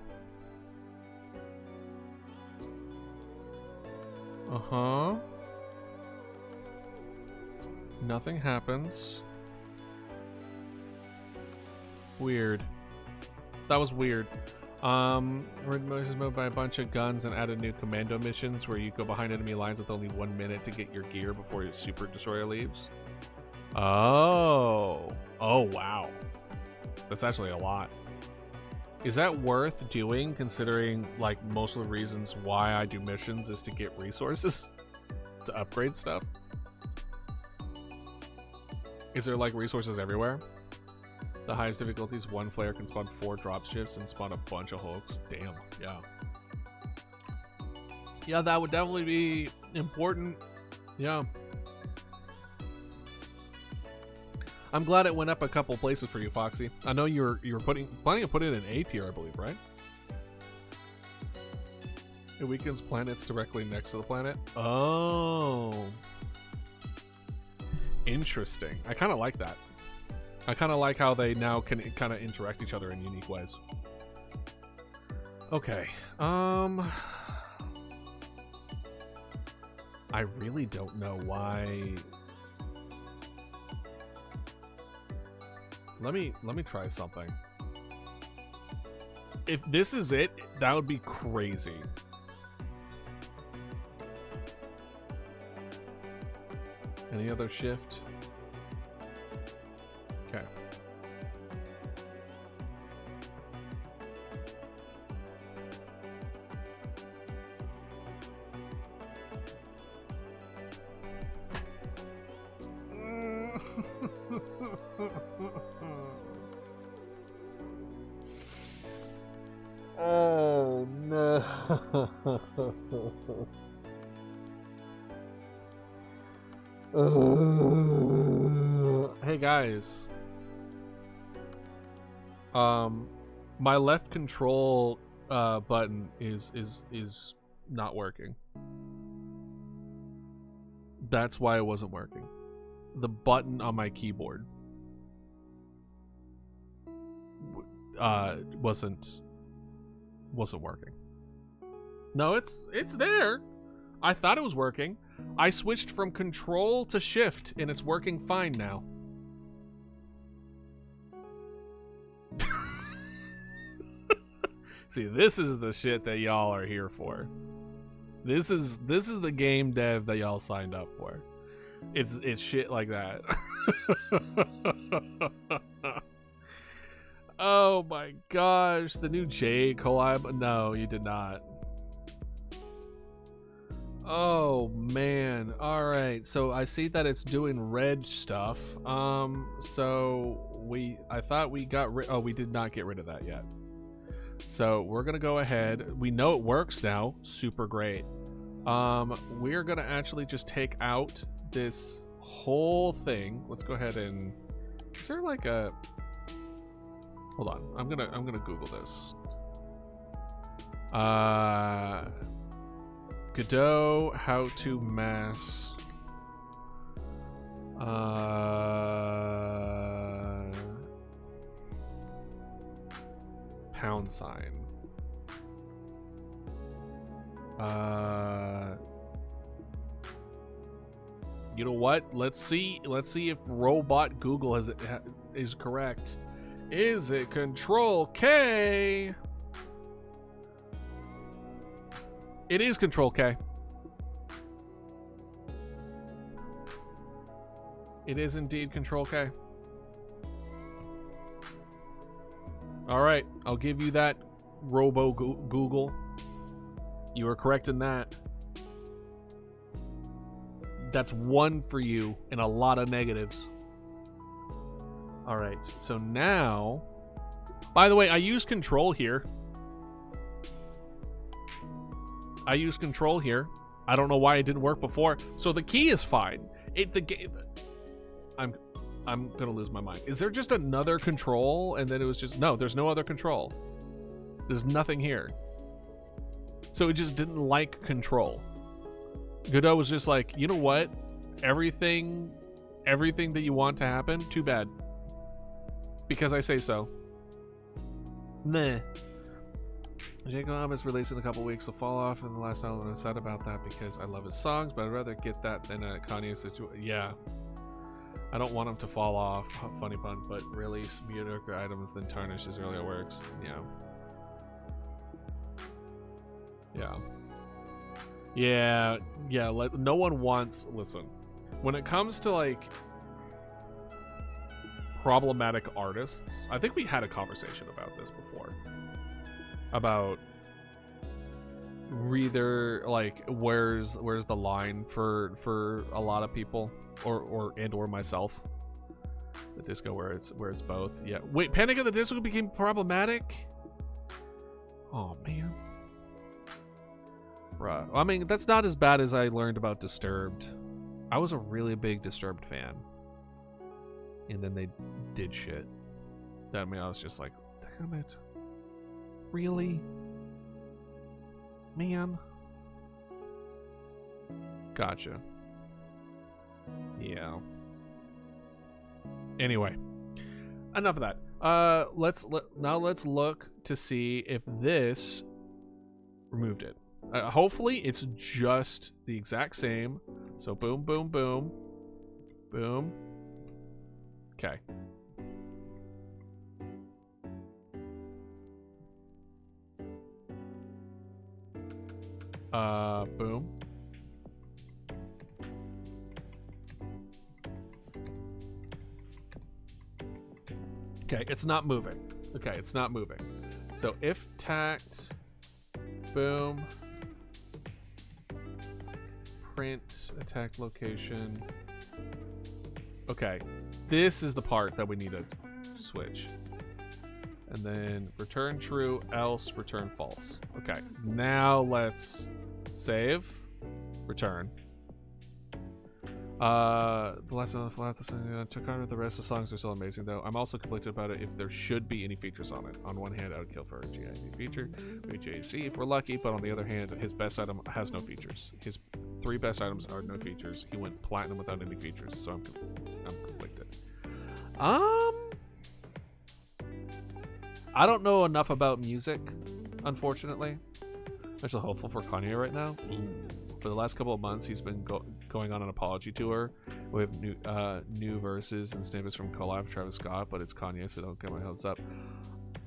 Uh-huh. Nothing happens. Weird. That was weird. Red missions moved by a bunch of guns and added new commando missions where you go behind enemy lines with only 1 minute to get your gear before your super destroyer leaves. Oh wow, that's actually a lot. Is that worth doing, considering like most of the reasons why I do missions is to get resources to upgrade stuff? Is there like resources everywhere? The highest difficulties, 1 flare can spawn 4 dropships and spawn a bunch of hulks. Damn, yeah. Yeah, that would definitely be important. Yeah. I'm glad it went up a couple places for you, Foxy. I know you were planning to put it in A tier, I believe, right? It weakens planets directly next to the planet. Oh. Interesting. I kind of like that. I kind of like how they now can kind of interact each other in unique ways. Okay. I really don't know why. Let me try something. If this is it, that would be crazy. Any other shift? Okay. Oh no. Hey guys. My left control button is not working. That's why it wasn't working. The button on my keyboard wasn't working. No, it's there. I thought it was working. I switched from control to shift and it's working fine now. See, this is the shit that y'all are here for. This is the game dev that y'all signed up for. It's shit like that. Oh my gosh, the new J collab. No, you did not. Oh man. All right. So I see that it's doing red stuff. So I thought we got rid. Oh, we did not get rid of that yet. So we're gonna go ahead. We know it works now. Super great. We're gonna actually just take out this whole thing. Let's go ahead and. Is there like a? Hold on. I'm gonna Google this. Godot, how to mass. Pound sign. You know what? Let's see if robot Google is correct. Is it Control K? It is Control K. It is indeed Control K. All right, I'll give you that, Robo Google. You were correct in that. That's 1 for you and a lot of negatives. All right, so now, by the way, I use control here. I use control here. I don't know why it didn't work before. So the key is fine. I'm gonna lose my mind. Is there just another control? And then it was just, no, there's no other control. There's nothing here. So it just didn't like control. Godot was just like, you know what? Everything that you want to happen, too bad. Because I say so. Meh. Jacob is released in a couple weeks, so fall off in the last time I'm sad about that because I love his songs, but I'd rather get that than a Kanye situation. Yeah. I don't want them to fall off. Funny pun, but release mediocre items then tarnish as early as it works. Yeah. Yeah. Yeah. Yeah. Like, no one wants. Listen, when it comes to like problematic artists, I think we had a conversation about this before. About either like where's the line for a lot of people or myself, the disco where it's both. Yeah, wait, Panic at the Disco became problematic. Oh man, bruh. I mean, that's not as bad as I learned about Disturbed. I was a really big Disturbed fan, and then they did shit that, I mean, I was just like, damn it, really, man. Gotcha. Yeah. Anyway, enough of that. Let's look to see if this removed it. Hopefully it's just the exact same. So boom, boom, boom, boom. Okay. Boom. Okay, it's not moving. Okay, it's not moving. So if tact, boom, print attack location. Okay, this is the part that we need to switch. And then return true, else return false. Okay, now let's save, return. The last one took out the rest of the songs are still amazing though. I'm also conflicted about it if there should be any features on it. On one hand, I would kill for a GID feature, maybe JC if we're lucky, but on the other hand, his best item has no features. His 3 best items are no features. He went platinum without any features, so I'm conflicted. I don't know enough about music, unfortunately. I'm actually hopeful for Kanye right now. For the last couple of months, he's been going on an apology tour with new verses and snippets from collab Travis Scott, but it's Kanye, so don't get my hopes up.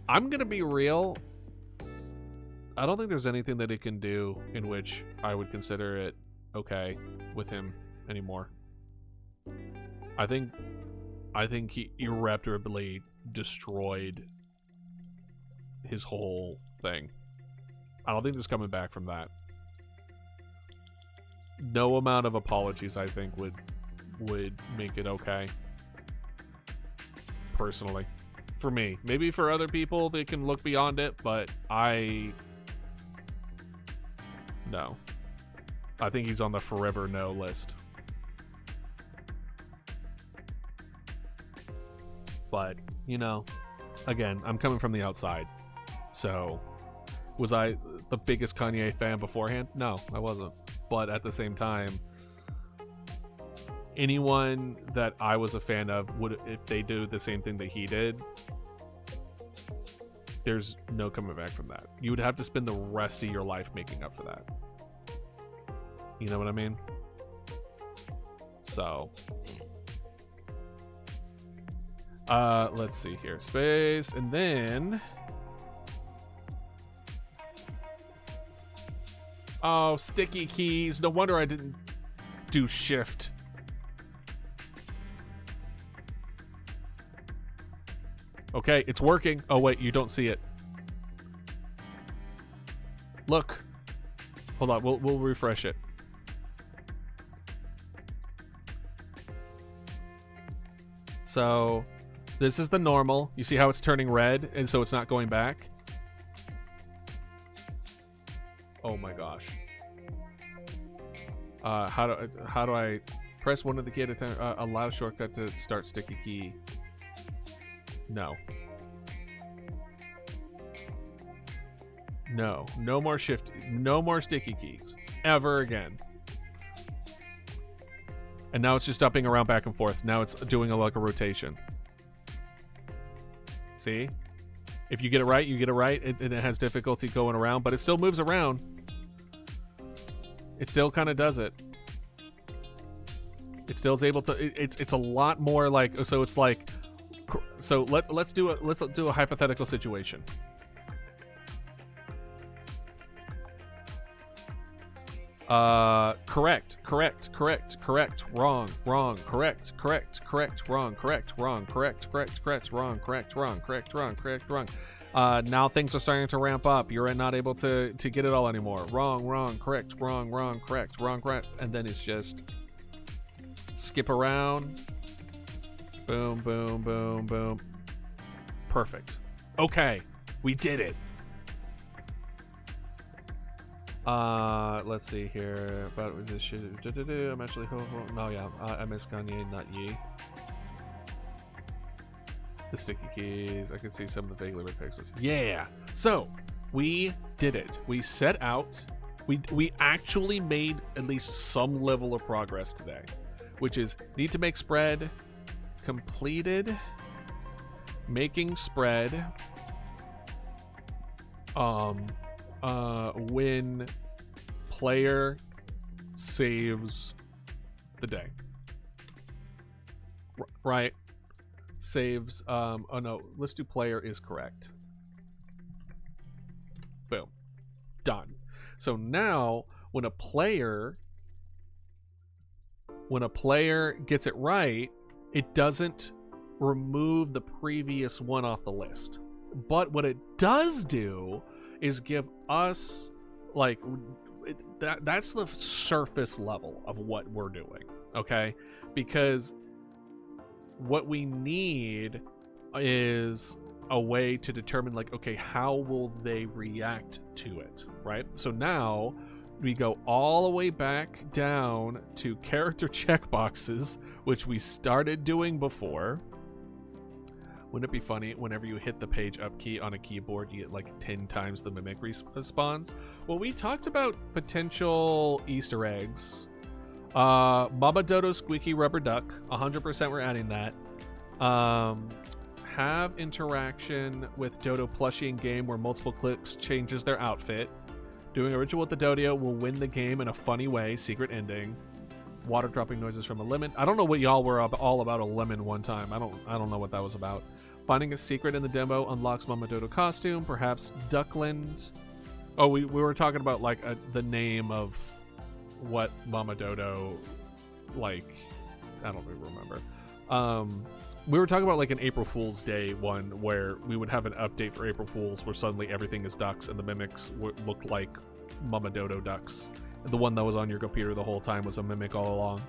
I'm gonna be real. I don't think there's anything that he can do in which I would consider it okay with him anymore. I think he irreparably destroyed his whole thing. I don't think there's coming back from that. No amount of apologies, I think, would make it okay. Personally. For me. Maybe for other people, they can look beyond it, but no. I think he's on the forever no list. But, you know, again, I'm coming from the outside. So, was I the biggest Kanye fan beforehand? No, I wasn't. But at the same time, anyone that I was a fan of would, if they do the same thing that he did, there's no coming back from that. You would have to spend the rest of your life making up for that. You know what I mean? So, let's see here. Space, and then, oh, sticky keys. No wonder I didn't do shift. Okay, it's working. Oh wait, you don't see it. Look. Hold on, we'll refresh it. So, this is the normal. You see how it's turning red, and so it's not going back? Oh my gosh. How do I press one of the key at a time? Allow shortcut to start sticky key. No. No. No more shift. No more sticky keys. Ever again. And now it's just upping around back and forth. Now it's doing like a rotation. See? If you get it right, you get it right. And it has difficulty going around, but it still moves around. It still kind of does it. It still is able to. It's a lot more like. So it's like. So let's do a hypothetical situation. Correct, wrong, correct, wrong, wrong. Now things are starting to ramp up. You're not able to get it all anymore. Wrong, correct, and then it's just skip around. Boom, boom, boom, boom. Perfect. Okay, we did it. Let's see here. About this shit. I'm actually. No, yeah. I miss Kanye, not Ye. The sticky keys. I can see some of the vaguely red pixels. Yeah. So we did it. We set out. We actually made at least some level of progress today, which is need to make spread completed. Making spread. When player saves the day. Right? Saves, oh no, let's do player is correct. Boom. Done. So now, when a player gets it right, it doesn't remove the previous one off the list. But what it does do is give us, like, that's the surface level of what we're doing, okay? Because what we need is a way to determine, like, okay, how will they react to it, right? So now we go all the way back down to character checkboxes, which we started doing before. Wouldn't it be funny whenever you hit the page up key on a keyboard, you get like 10 times the mimic response? Well, we talked about potential Easter eggs. Baba Dodo Squeaky Rubber Duck, 100% we're adding that. Have interaction with Dodo plushie in game where multiple clicks changes their outfit. Doing a ritual with the Dodo will win the game in a funny way, secret ending. Water dropping noises from a lemon. I don't know what y'all were all about a lemon one time. I don't know what that was about. Finding a secret in the demo unlocks Mama Dodo costume, perhaps Duckland. Oh, we were talking about like the name of what Mama Dodo, like, I don't even remember. We were talking about like an April Fool's Day one where we would have an update for April Fools where suddenly everything is ducks and the mimics look like Mama Dodo ducks. The one that was on your computer the whole time was a mimic all along.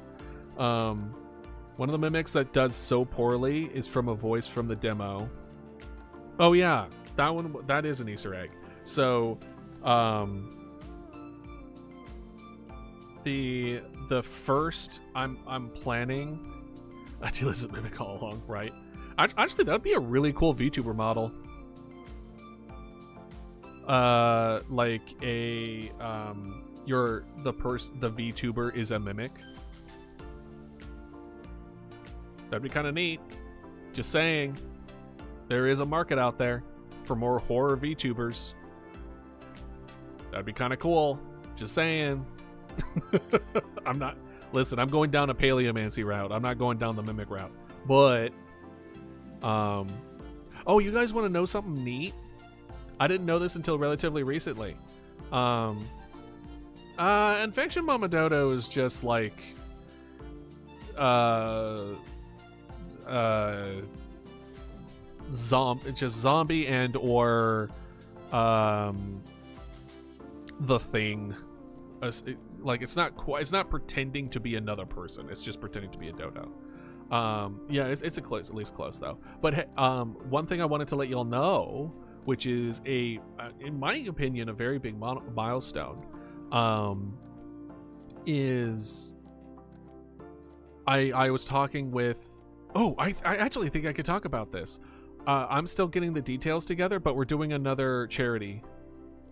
One of the mimics that does so poorly is from a voice from the demo. Oh yeah, that one, that is an Easter egg. So, the first I'm planning. Actually, listen, mimic all along, right? Actually, that'd be a really cool VTuber model. Like a the VTuber is a mimic. That'd be kind of neat. Just saying, there is a market out there for more horror VTubers. That'd be kind of cool. Just saying. I'm going down a paleomancy route. I'm not going down the mimic route. But, oh, you guys want to know something neat? I didn't know this until relatively recently. Infection Mama Dodo is just like, zombie and or, the Thing. Like it's not pretending to be another person. It's just pretending to be a dodo. Yeah, it's at least close though. But one thing I wanted to let y'all know, which is in my opinion, a very big milestone, is I was talking with. Oh, I actually think I could talk about this. I'm still getting the details together, but we're doing another charity,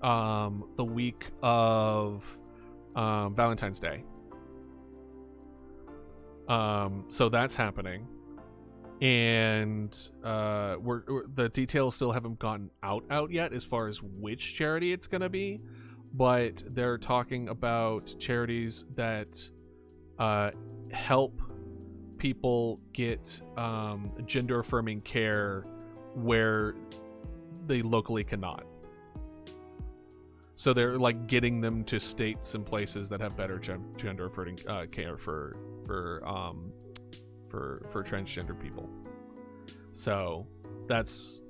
the week of Valentine's Day. So that's happening, and the details still haven't gotten out yet as far as which charity it's gonna be, but they're talking about charities that help people get gender affirming care where they locally cannot. So they're like getting them to states and places that have better gender affirming care for transgender people. So that's,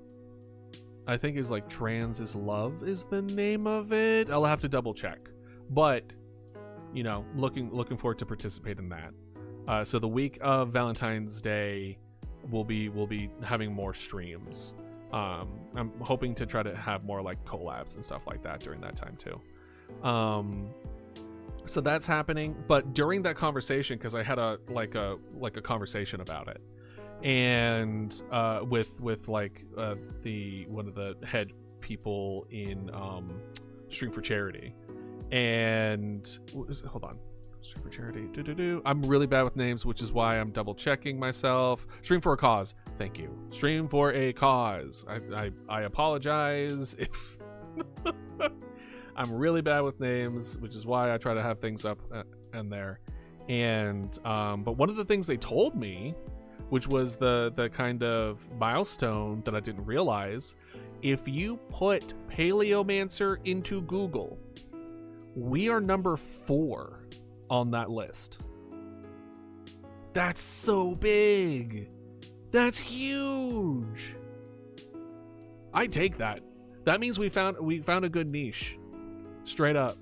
I think, is like Trans is Love is the name of it. I'll have to double check, but you know, looking forward to participate in that. So the week of Valentine's Day, we'll be having more streams. I'm hoping to try to have more like collabs and stuff like that during that time too. So that's happening. But during that conversation, because I had a conversation about it, and with like the one of the head people in Stream for Charity, and hold on. Stream for Charity. I'm really bad with names, which is why I'm double checking myself. Stream for a Cause. Thank you. Stream for a Cause. I apologize if I'm really bad with names, which is why I try to have things up and there. And but one of the things they told me, which was the kind of milestone that I didn't realize, if you put Paleomancer into Google, we are number 4 on that list. That's so big. That's huge. I take that. That means we found a good niche. Straight up.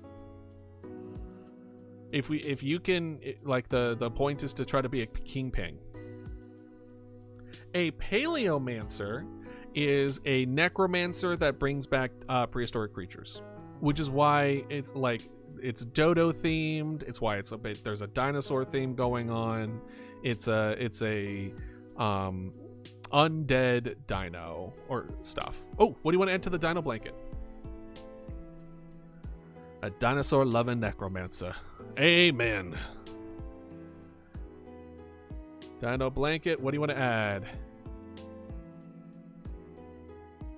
If you can, like, the point is to try to be a kingpin. A Paleomancer is a necromancer that brings back prehistoric creatures, which is why it's like, it's dodo themed. It's why it's there's a dinosaur theme going on. It's a undead dino or stuff. Oh, what do you want to add to the dino blanket? A dinosaur loving necromancer. Amen. Dino blanket. What do you want to add?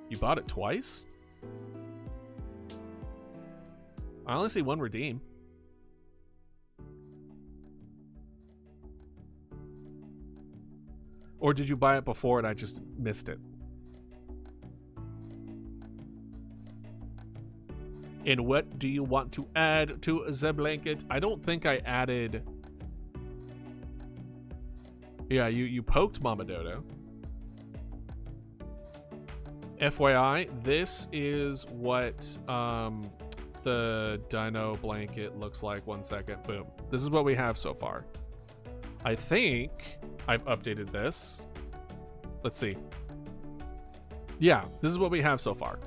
You bought it twice? I only see one redeem. Or did you buy it before and I just missed it? And what do you want to add to the blanket? I don't think I added... Yeah, you poked Mama Dodo. FYI, this is what the dino blanket looks like. 1 second. Boom. This is what we have so far. I think I've updated this. Let's see. Yeah, this is what we have so far.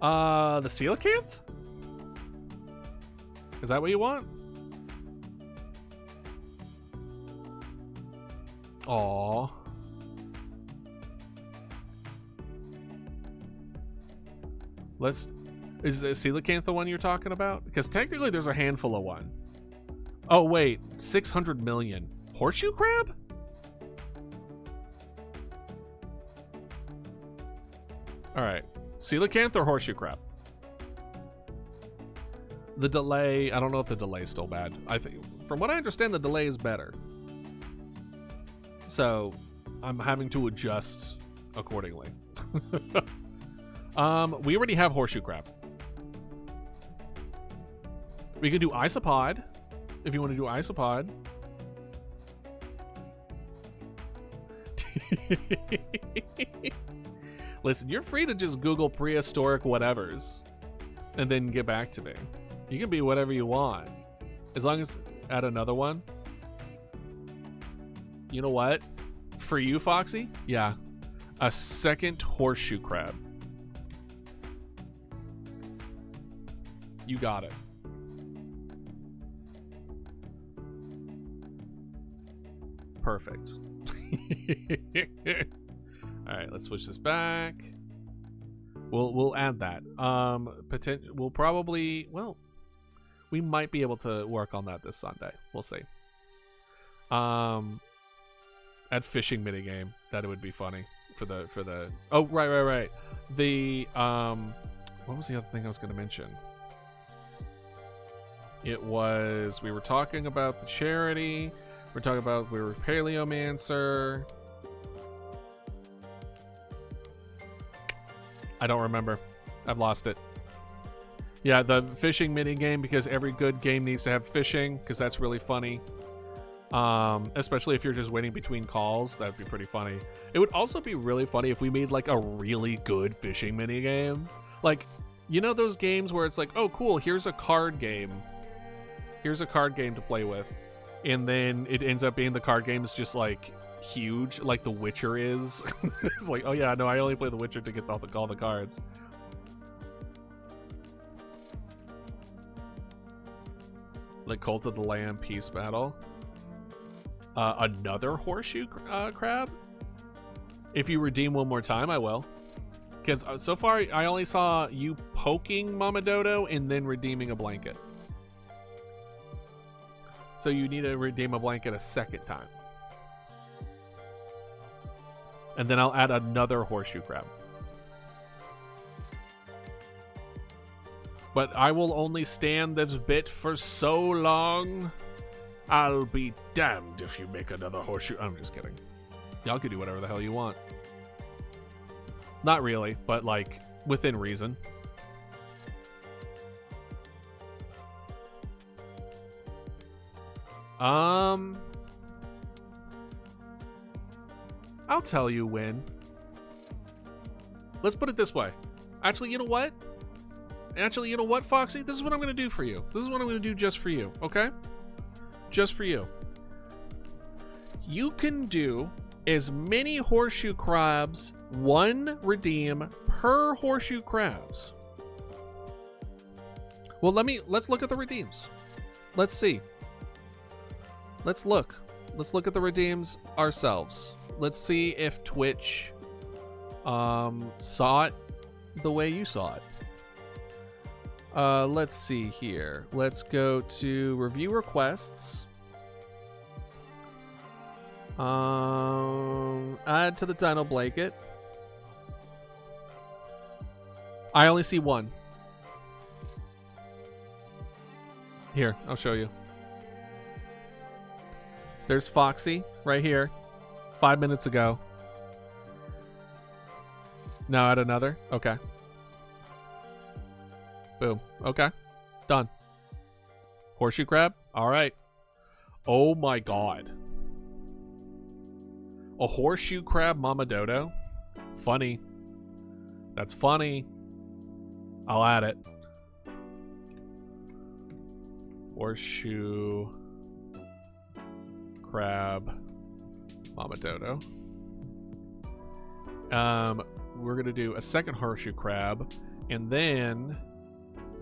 The coelacanth? Is that what you want? Aww. Is the coelacanth the one you're talking about? Because technically there's a handful of one. Oh wait, 600 million. Horseshoe crab? Alright. Coelacanth or horseshoe crab? The delay, I don't know if the delay is still bad. I think, from what I understand, the delay is better. So, I'm having to adjust accordingly. We already have horseshoe crab. We could do isopod, if you want to do isopod. Listen, you're free to just Google prehistoric whatevers and then get back to me. You can be whatever you want. As long as... Add another one. You know what? For you, Foxy? Yeah. A second horseshoe crab. You got it. Perfect. All right, let's switch this back. We'll add that. We'll probably, well, we might be able to work on that this Sunday. We'll see. Add fishing minigame. That would be funny for the. Oh, right. The what was the other thing I was going to mention? It was, we were talking about the charity. We were Paleomancer. I don't remember. I've lost it. Yeah, the fishing mini game, because every good game needs to have fishing, because that's really funny. Especially if you're just waiting between calls, that'd be pretty funny. It would also be really funny if we made like a really good fishing mini game. Like, you know those games where it's like, oh cool, here's a card game. Here's a card game to play with. And then it ends up being the card game is just like huge, like The Witcher is. It's like, oh yeah, no, I only play The Witcher to get all the cards. Like Cult of the Lamb Peace Battle. Another horseshoe crab? If you redeem one more time, I will. Because so far, I only saw you poking Mama Dodo and then redeeming a blanket. So you need to redeem a blanket a second time. And then I'll add another horseshoe crab. But I will only stand this bit for so long. I'll be damned if you make another horseshoe. I'm just kidding. Y'all can do whatever the hell you want. Not really, but like within reason. I'll tell you when. Let's put it this way. Actually, you know what? Foxy? This is what I'm going to do for you. This is what I'm going to do just for you, okay? Just for you. You can do as many horseshoe crabs, one redeem per horseshoe crabs. Well, let's look at the redeems. Let's see. Let's look at the redeems ourselves. Let's see if Twitch saw it the way you saw it. Let's see here. Let's go to review requests. Add to the dino blanket. I only see one. Here, I'll show you. There's Foxy right here. 5 minutes ago. Now add another. Okay. Boom. Okay. Done. Horseshoe crab? Alright. Oh my god. A horseshoe crab Mama Dodo? Funny. That's funny. I'll add it. Horseshoe crab Mama Dodo. We're gonna do a second horseshoe crab and then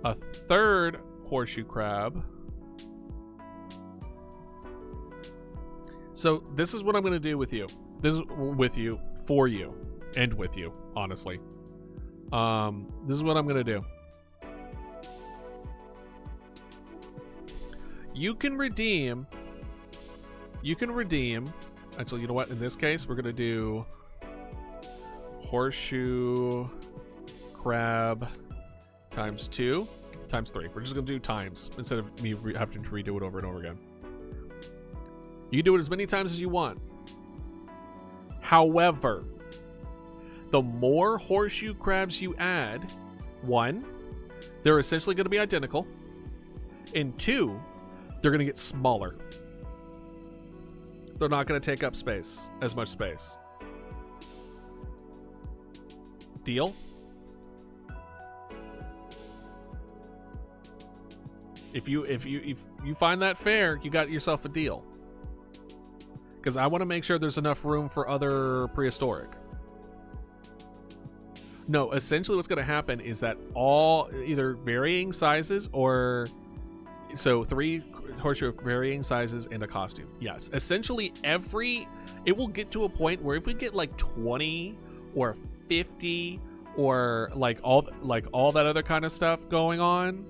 a third horseshoe crab. So this is what I'm gonna do with you. This is with you, for you, and with you, honestly. This is what I'm gonna do. You can redeem. Actually, you know what? In this case, we're gonna do horseshoe crab times 2 times 3. We're just gonna do times instead of me having to redo it over and over again. You can do it as many times as you want. However, the more horseshoe crabs you add, 1, they're essentially going to be identical, and 2, they're going to get smaller. They're not going to take up as much space. Deal? If you find that fair, you got yourself a deal. Because I want to make sure there's enough room for other prehistoric. No, essentially what's going to happen is that all either varying sizes or... So 3 horseshoe varying sizes and a costume. Yes, essentially it will get to a point where if we get like 20 or 50 or like all that other kind of stuff going on,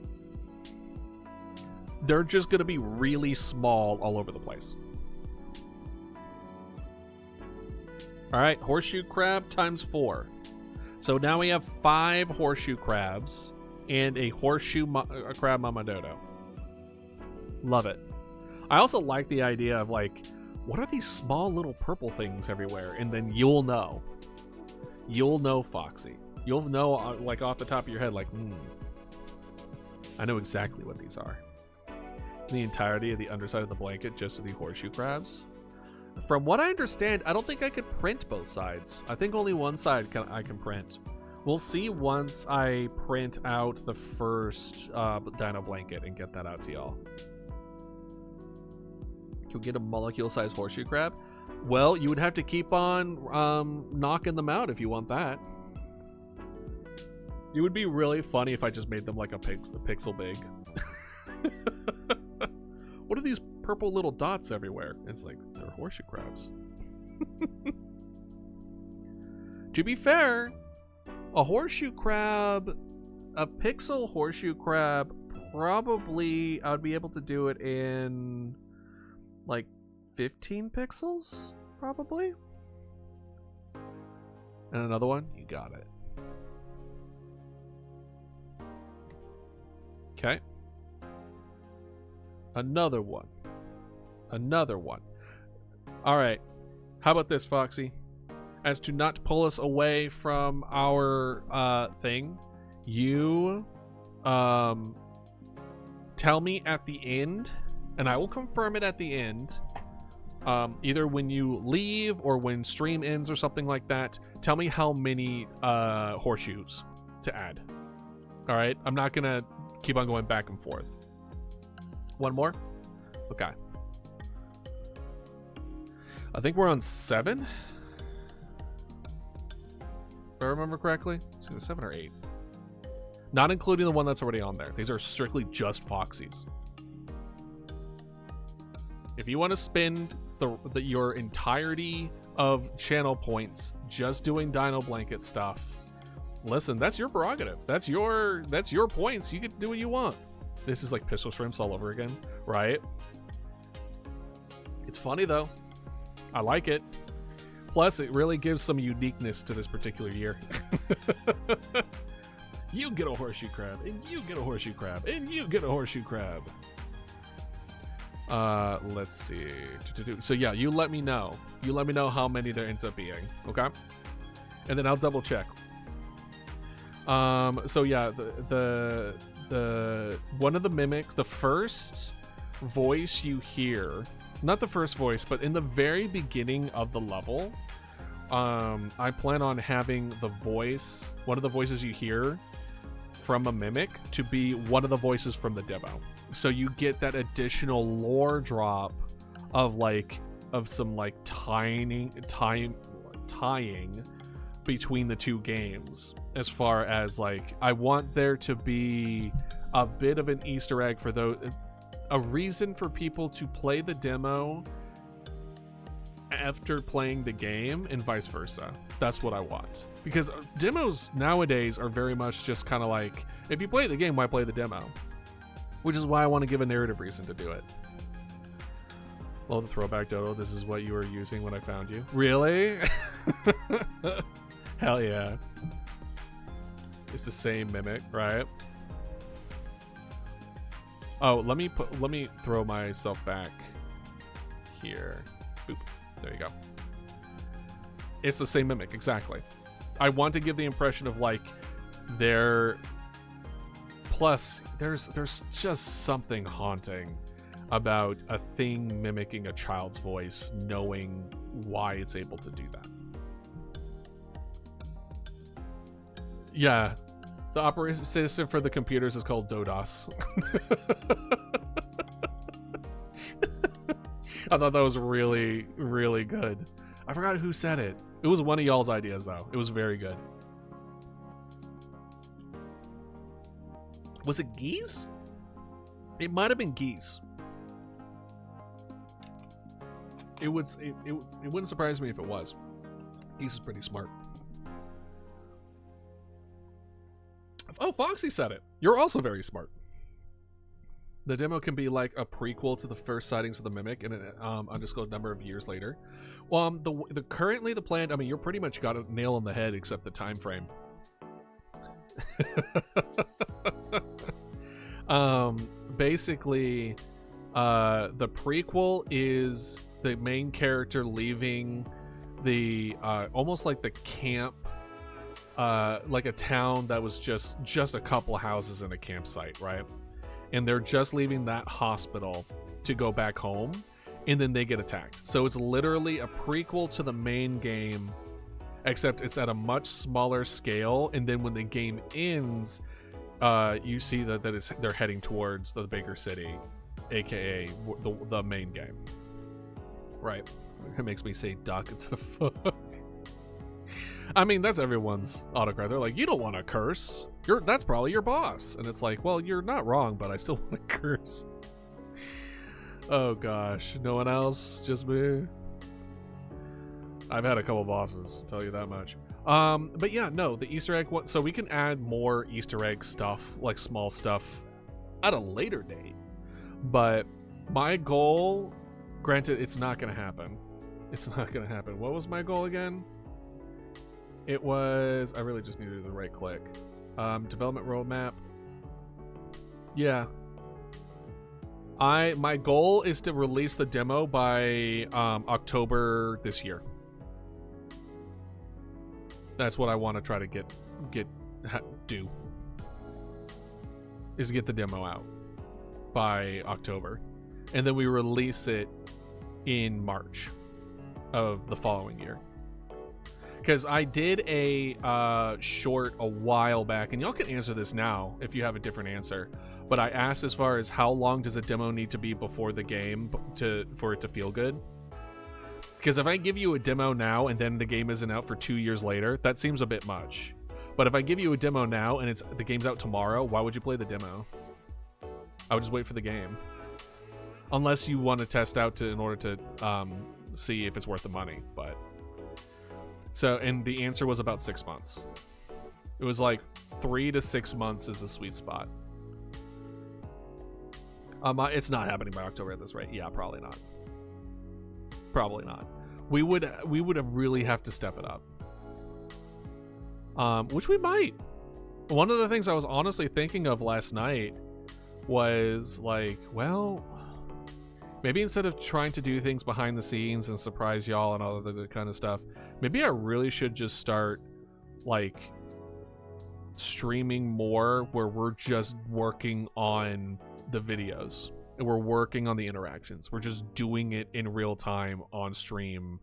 they're just going to be really small all over the place. All right, horseshoe crab times 4. So now we have 5 horseshoe crabs and a horseshoe crab Mama Dodo. Love it. I also like the idea of like, what are these small little purple things everywhere? And then you'll know. You'll know, Foxy. You'll know, like, off the top of your head, like, I know exactly what these are. The entirety of the underside of the blanket, just the horseshoe crabs. From what I understand, I don't think I could print both sides. I think only one side I can print. We'll see once I print out the first dino blanket and get that out to y'all. Can we get a molecule-sized horseshoe crab? Well, you would have to keep on knocking them out if you want that. It would be really funny if I just made them like a pixel big. What are these purple little dots everywhere? It's like, they're horseshoe crabs. To be fair, a horseshoe crab, a pixel horseshoe crab, probably I would be able to do it in like 15 pixels, probably. And another one, you got it. Okay. Another one. Another one. All right. How about this, Foxy? As to not pull us away from our thing, you tell me at the end, and I will confirm it at the end, either when you leave or when stream ends or something like that. Tell me how many horseshoes to add. All right? I'm not going to keep on going back and forth. One more? Okay. I think we're on 7. If I remember correctly. It's either 7 or 8. Not including the one that's already on there. These are strictly just Foxy's. If you want to spend your entirety of channel points just doing dino blanket stuff, listen, that's your prerogative. That's your points. You get to do what you want. This is like pistol shrimps all over again, right? It's funny though. I like it. Plus, it really gives some uniqueness to this particular year. You get a horseshoe crab, and you get a horseshoe crab, and you get a horseshoe crab. Let's see. So yeah, you let me know. You let me know how many there ends up being, okay? And then I'll double check. So yeah, the one of the mimics, the first voice you hear, not the first voice, but in the very beginning of the level, I plan on having the voice, one of the voices you hear from a mimic, to be one of the voices from the demo. So you get that additional lore drop of some like tying between the two games, as far as like, I want there to be a bit of an Easter egg for those, a reason for people to play the demo after playing the game and vice versa. That's what I want, because demos nowadays are very much just kind of like, if you play the game, why play the demo? Which is why I want to give a narrative reason to do it. Well, the throwback dodo, this is what you were using when I found you. Really? Hell yeah. It's the same mimic, right? Oh, let me throw myself back here. Boop. There you go. It's the same mimic, exactly. I want to give the impression of like they're, plus there's just something haunting about a thing mimicking a child's voice, knowing why it's able to do that. Yeah, the operating system for the computers is called DODOS. I thought that was really, really good. I forgot who said it. It was one of y'all's ideas, though. It was very good. Was it Geese? It might have been Geese. It wouldn't surprise me if it was. Geese is pretty smart. Oh, Foxy said it. You're also very smart. The demo can be like a prequel to the first sightings of the mimic in an undisclosed number of years later. Well, currently the plan, I mean, you're pretty much got a nail on the head except the time frame. Basically, The prequel is the main character leaving the almost like the camp, like a town that was just a couple houses and a campsite, right? And they're just leaving that hospital to go back home, and then they get attacked. So it's literally a prequel to the main game, except it's at a much smaller scale. And then when the game ends, you see that they're heading towards the bigger city, aka the main game. Right? It makes me say duck instead of fuck. I mean, that's everyone's autocorrect. They're like, you don't want to curse. That's probably your boss. And it's like, well, you're not wrong, but I still want to curse. Oh gosh, no one else, just me. I've had a couple bosses, I'll tell you that much. But yeah, no, the Easter egg one. So we can add more Easter egg stuff, like small stuff, at a later date. But my goal, granted, it's not gonna happen. It's not gonna happen. What was my goal again? It was, I really just needed the right click. Development roadmap. Yeah. My goal is to release the demo by October this year. That's what I want to try to do. Is get the demo out by October. And then we release it in March of the following year. Because I did a short a while back, and y'all can answer this now if you have a different answer. But I asked as far as how long does a demo need to be before the game for it to feel good? Because if I give you a demo now and then the game isn't out for 2 years later, that seems a bit much. But if I give you a demo now and the game's out tomorrow, why would you play the demo? I would just wait for the game. Unless you want to test out in order to see if it's worth the money, but... So, and the answer was about 6 months. It was like 3 to 6 months is the sweet spot. It's not happening by October at this rate. Yeah, probably not. Probably not. We would really have to step it up. Which we might. One of the things I was honestly thinking of last night was like, well, maybe instead of trying to do things behind the scenes and surprise y'all and all of the kind of stuff, maybe I really should just start like streaming more where we're just working on the videos and we're working on the interactions. We're just doing it in real time on stream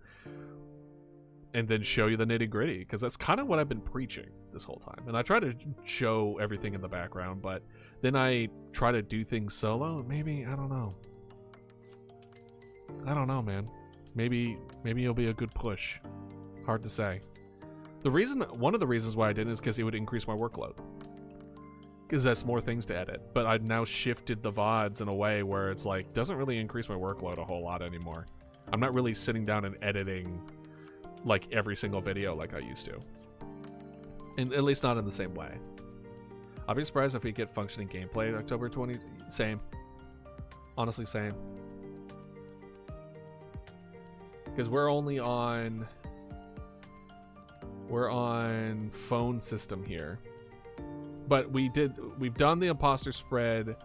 and then show you the nitty gritty, because that's kind of what I've been preaching this whole time. And I try to show everything in the background, but then I try to do things solo. Maybe, I don't know. I don't know, man. Maybe it'll be a good push. Hard to say. One of the reasons why I didn't is because it would increase my workload. Because that's more things to edit. But I've now shifted the VODs in a way where it's like, doesn't really increase my workload a whole lot anymore. I'm not really sitting down and editing like every single video like I used to. And at least not in the same way. I'll be surprised if we get functioning gameplay October 20. Same. Honestly, same. Because we're on phone system here. But we've done the imposter spread,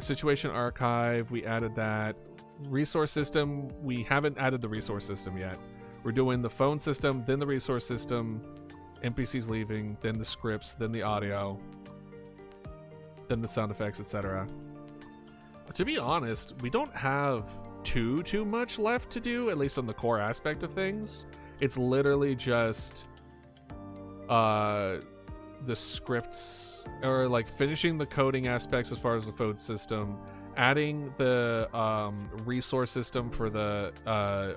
situation archive, we added that. Resource system, we haven't added the resource system yet. We're doing the phone system, then the resource system, NPCs leaving, then the scripts, then the audio, then the sound effects, etc. To be honest, we don't have too much left to do, at least on the core aspect of things. It's literally just the scripts, or like finishing the coding aspects as far as the phone system, adding the resource system for the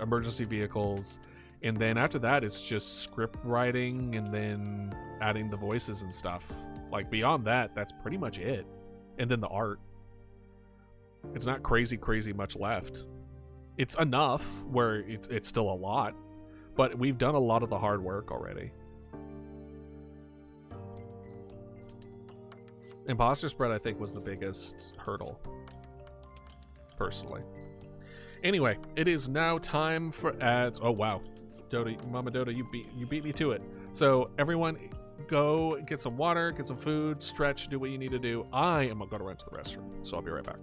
emergency vehicles, and then after that it's just script writing and then adding the voices and stuff. Like beyond that, that's pretty much it. And then the art. It's not crazy much left. It's enough where it's still a lot, but we've done a lot of the hard work already. Imposter spread, I think, was the biggest hurdle, personally. Anyway, it is now time for ads. Oh wow, Dota, Mama Dota, you beat me to it. So everyone, go get some water, get some food, stretch, do what you need to do. I am gonna run to the restroom, so I'll be right back.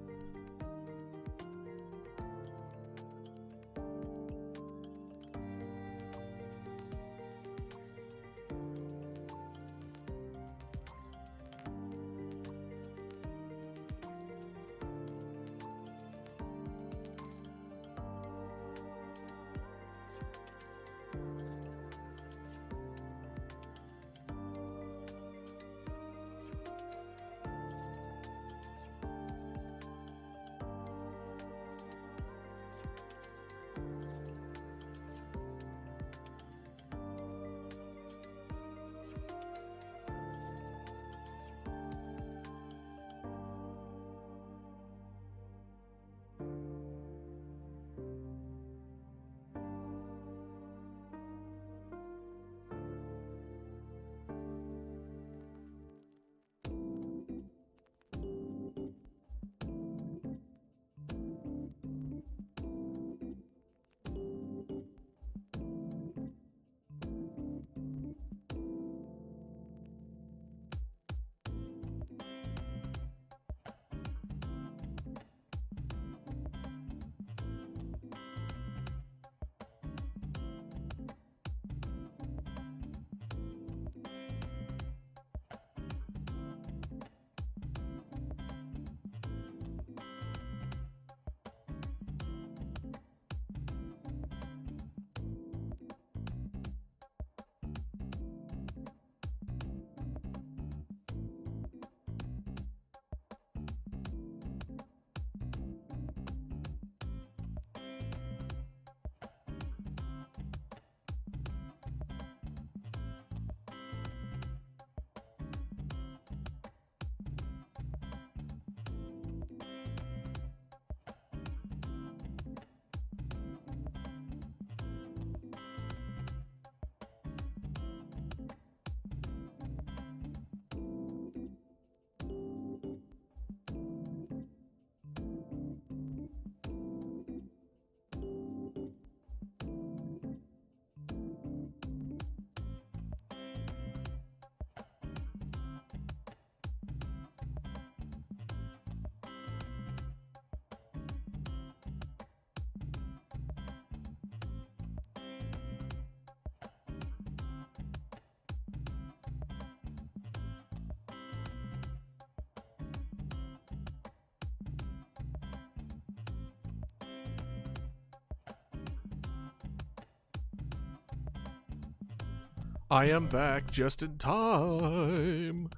I am back just in time.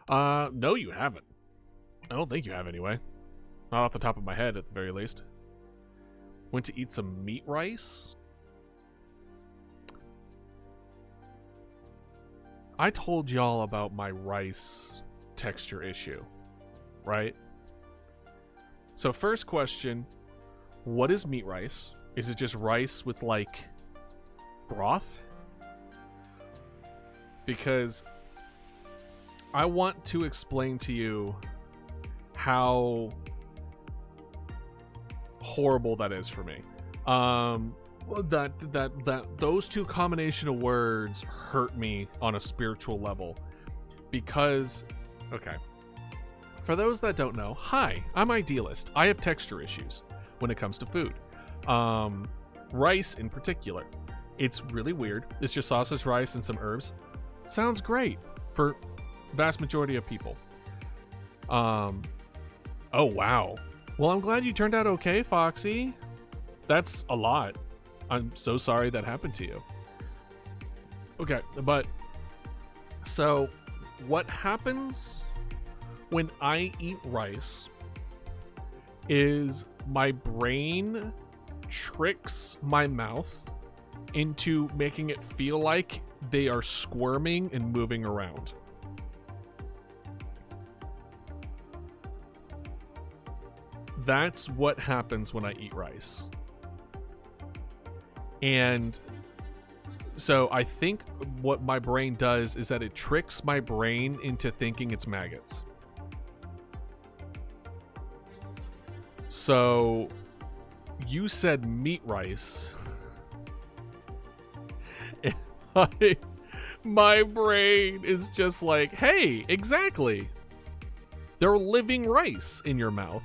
No, you haven't. I don't think you have anyway. Not off the top of my head, at the very least. Went to eat some meat rice. I told y'all about my rice texture issue, right? So first question, what is meat rice? Is it just rice with like broth? Because I want to explain to you how horrible that is for me. Those two combination of words hurt me on a spiritual level. Because, okay, for those that don't know, hi, I'm Idealist. I have texture issues when it comes to food. Rice in particular. It's really weird. It's just sausage, rice, and some herbs. Sounds great for vast majority of people. Oh, wow. Well, I'm glad you turned out okay, Foxy. That's a lot. I'm so sorry that happened to you. Okay, but so what happens when I eat rice is my brain tricks my mouth into making it feel like they are squirming and moving around. That's what happens when I eat rice. And so I think what my brain does is that it tricks my brain into thinking it's maggots. So you said meat rice. My brain is just like, hey, exactly. They're living rice in your mouth.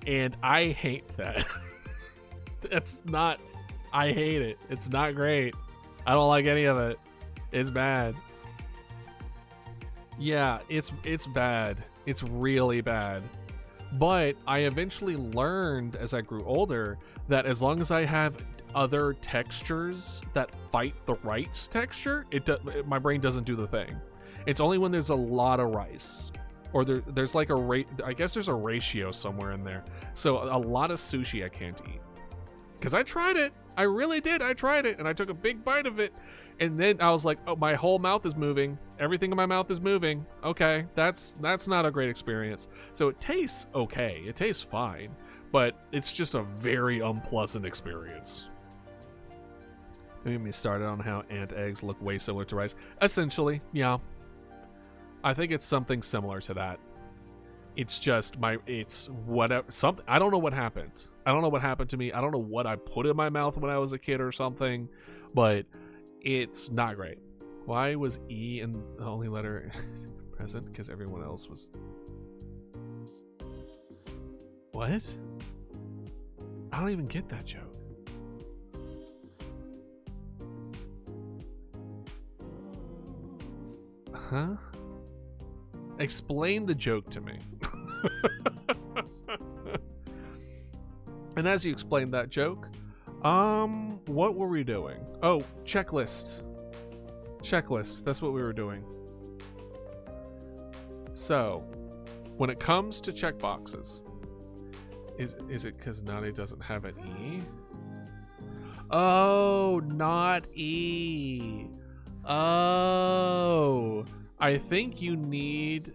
And I hate that. I hate it. It's not great. I don't like any of it. It's bad. Yeah, it's bad. It's really bad. But I eventually learned as I grew older that as long as I have other textures that fight the rice texture, my brain doesn't do the thing. It's only when there's a lot of rice, or there's like I guess there's a ratio somewhere in there. So a lot of sushi I can't eat because I tried it. I really did. I tried it and I took a big bite of it, and then I was like, oh, my whole mouth is moving. Everything in my mouth is moving. Okay, that's not a great experience. So it tastes okay. It tastes fine, but it's just a very unpleasant experience. Get me started on how ant eggs look way similar to rice. Essentially, yeah. I think it's something similar to that. It's just it's whatever, something. I don't know what happened. I don't know what happened to me. I don't know what I put in my mouth when I was a kid or something, but it's not great. Why was E in the only letter present? Because everyone else was. What? I don't even get that joke. Huh? Explain the joke to me. And as you explained that joke, what were we doing? Oh, checklist. Checklist, that's what we were doing. So, when it comes to checkboxes, is it because Nani doesn't have an E? Oh, not E. Oh, I think you need,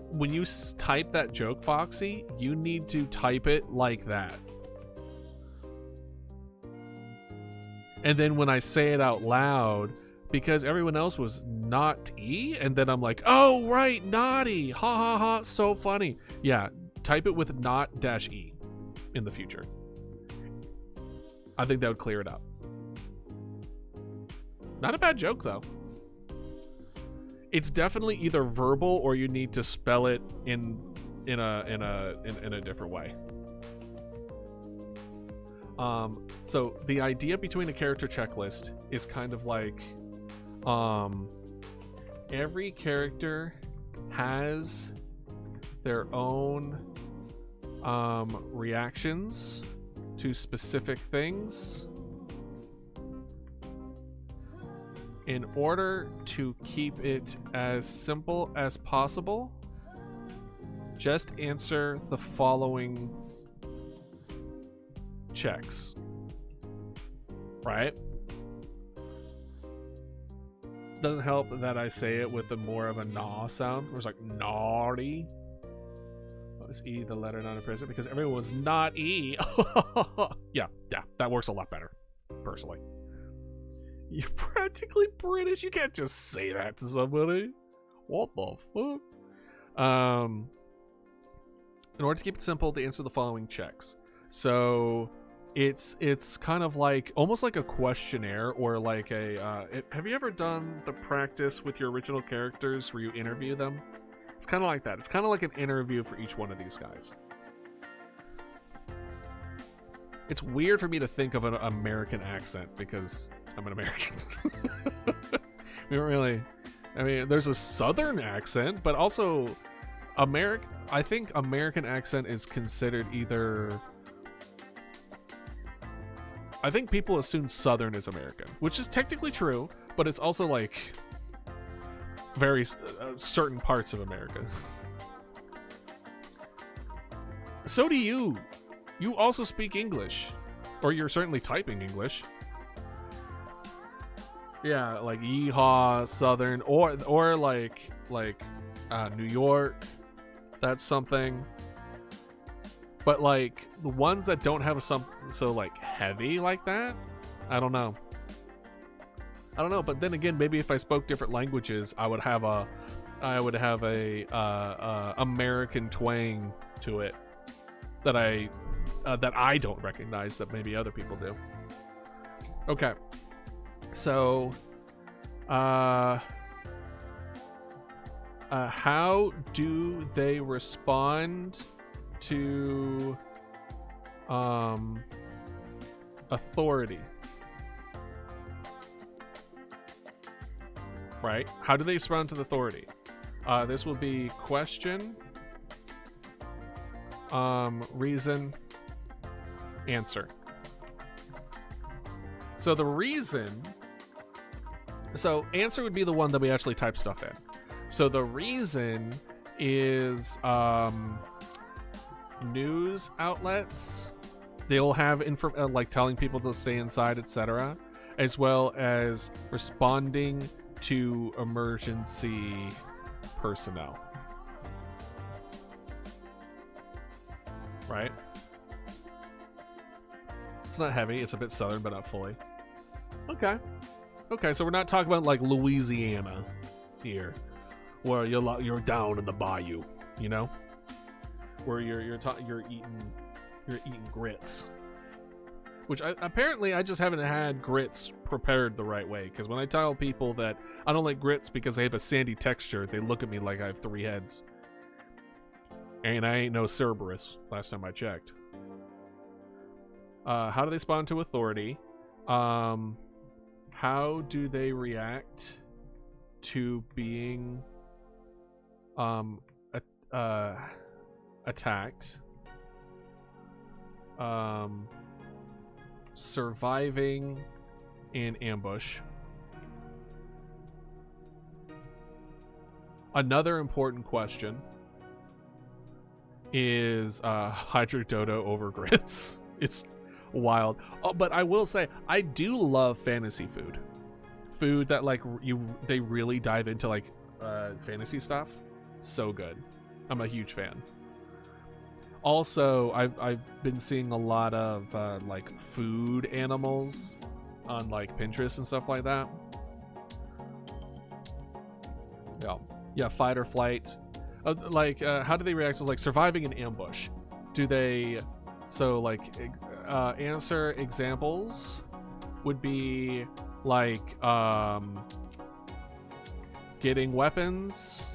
when you type that joke, Foxy, you need to type it like that. And then when I say it out loud, because everyone else was not E, and then I'm like, oh, right, naughty, ha ha ha, so funny. Yeah, type it with not dash E in the future. I think that would clear it up. Not a bad joke, though. It's definitely either verbal or you need to spell it in a different way. So the idea between a character checklist is kind of like, every character has their own reactions to specific things. in order to keep it as simple as possible, just answer the following checks. Right? Doesn't help that I say it with a more of a nah sound. Where it's like naughty. Was E the letter not in present? Because everyone was not E. yeah, that works a lot better, personally. You're practically British. You can't just say that to somebody. What the fuck? In order to keep it simple, to answer the following checks. So it's kind of like almost like a questionnaire or like a have you ever done the practice with your original characters where you interview them? It's kind of like that. It's kind of like an interview for each one of these guys. It's weird for me to think of an American accent because I'm an American. We don't really, I mean, there's a Southern accent, but also I think American accent is considered either, I think people assume Southern is American, which is technically true, but it's also like very certain parts of America. So do you. You also speak English, or you're certainly typing English. Yeah, like yeehaw, Southern, or like New York. That's something. But like the ones that don't have so like heavy like that, I don't know. But then again, maybe if I spoke different languages, I would have a American twang to it that I don't recognize that maybe other people do. Okay, so how do they respond to authority? Right? How do they respond to the authority? This will be question, reason, answer. So the reason, so answer would be the one that we actually type stuff in. So the reason is news outlets. They'll have like telling people to stay inside, etc., as well as responding to emergency personnel. Right? It's not heavy. It's a bit Southern, but not fully. Okay, so we're not talking about like Louisiana here, where you're down in the bayou, you know, where you're eating grits, which apparently I just haven't had grits prepared the right way. Because when I tell people that I don't like grits because they have a sandy texture, they look at me like I have 3 heads, and I ain't no Cerberus. Last time I checked. How do they respond to authority? How do they react to being attacked? Surviving an ambush. Another important question is hydrododo over grits. It's wild. Oh, but I will say I do love fantasy food that like they really dive into like fantasy stuff. So good. I'm a huge fan. Also, I've been seeing a lot of like food animals on like Pinterest and stuff like that. Yeah, fight or flight. How do they react to like surviving an ambush? Do they answer examples would be like getting weapons,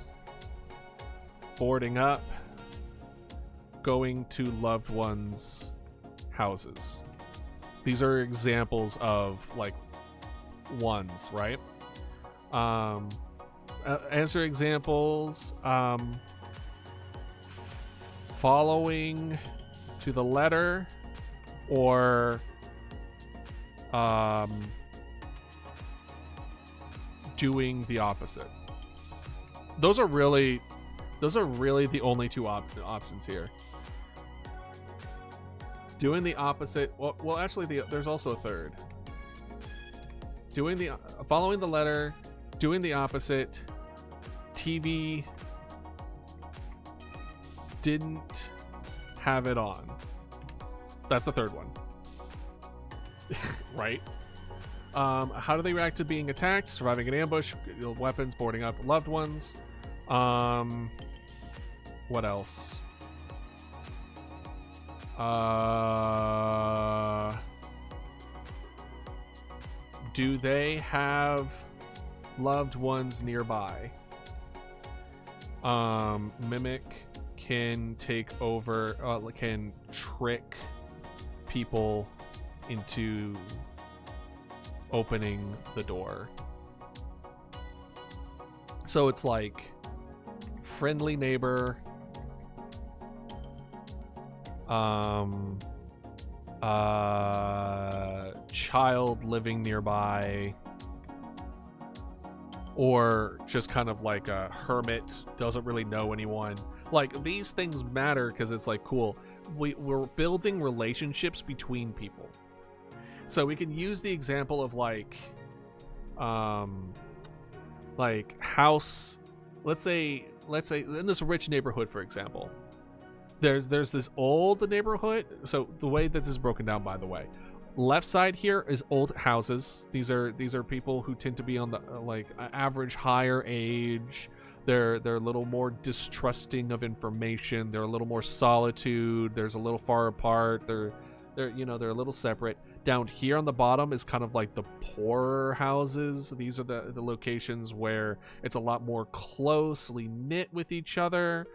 boarding up, going to loved ones' houses. These are examples of like ones, right? Answer examples, following to the letter, or doing the opposite. Those are really the only two options here. Doing the opposite. Well, actually, there's also a third. Following the letter, doing the opposite. TV didn't have it on. That's the third one. Right? How do they react to being attacked? Surviving an ambush, weapons, boarding up loved ones. What else? Do they have loved ones nearby? Mimic can take over, can trick people into opening the door. So it's like friendly neighbor, child living nearby, or just kind of like a hermit, doesn't really know anyone. Like, these things matter because it's like, cool, we're building relationships between people. So we can use the example of like house, let's say in this rich neighborhood, for example, there's this old neighborhood. So the way that this is broken down, by the way, left side here is old houses. These are people who tend to be on the average higher age. They're a little more distrusting of information. They're a little more solitude. There's a little far apart. They're a little separate. Down here on the bottom is kind of like the poorer houses. These are the locations where it's a lot more closely knit with each other.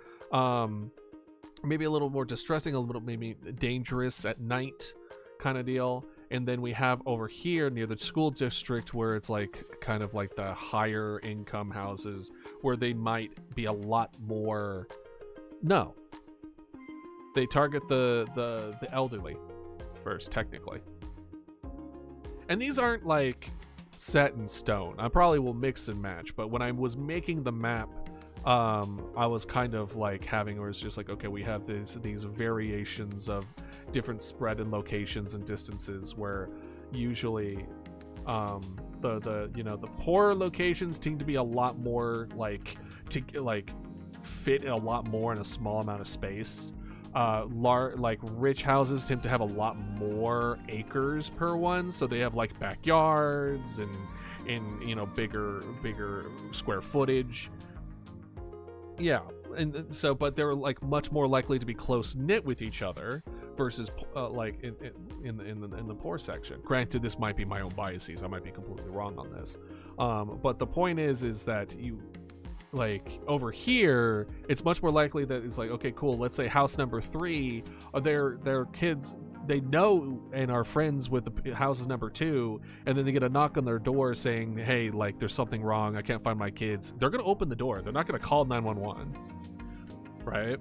Maybe a little more distressing, a little maybe dangerous at night kind of deal. And then we have over here near the school district where it's like kind of like the higher income houses where they might be a lot more. No, they target the elderly first, technically. And these aren't like set in stone. I probably will mix and match, but when I was making the map, I was kind of like having, or it's just like, okay, we have these variations of different spread in locations and distances where usually the poorer locations tend to be a lot more like fit a lot more in a small amount of space. Like rich houses tend to have a lot more acres per one, so they have like backyards and bigger square footage. Yeah, and so, but they're like much more likely to be close knit with each other versus like in the poor section. Granted, this might be my own biases. I might be completely wrong on this. But the point is that you like over here, it's much more likely that it's like, okay, cool. Let's say house number 3, their kids, they know and are friends with the houses number 2, and then they get a knock on their door saying, hey, like there's something wrong, I can't find my kids. They're gonna open the door. They're not gonna call 911, right?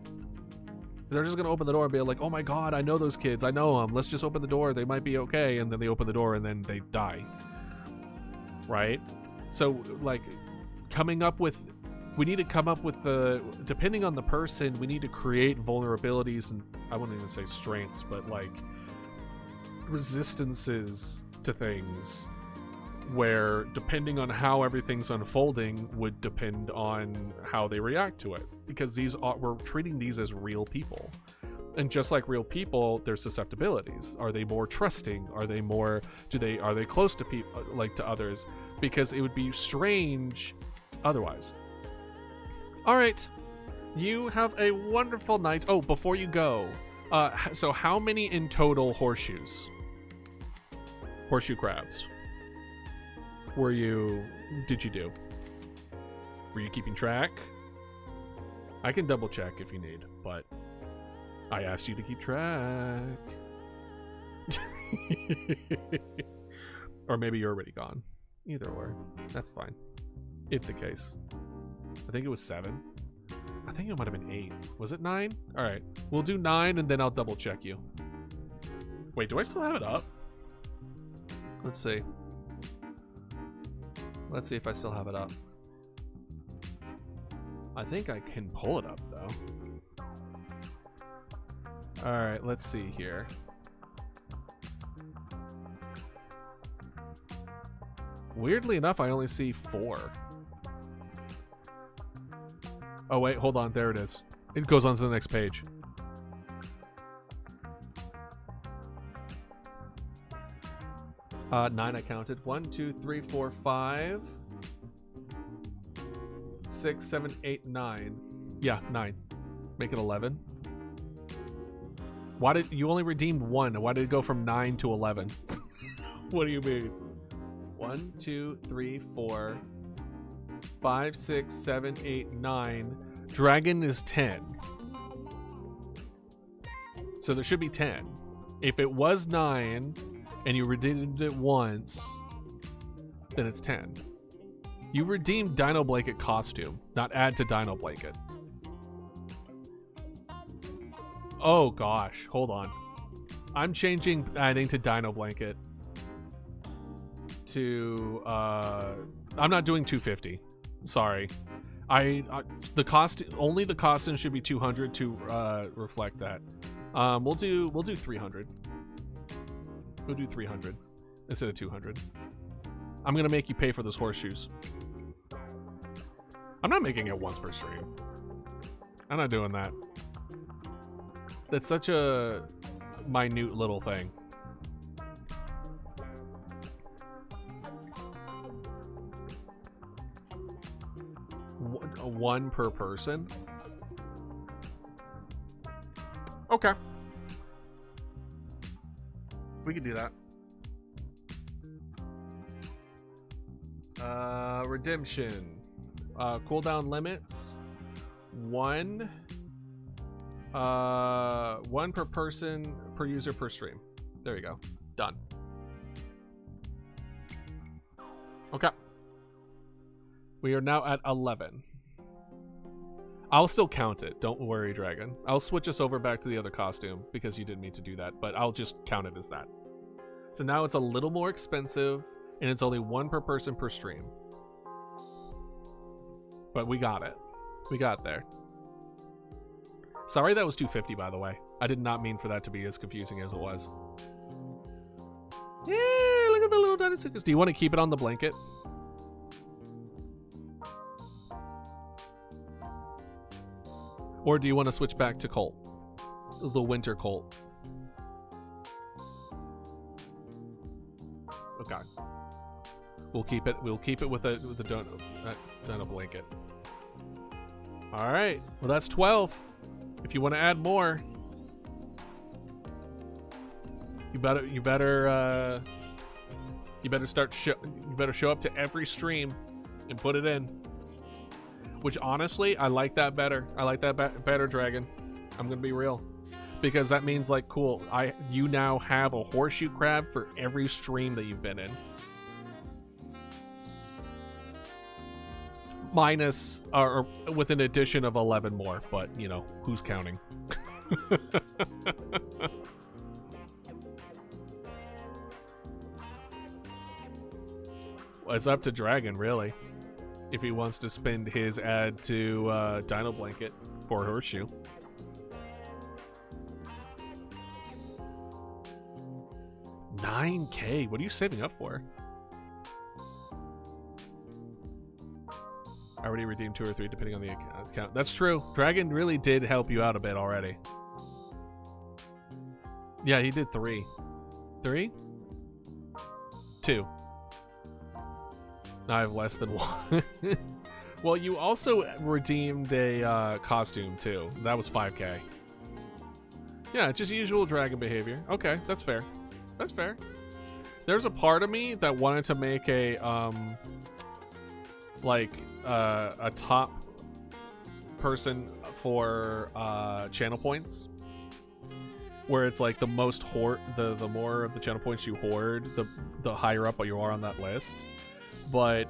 They're just gonna open the door and be like, oh my god, I know those kids, I know them, let's just open the door, they might be okay. And then they open the door and then they die, right? So like we need to come up with depending on the person, we need to create vulnerabilities, and I wouldn't even say strengths, but like resistances to things where, depending on how everything's unfolding, would depend on how they react to it. Because we're treating these as real people. And just like real people, there's susceptibilities. Are they more trusting? Are they close to people, like to others? Because it would be strange otherwise. All right, you have a wonderful night. Oh, before you go, so how many in total horseshoe crabs did you do? Were you keeping track? I can double check if you need, but I asked you to keep track. Or maybe you're already gone. Either or, that's fine. If the case. I think it was 7. I think it might have been 8. Was it 9? All right, we'll do 9 and then I'll double check you. Wait, do I still have it up? Let's see. Let's see if I still have it up. I think I can pull it up though. All right, let's see here. Weirdly enough, I only see 4. Oh wait, hold on. There it is. It goes on to the next page. Nine I counted. 1, 2, 3, 4, 5, 6, 7, 8, 9. Yeah, 9. Make it 11. Why did you only redeemed 1? Why did it go from 9 to 11? What do you mean? 1, 2, 3, 4, 5, 6, 7, 8, 9. Dragon is 10. So there should be 10. If it was 9 and you redeemed it once, then it's 10. You redeemed Dino Blanket costume, not add to Dino Blanket. Oh gosh, hold on. I'm changing adding to Dino Blanket to I'm not doing 250. Sorry. The cost, only the costume should be 200 to reflect that. We'll do 300. We'll do 300 instead of 200. I'm gonna make you pay for those horseshoes. I'm not making it once per stream. I'm not doing that. That's such a minute little thing. One per person? Okay. We can do that. Redemption. Cooldown limits. 1. 1 per person, per user, per stream. There you go. Done. Okay. We are now at 11. I'll still count it. Don't worry, Dragon. I'll switch us over back to the other costume because you didn't mean to do that, but I'll just count it as that. So now it's a little more expensive, and it's only 1 per person per stream. But we got it. We got there. Sorry that was 250, by the way. I did not mean for that to be as confusing as it was. Yeah, look at the little dinosaurs. Do you want to keep it on the blanket? Or do you want to switch back to Colt? The winter Colt. Okay. We'll keep it with the donut blanket. Alright. Well, that's 12. If you want to add more, you better show up to every stream and put it in. Which honestly, I like that better. I like that better, Dragon. I'm gonna be real, because that means like, cool. You now have a horseshoe crab for every stream that you've been in. Minus, or with an addition of 11 more, but you know, who's counting? Well, it's up to Dragon, really. If he wants to spend his add to Dino Blanket for horseshoe. $9K? What are you saving up for? I already redeemed 2 or 3 depending on the account. That's true. Dragon really did help you out a bit already. Yeah, he did 3. 3? 2. I have less than 1. Well, you also redeemed a costume too. That was 5K. Yeah, just usual Dragon behavior. Okay, that's fair. That's fair. There's a part of me that wanted to make a top person for channel points, where it's like the most the more of the channel points you hoard, the higher up you are on that list. But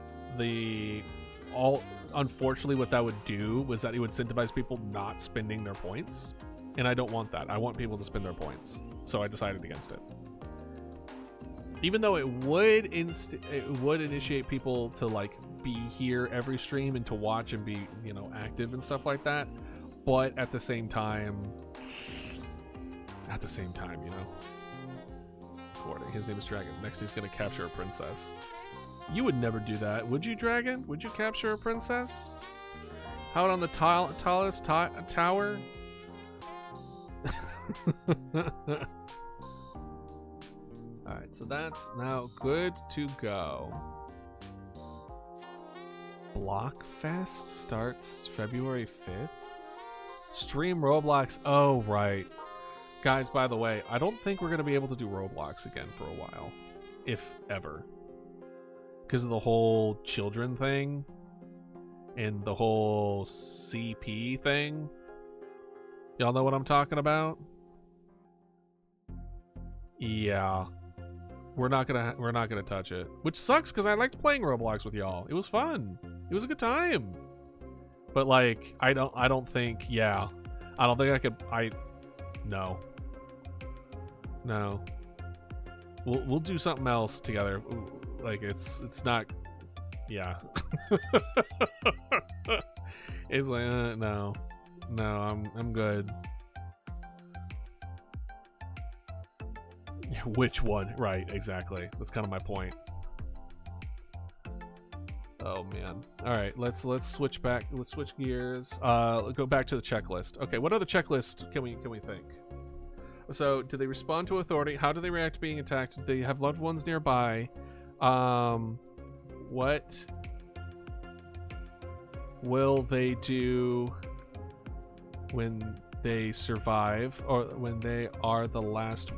unfortunately what that would do was that it would incentivize people not spending their points, and I don't want that. I want people to spend their points, so I decided against it. Even though it would initiate people to like be here every stream and to watch and be, you know, active and stuff like that. But at the same time, you know. Recording. His name is Dragon. Next he's gonna capture a princess. You would never do that, would you, Dragon? Would you capture a princess? Out on the tallest tower? Alright, so that's now good to go. Blockfest starts February 5th? Stream Roblox. Oh, right. Guys, by the way, I don't think we're going to be able to do Roblox again for a while. If ever. Because of the whole children thing. And the whole CP thing. Y'all know what I'm talking about? Yeah. We're not gonna touch it. Which sucks because I liked playing Roblox with y'all. It was fun. It was a good time. But like, I don't think I could. No. We'll do something else together. Like it's not. Yeah. It's like no, I'm good. Which one? Right, exactly. That's kind of my point. Oh man. All right, let's switch back. Let's switch gears. Go back to the checklist. Okay, what other checklist can we think? So, do they respond to authority? How do they react to being attacked? Do they have loved ones nearby? What will they do when they survive or when they are the last?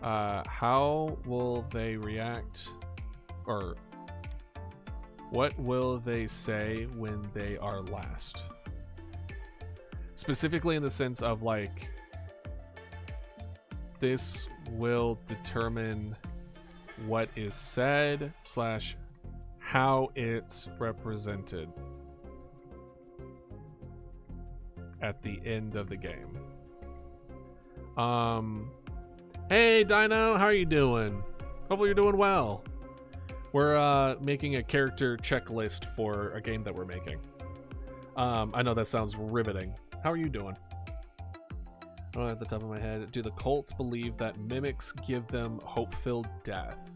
How will they react, or what will they say when they are last? Specifically in the sense of like, this will determine what is said / how it's represented at the end of the game. Hey Dino, how are you doing? Hopefully you're doing well. We're making a character checklist for a game that we're making. I know that sounds riveting. How are you doing? Oh, at the top of my head, do the cults believe that mimics give them hope-filled death?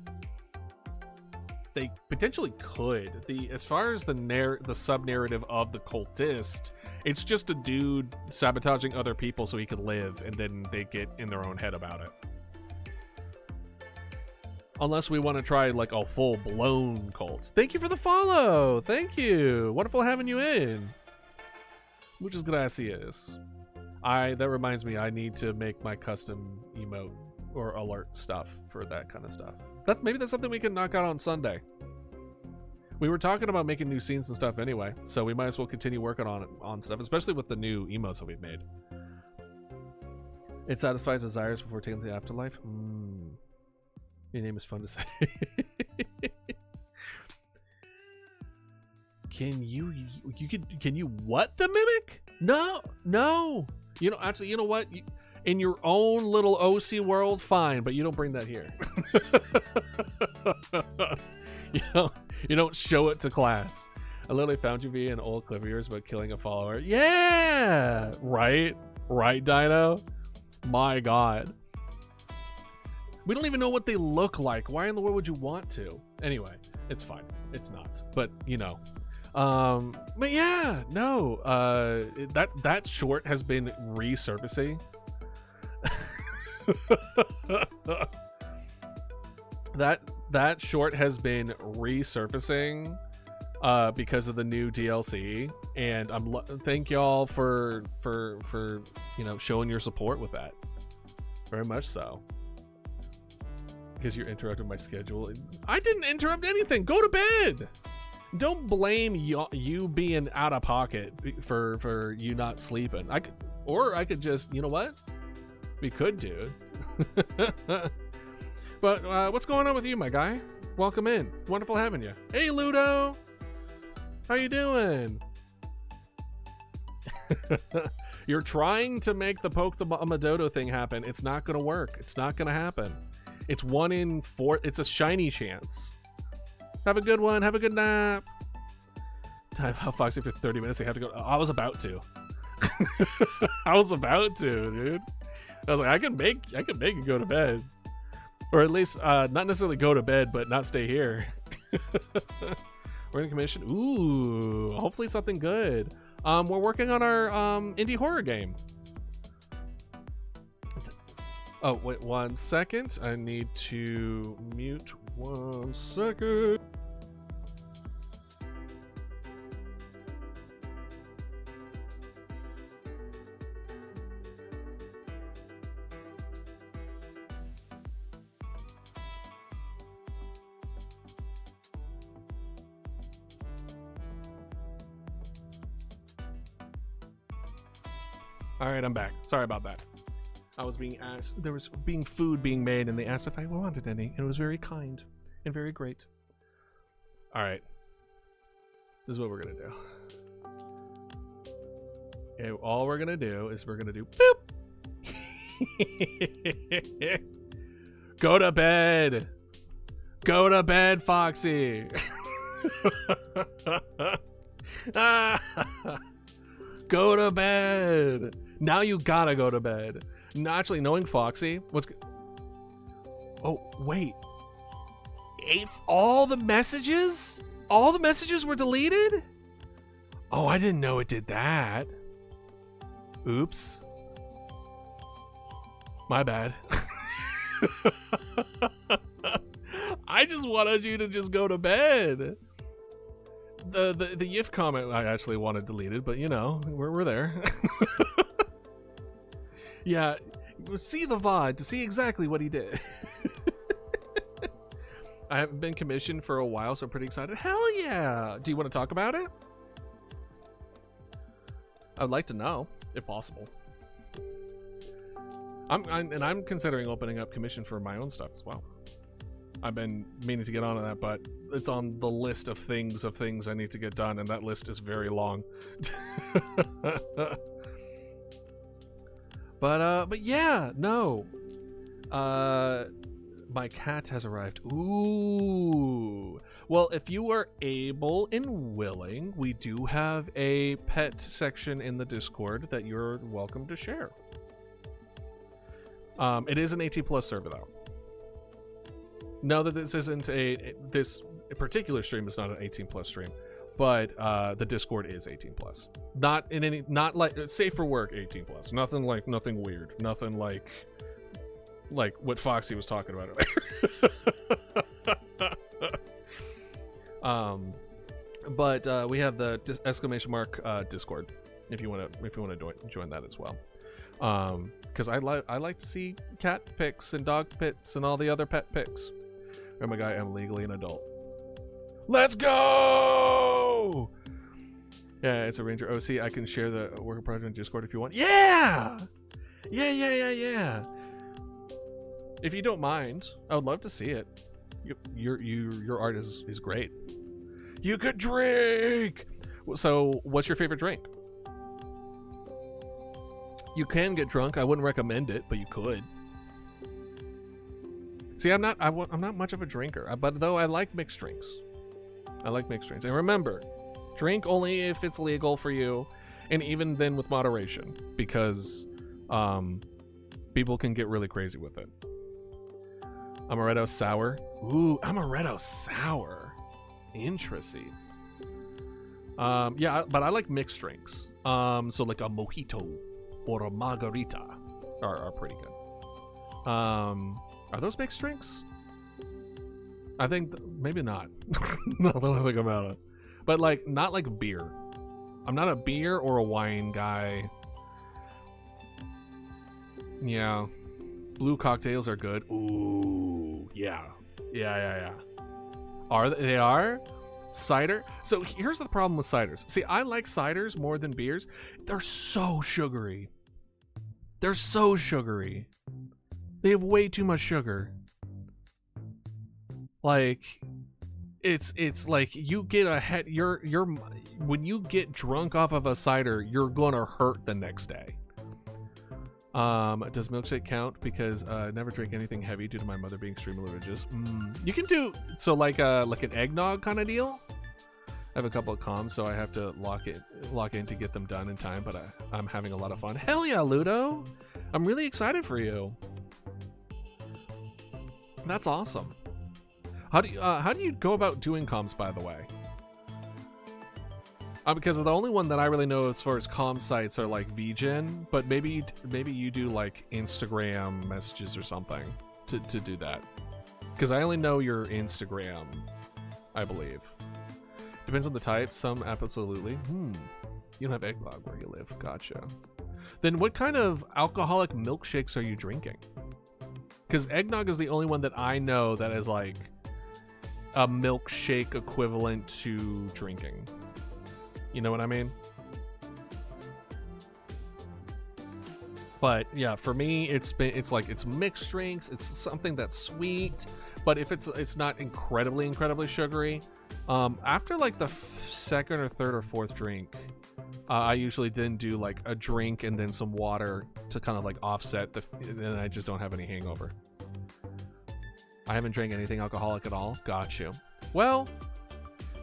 They potentially could. As far as the sub-narrative of the cultist, it's just a dude sabotaging other people so he could live, and then they get in their own head about it. Unless we want to try like a full-blown cult. Thank you for the follow. Thank you. Wonderful having you in. Muchas gracias. That reminds me, I need to make my custom emote or alert stuff for that kind of stuff. Maybe that's something we can knock out on Sunday. We were talking about making new scenes and stuff anyway, so we might as well continue working on stuff, especially with the new emotes that we've made. It satisfies desires before taking the afterlife. Your name is fun to say. Can you what the mimic? No. You know, actually, you know what? In your own little OC world, fine, but you don't bring that here. You don't show it to class. I literally found you via an old clip of yours about killing a follower. Yeah, right, Dino. My God. We don't even know what they look like. Why in the world would you want to? Anyway, it's fine. It's not. But you know. But yeah, no. That short has been resurfacing. that short has been resurfacing because of the new DLC, and thank y'all for you know, showing your support with that. Very much so. Because you're interrupting my schedule. I didn't interrupt anything. Go to bed. Don't blame you being out of pocket for you not sleeping. I could just, you know what? We could, dude. But what's going on with you, my guy? Welcome in. Wonderful having you. Hey, Ludo. How you doing? You're trying to make the poke the Madodo thing happen. It's not gonna work. It's not gonna happen. It's 1 in 4. It's a shiny chance. Have a good one. Have a good nap. Time out Foxy for 30 minutes. I have to go. I was about to. I was about to, dude. I was like, I can make you go to bed, or at least not necessarily go to bed, but not stay here. We're in commission. Ooh, hopefully something good. We're working on our indie horror game. Oh, wait 1 second. I need to mute 1 second. All right, I'm back. Sorry about that. I was being asked, there was food being made, and they asked if I wanted any, and it was very kind and very great. All right, this is what we're gonna do. Okay, all we're gonna do is we're gonna do boop. Go to bed. Go to bed, Foxy. Go to bed. Now you gotta go to bed. Actually, knowing Foxy, oh, wait. All the messages were deleted? Oh, I didn't know it did that. Oops. My bad. I just wanted you to just go to bed. The YIF comment I actually wanted deleted, but you know, we're there. Yeah, see the VOD to see exactly what he did. I haven't been commissioned for a while, so I'm pretty excited. Hell yeah! Do you want to talk about it? I'd like to know, if possible. I'm considering opening up commission for my own stuff as well. I've been meaning to get on that, but it's on the list of things I need to get done, and that list is very long. But yeah, no. My cat has arrived. Ooh. Well, if you are able and willing, we do have a pet section in the Discord that you're welcome to share. It is an 18+ server though. No, that this isn't this particular stream is not an 18+ stream, but the Discord is 18+. Not like safe for work 18+. Nothing weird. Nothing like what Foxy was talking about earlier. But we have the exclamation mark Discord if you want to join that as well. Because I like to see cat pics and dog pics and all the other pet pics. Oh my god, I'm legally an adult. Let's go! Yeah, it's a Ranger OC. I can share the work project in Discord if you want. Yeah! Yeah. If you don't mind, I would love to see it. Your art is great. You could drink! So, what's your favorite drink? You can get drunk. I wouldn't recommend it, but you could. See, I'm not much of a drinker, but though I like mixed drinks. And remember, drink only if it's legal for you, and even then with moderation, because people can get really crazy with it. Amaretto sour. Ooh, amaretto sour. Interesting. Yeah, but I like mixed drinks. So like a mojito or a margarita are pretty good. Are those mixed drinks? I think maybe not. No, I don't think about it. But like, not like beer. I'm not a beer or a wine guy. Yeah. Blue cocktails are good. Ooh, yeah. They are? Cider? So here's the problem with ciders. See, I like ciders more than beers. They're so sugary. They have way too much sugar. Like, it's like you get a head. When you get drunk off of a cider, you're gonna hurt the next day. Does milkshake count? Because I never drink anything heavy due to my mother being extremely religious. You can do so like an eggnog kind of deal. I have a couple of comms, so I have to lock in to get them done in time. But I'm having a lot of fun. Hell yeah, Ludo! I'm really excited for you. That's awesome. How do you go about doing comms, by the way? Because the only one that I really know as far as comm sites are like VGen, but maybe you do like Instagram messages or something to do that. Because I only know your Instagram, I believe. Depends on the type. Some absolutely. You don't have eggnog where you live. Gotcha. Then what kind of alcoholic milkshakes are you drinking? Because eggnog is the only one that I know that is like a milkshake equivalent to drinking. You know what I mean? But yeah, for me, it's mixed drinks. It's something that's sweet, but if it's not incredibly sugary. After like the second or third or fourth drink, I usually then do like a drink and then some water to kind of like offset and then I just don't have any hangover. I haven't drank anything alcoholic at all. Got you. Well,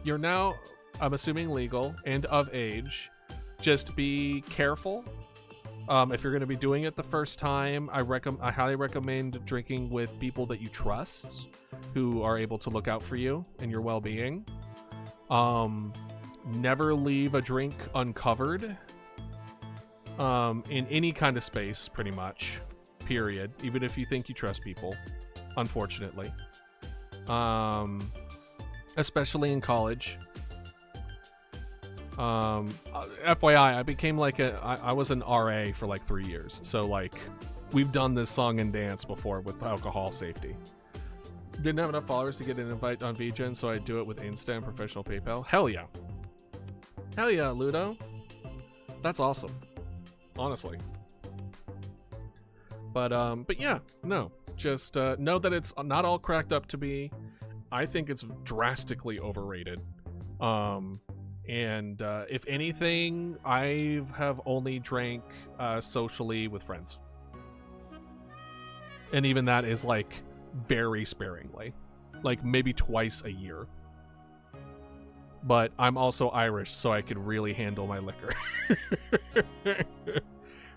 you're now, I'm assuming, legal and of age. Just be careful. If you're going to be doing it the first time, I highly recommend drinking with people that you trust, who are able to look out for you and your well-being. Never leave a drink uncovered. In any kind of space, pretty much. Period. Even if you think you trust people. Unfortunately. Especially in college. FYI, I became like I was an RA for like 3 years. So like, we've done this song and dance before with alcohol safety. Didn't have enough followers to get an invite on VGen, so I do it with Insta and professional PayPal. Hell yeah. Hell yeah, Ludo. That's awesome. Honestly. But yeah, no. Just know that it's not all cracked up to be. I think it's drastically overrated. And if anything, I have only drank socially with friends. And even that is like very sparingly. Like maybe twice a year. But I'm also Irish, so I could really handle my liquor.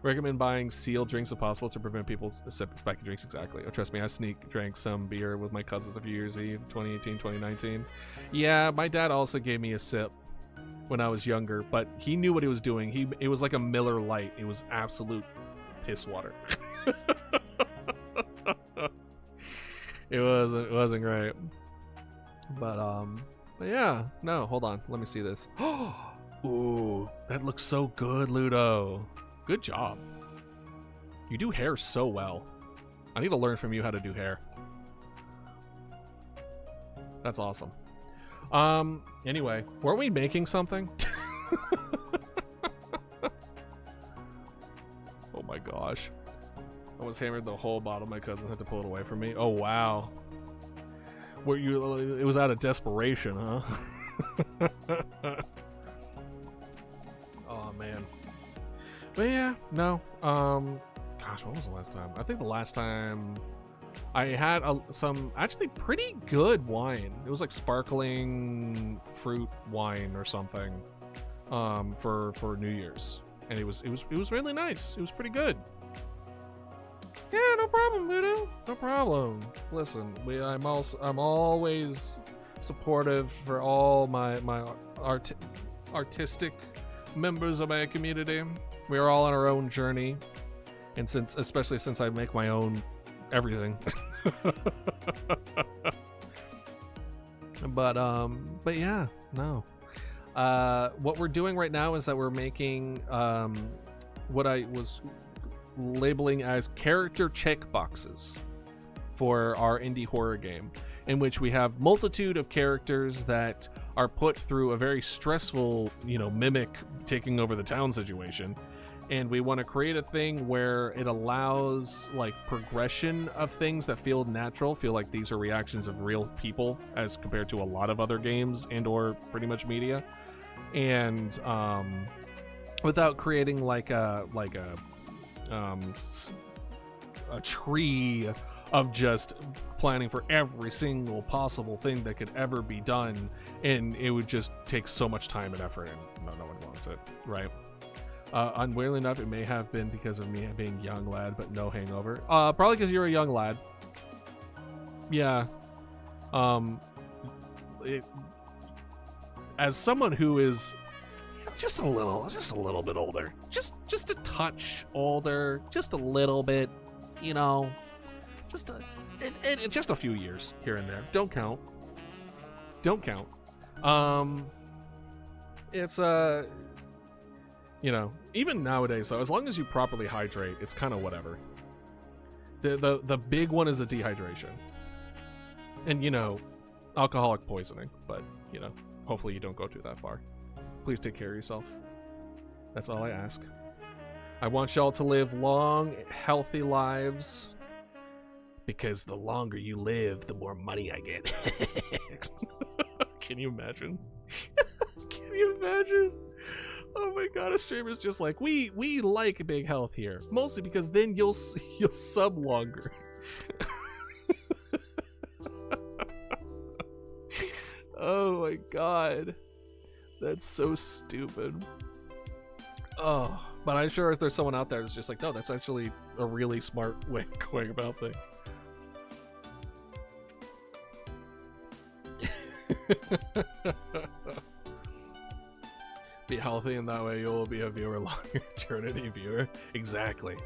Recommend buying sealed drinks if possible to prevent people sipping spiky drinks. Exactly. Oh, trust me, I drank some beer with my cousins a few years Eve, 2018, 2019. Yeah, my dad also gave me a sip when I was younger, but he knew what he was doing. It was like a Miller Lite. It was absolute piss water. It wasn't great. But yeah, no, hold on. Let me see this. Ooh, that looks so good, Ludo. Good job. You do hair so well. I need to learn from you how to do hair. That's awesome. Anyway, weren't we making something? Oh my gosh. I was hammered the whole bottle. My cousin had to pull it away from me. Oh wow. It was out of desperation, huh? Oh man. But yeah, no. Gosh, when was the last time? I think the last time I had some actually pretty good wine. It was like sparkling fruit wine or something, for New Year's, and it was really nice. It was pretty good. Yeah, no problem, Ludo. No problem. Listen, I'm always supportive for all my artistic members of my community. We are all on our own journey, and especially since I make my own everything. But yeah, no. What we're doing right now is that we're making what I was labeling as character checkboxes for our indie horror game, in which we have multitude of characters that are put through a very stressful, mimic taking over the town situation. And we want to create a thing where it allows like progression of things that feel natural, feel like these are reactions of real people as compared to a lot of other games and or pretty much media. And without creating like a a tree of just planning for every single possible thing that could ever be done, and it would just take so much time and effort, and no one wants it, right? Unwillingly enough, it may have been because of me being young lad, but no hangover. Probably because you're a young lad. Yeah. As someone who is just a little bit older, just a touch older, just a little bit, you know, just a few years here and there. Don't count. It's you know, even nowadays, so as long as you properly hydrate, it's kind of whatever. The big one is the dehydration, and you know, alcoholic poisoning. But you know, hopefully you don't go too that far. Please take care of yourself. That's all I ask. I want y'all to live long, healthy lives, because the longer you live, the more money I get. Can you imagine? Can you imagine? Oh my god, a streamer's just like, we like big health here, mostly because then you'll sub longer. Oh my god, that's so stupid. Oh, but I'm sure there's someone out there that's just like, no, that's actually a really smart way of going about things. Be healthy, and that way you'll be a viewer longer, eternity viewer. Exactly.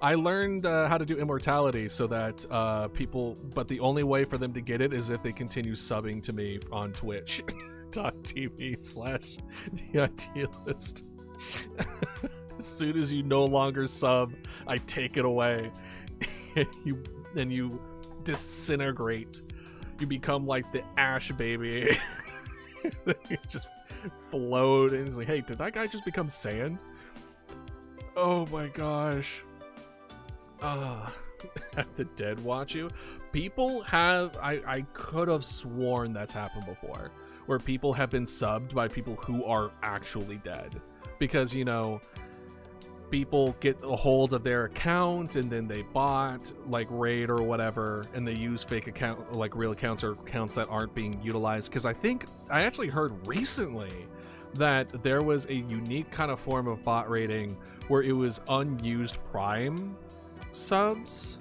I learned how to do immortality so that people, but the only way for them to get it is if they continue subbing to me on twitch.tv/theidealist. As soon as you no longer sub, I take it away, and you disintegrate. You become like the Ash baby. You just float, and it's like, hey, did that guy just become sand? Oh my gosh. Have the dead watch you? People have, I could have sworn that's happened before, where people have been subbed by people who are actually dead. Because, you know, people get a hold of their account and then they bot like raid or whatever, and they use fake account, like real accounts or accounts that aren't being utilized. Because I think I actually heard recently that there was a unique kind of form of bot raiding where it was unused Prime subs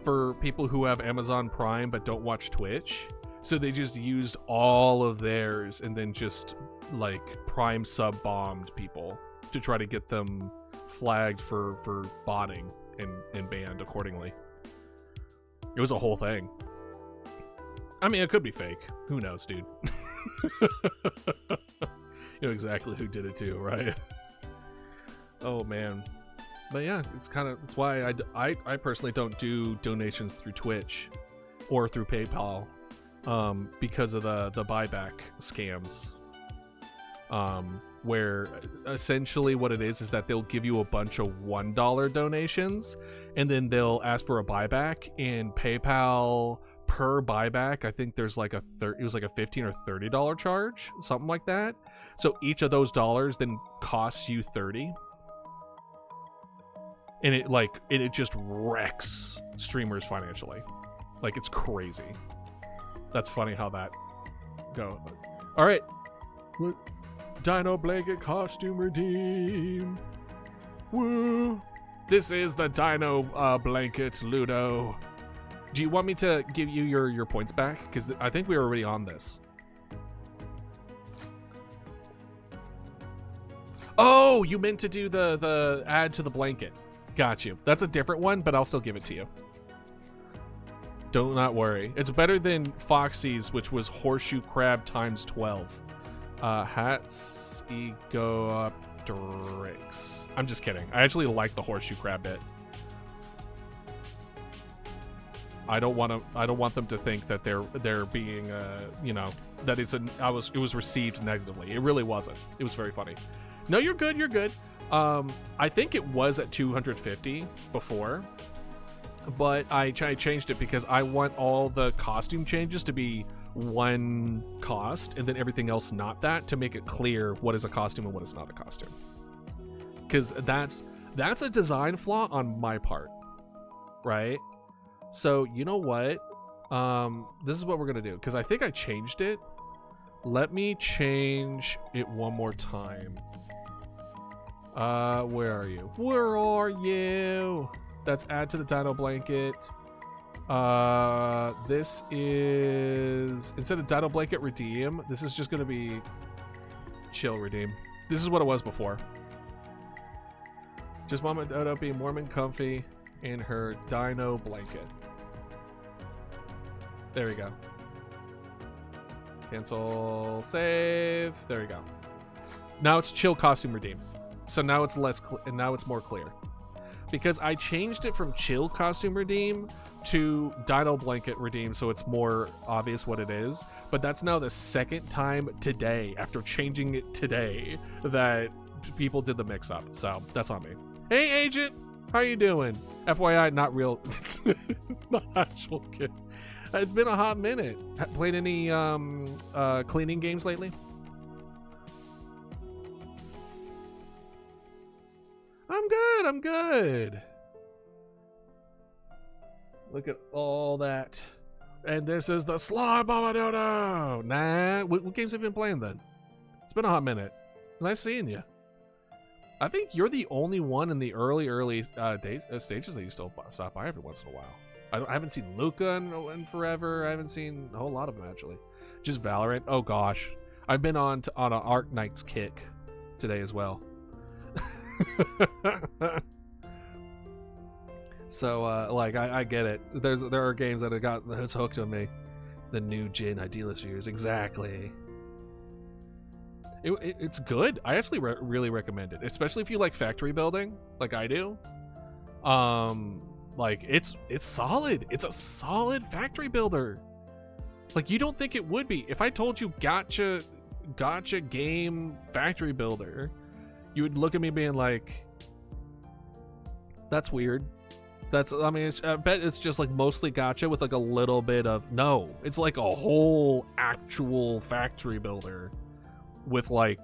for people who have Amazon Prime but don't watch Twitch. So they just used all of theirs and then just like Prime sub bombed people to try to get them flagged for botting and banned accordingly. It was a whole thing. I mean, it could be fake. Who knows, dude? You know exactly who did it too, right? Oh man. But yeah, it's why I personally don't do donations through Twitch or through PayPal, because of the buyback scams. Where essentially what it is that they'll give you a bunch of $1 donations, and then they'll ask for a buyback, and PayPal per buyback, I think there's like it was like a $15 or $30 charge, something like that. So each of those dollars then costs you $30. And it just wrecks streamers financially. Like, it's crazy. That's funny how that go. All right. Dino blanket costume redeem. Woo. This is the Dino blanket, Ludo. Do you want me to give you your points back? Because I think we were already on this. Oh, you meant to do the add to the blanket. Got you. That's a different one, but I'll still give it to you. Do not worry. It's better than Foxy's, which was horseshoe crab times 12. Hats Egopteryx. I'm just kidding. I actually like the horseshoe crab bit. I don't want them to think that they're being you know, that it was received negatively. It really wasn't. It was very funny. No, you're good. You're good. I think it was at 250 before, but I changed it because I want all the costume changes to be one cost, and then everything else not that, to make it clear what is a costume and what is not a costume. Because That's a design flaw on my part, right? So you know what? This is what we're gonna do, because I think I changed it. Let me change it one more time. Where are you? Where are you? That's add to the dino blanket. This is, instead of dino blanket redeem, this is just gonna be chill redeem. This is what it was before. Just Mama Dodo being warm and comfy in her dino blanket. There we go. Cancel, save. There we go. Now it's chill costume redeem. So now it's now it's more clear. Because I changed it from chill costume redeem to dino blanket redeem, so it's more obvious what it is. But that's now the second time today, after changing it today, that people did the mix up. So that's on me. Hey agent, how you doing? FYI, not real, not actual kid. It's been a hot minute. Played any cleaning games lately? I'm good. Look at all that. And this is the Slime Dodo. Nah, what games have you been playing then? It's been a hot minute. Nice seeing you. I think you're the only one in the early stages that you still stop by every once in a while. I haven't seen Luca in forever. I haven't seen a whole lot of them, actually. Just Valorant. Oh, gosh. I've been on an Arc Knight's kick today as well. So, like, I get it. There are games that have got that's hooked on me. The new Jin Idealist Viewers. Exactly. It's good. I actually really recommend it. Especially if you like factory building, like I do. Like, it's solid. It's a solid factory builder. Like, you don't think it would be. If I told you gotcha game factory builder, you would look at me being like, that's weird. I mean, I bet it's just like mostly gotcha with like a little bit of, no, it's like a whole actual factory builder with like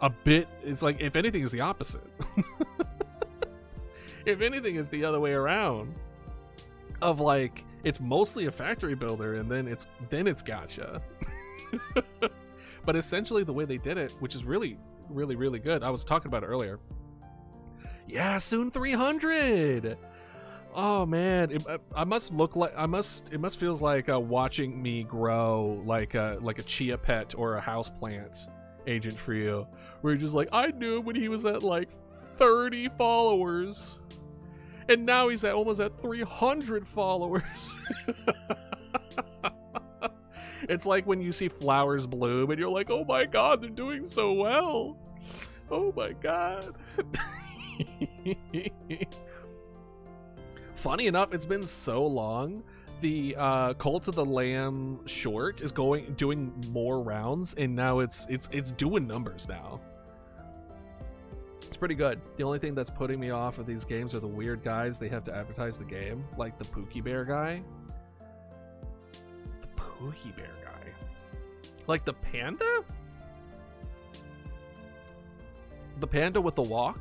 a bit, it's like, if anything, is the opposite. If anything, is the other way around, of like, it's mostly a factory builder and then it's gotcha. But essentially the way they did it, which is really good. I was talking about it earlier. Yeah, soon 300. Oh man, it must feels like watching me grow like a chia pet or a house plant, Agent for you, where you're just like, I knew him when he was at like 30 followers, and now he's almost at 300 followers. It's like when you see flowers bloom and you're like, oh my god, they're doing so well. Oh my god. Funny enough, it's been so long. The Cult of the Lamb short is doing more rounds, and now it's doing numbers now. It's pretty good. The only thing that's putting me off of these games are the weird guys they have to advertise the game, like the Pookie Bear guy. The Pookie Bear guy. Like the panda? The panda with the walk?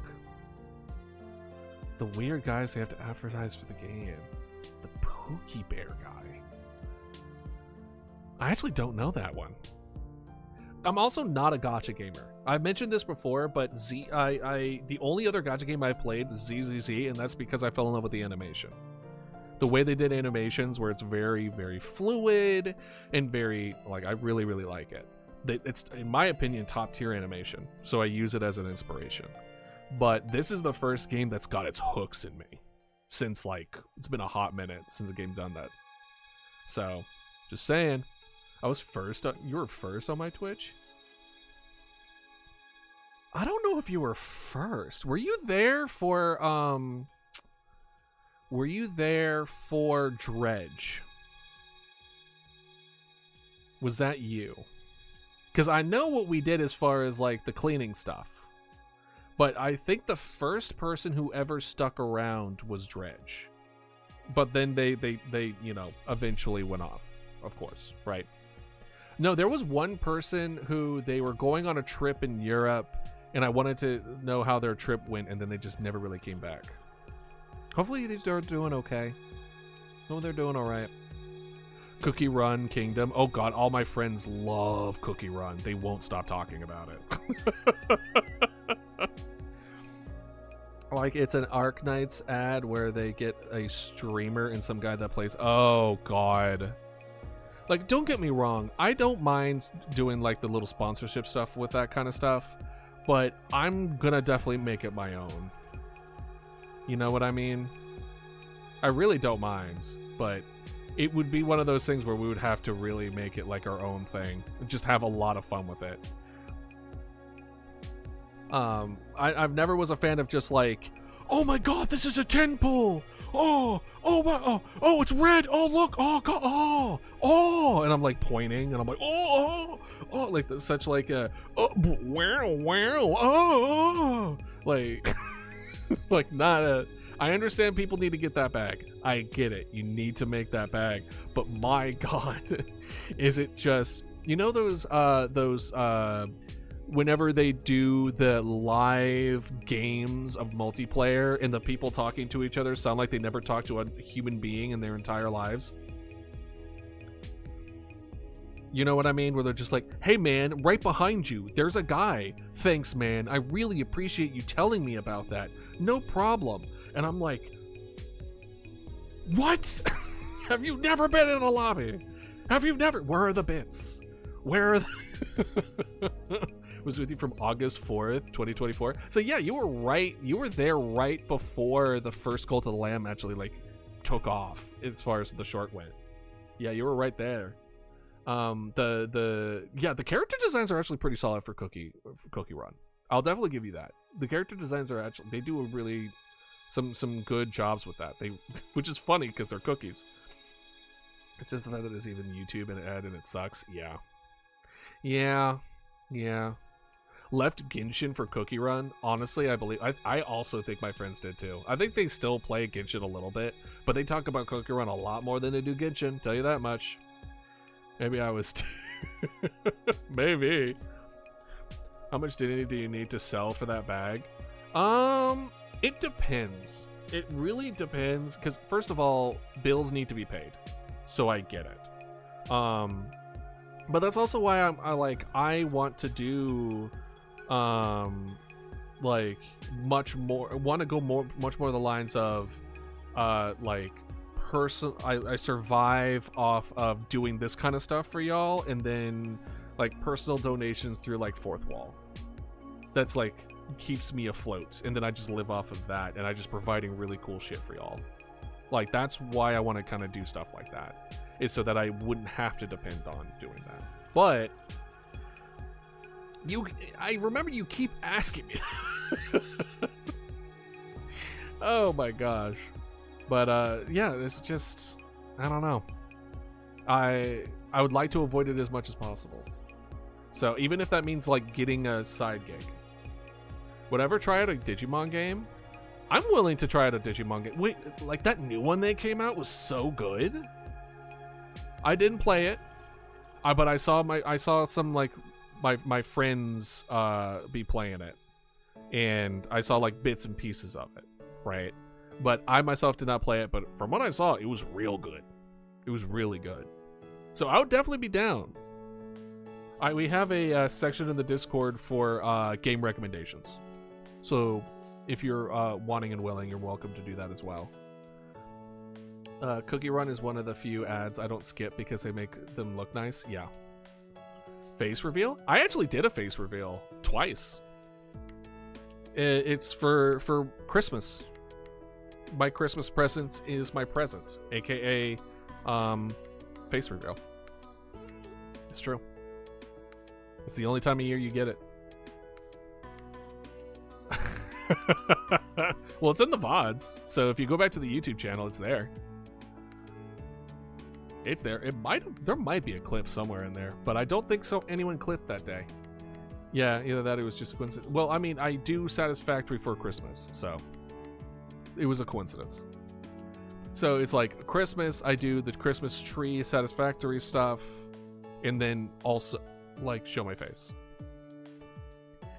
The weird guys they have to advertise for the game. The Pookie Bear guy. I actually don't know that one. I'm also not a gacha gamer. I've mentioned this before, but the only other gacha game I played is ZZZ, and that's because I fell in love with the animation. The way they did animations, where it's very, very fluid and very, like, I really, really like it. It's, in my opinion, top tier animation, so I use it as an inspiration. But this is the first game that's got its hooks in me since, like, it's been a hot minute since the game's done that. So, just saying. I was first. You were first on my Twitch? I don't know if you were first. Were you there for, Dredge? Was that you? Because I know what we did as far as, like, the cleaning stuff. But I think the first person who ever stuck around was Dredge. But then they you know, eventually went off, of course, right? No, there was one person who they were going on a trip in Europe, and I wanted to know how their trip went, and then they just never really came back. Hopefully they're doing okay. Oh, they're doing all right. Cookie Run Kingdom. Oh god, all my friends love Cookie Run. They won't stop talking about it. Like, it's an Arknights ad where they get a streamer and some guy that plays. Oh god. Like, don't get me wrong, I don't mind doing like the little sponsorship stuff with that kind of stuff, but I'm gonna definitely make it my own. You know what I mean? I really don't mind, but it would be one of those things where we would have to really make it like our own thing. Just have a lot of fun with it. I've never was a fan of just like, oh my god, this is a 10 pull. Oh, it's red. Oh, look. Oh, god. Oh. And I'm like pointing and I'm like, oh, like such like a, oh. Like, like not a, I understand people need to get that bag. I get it. You need to make that bag. But my god, is it just, you know, those whenever they do the live games of multiplayer and the people talking to each other sound like they never talked to a human being in their entire lives? You know what I mean? Where they're just like, hey man, right behind you, there's a guy. Thanks man, I really appreciate you telling me about that. No problem. And I'm like, what? Have you never been in a lobby? Have you never? Where are the bits? Where are the... Was with you from August 4th, 2024. So yeah, you were right. You were there right before the first Cult of the Lamb actually like took off as far as the short went. Yeah, you were right there. The character designs are actually pretty solid for Cookie Run. I'll definitely give you that. The character designs are actually, they do a really some good jobs with that. They, which is funny because they're cookies. It's just the fact that it's even YouTube and ad and it sucks. Yeah. Left Genshin for Cookie Run. Honestly, I also think my friends did too. I think they still play Genshin a little bit, but they talk about Cookie Run a lot more than they do Genshin. Tell you that much. Maybe I was. Maybe. How much do you need to sell for that bag? It depends. It really depends, because first of all, bills need to be paid, so I get it. But that's also why I want to do like much more, want to go much more the lines of like I survive off of doing this kind of stuff for y'all, and then like personal donations through like Fourth Wall. That's like keeps me afloat, and then I just live off of that, and I just providing really cool shit for y'all. Like that's why I want to kind of do stuff like that, is so that I wouldn't have to depend on doing that. But I remember you keep asking me. Oh my gosh. But yeah, it's just, I don't know. I would like to avoid it as much as possible. So even if that means like getting a side gig, whatever, try out a Digimon game. I'm willing to try out a Digimon game. Wait, like that new one that came out was so good. I didn't play it. But I saw some like my friends be playing it, and I saw like bits and pieces of it, right? But I myself did not play it, but from what I saw, it was real good. It was really good. So I would definitely be down. We have a section in the Discord for game recommendations. So if you're wanting and willing, you're welcome to do that as well. Cookie Run is one of the few ads I don't skip because they make them look nice. Yeah. Face reveal? I actually did a face reveal twice. It's for Christmas. My Christmas present is my present, aka face reveal. It's true. It's the only time of year you get it. Well, it's in the VODs, so if you go back to the YouTube channel, it's there. It's there. There might be a clip somewhere in there, but I don't think so. Anyone clipped that day. Yeah, either that or it was just a coincidence. Well, I mean, I do Satisfactory for Christmas, so it was a coincidence. So it's like Christmas, I do the Christmas tree Satisfactory stuff, and then also like show my face.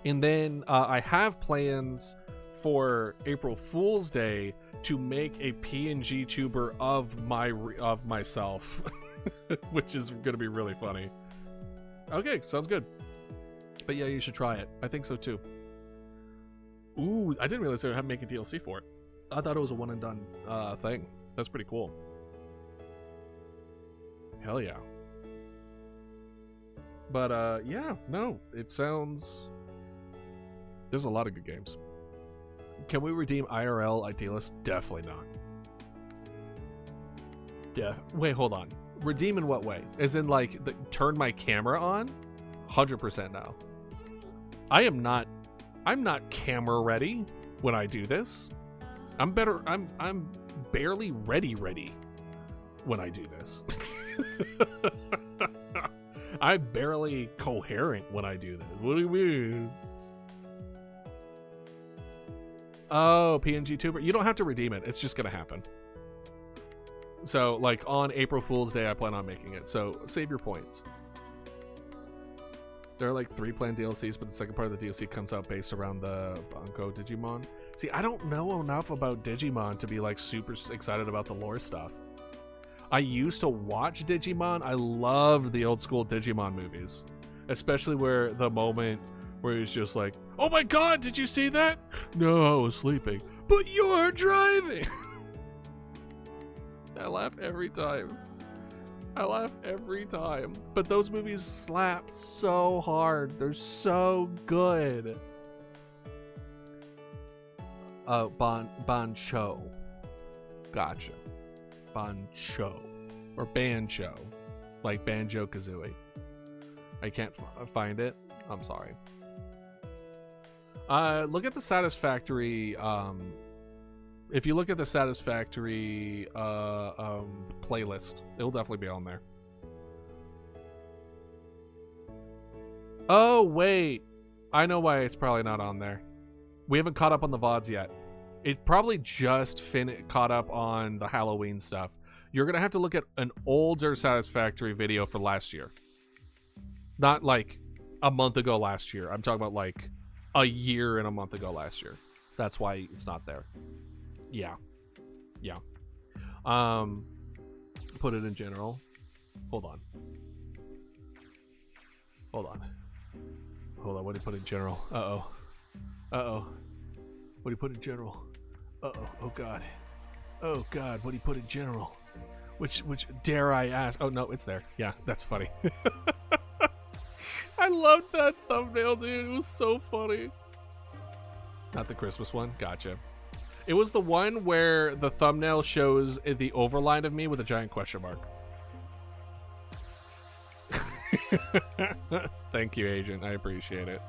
And then I have plans for April Fool's Day to make a PNG tuber of myself, which is going to be really funny. Okay, sounds good. But yeah, you should try it. I think so too. Ooh, I didn't realize they were making DLC for it. I thought it was a one and done thing. That's pretty cool. Hell yeah. But yeah, no, it sounds... There's a lot of good games. Can we redeem IRL Idealist? Definitely not. Yeah, wait, hold on. Redeem in what way? As in, like, turn my camera on? 100% no. I'm not camera ready when I do this. I'm barely ready when I do this. I'm barely coherent when I do this. What do you mean? Oh, PNG tuber. You don't have to redeem it. It's just gonna happen. So, like, on April Fool's Day, I plan on making it. So, save your points. There are like 3 planned DLCs, but the second part of the DLC comes out based around the Banco Digimon. See, I don't know enough about Digimon to be like super excited about the lore stuff. I used to watch Digimon. I loved the old school Digimon movies, especially where the moment where he's just like, "Oh my God, did you see that? No, I was sleeping, but you're driving." I laugh every time. But those movies slap so hard. They're so good. Bancho. Gotcha. Bancho. Or Bancho. Like Banjo-Kazooie. I can't find it. I'm sorry. Look at the Satisfactory, if you look at the Satisfactory playlist, it'll definitely be on there. Oh, wait. I know why it's probably not on there. We haven't caught up on the VODs yet. It probably just caught up on the Halloween stuff. You're going to have to look at an older Satisfactory video for last year. Not like a month ago last year. I'm talking about like a year and a month ago last year. That's why it's not there. Yeah. Put it in general. Hold on. What do you put in general? Uh-oh. What do you put in general? Uh-oh. Oh God, what do you put in general? Which dare I ask? Oh no, it's there. Yeah, that's funny. I loved that thumbnail, dude. It was so funny. Not the Christmas one? Gotcha. It was the one where the thumbnail shows the overline of me with a giant question mark. Thank you, Agent. I appreciate it.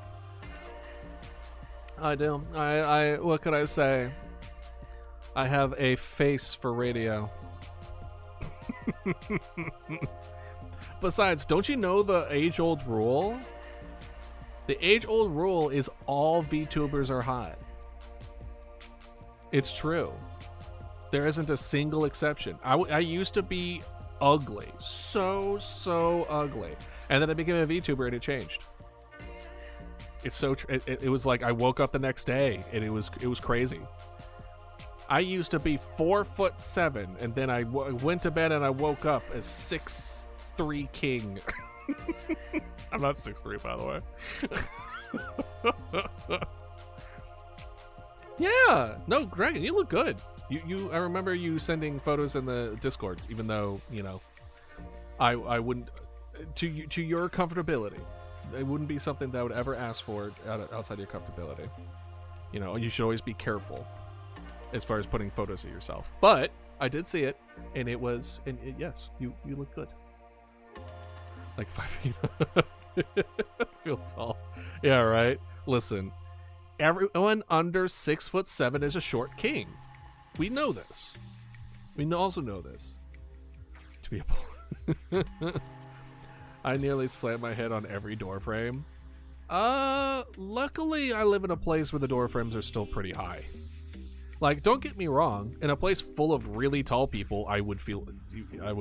I do. I what could I say? I have a face for radio. Besides, don't you know the age-old rule? The age-old rule is all VTubers are hot. It's true. There isn't a single exception. I used to be ugly. So ugly. And then I became a VTuber and it changed. It's so it was like I woke up the next day and it was crazy. I used to be 4'7", and then I went to bed and I woke up as 6'3" king. I'm not 6'3", by the way. Yeah, no, Dragon, you look good. I remember you sending photos in the Discord, even though, you know, I wouldn't, to your comfortability, it wouldn't be something that I would ever ask for outside your comfortability. You know, you should always be careful as far as putting photos of yourself. But I did see it, and it was, yes, you look good. Like 5 feet. Feel tall. Yeah, right. Listen, everyone under 6'7" is a short king. We know this. We also know this. To be a I nearly slammed my head on every door frame. Luckily I live in a place where the door frames are still pretty high. Like, don't get me wrong, in a place full of really tall people, I would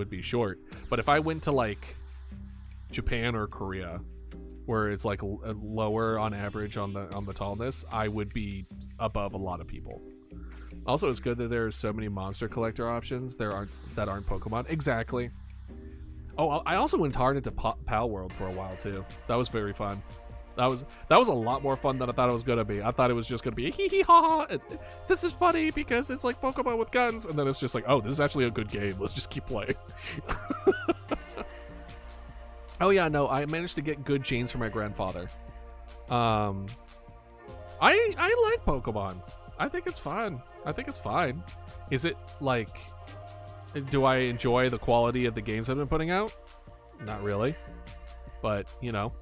be short. But if I went to like Japan or Korea, where it's like lower on average on the tallness, I would be above a lot of people. Also, it's good that there are so many monster collector options that aren't Pokemon. Exactly. Oh, I also went hard into Pal World for a while too. That was very fun. That was a lot more fun than I thought it was gonna be. I thought it was just gonna be hee hee ha ha. This is funny because it's like Pokemon with guns, and then it's just like, oh, this is actually a good game. Let's just keep playing. Oh yeah, no, I managed to get good genes from my grandfather. I like Pokemon. I think it's fun. I think it's fine. Is it like, do I enjoy the quality of the games I've been putting out? Not really, but you know,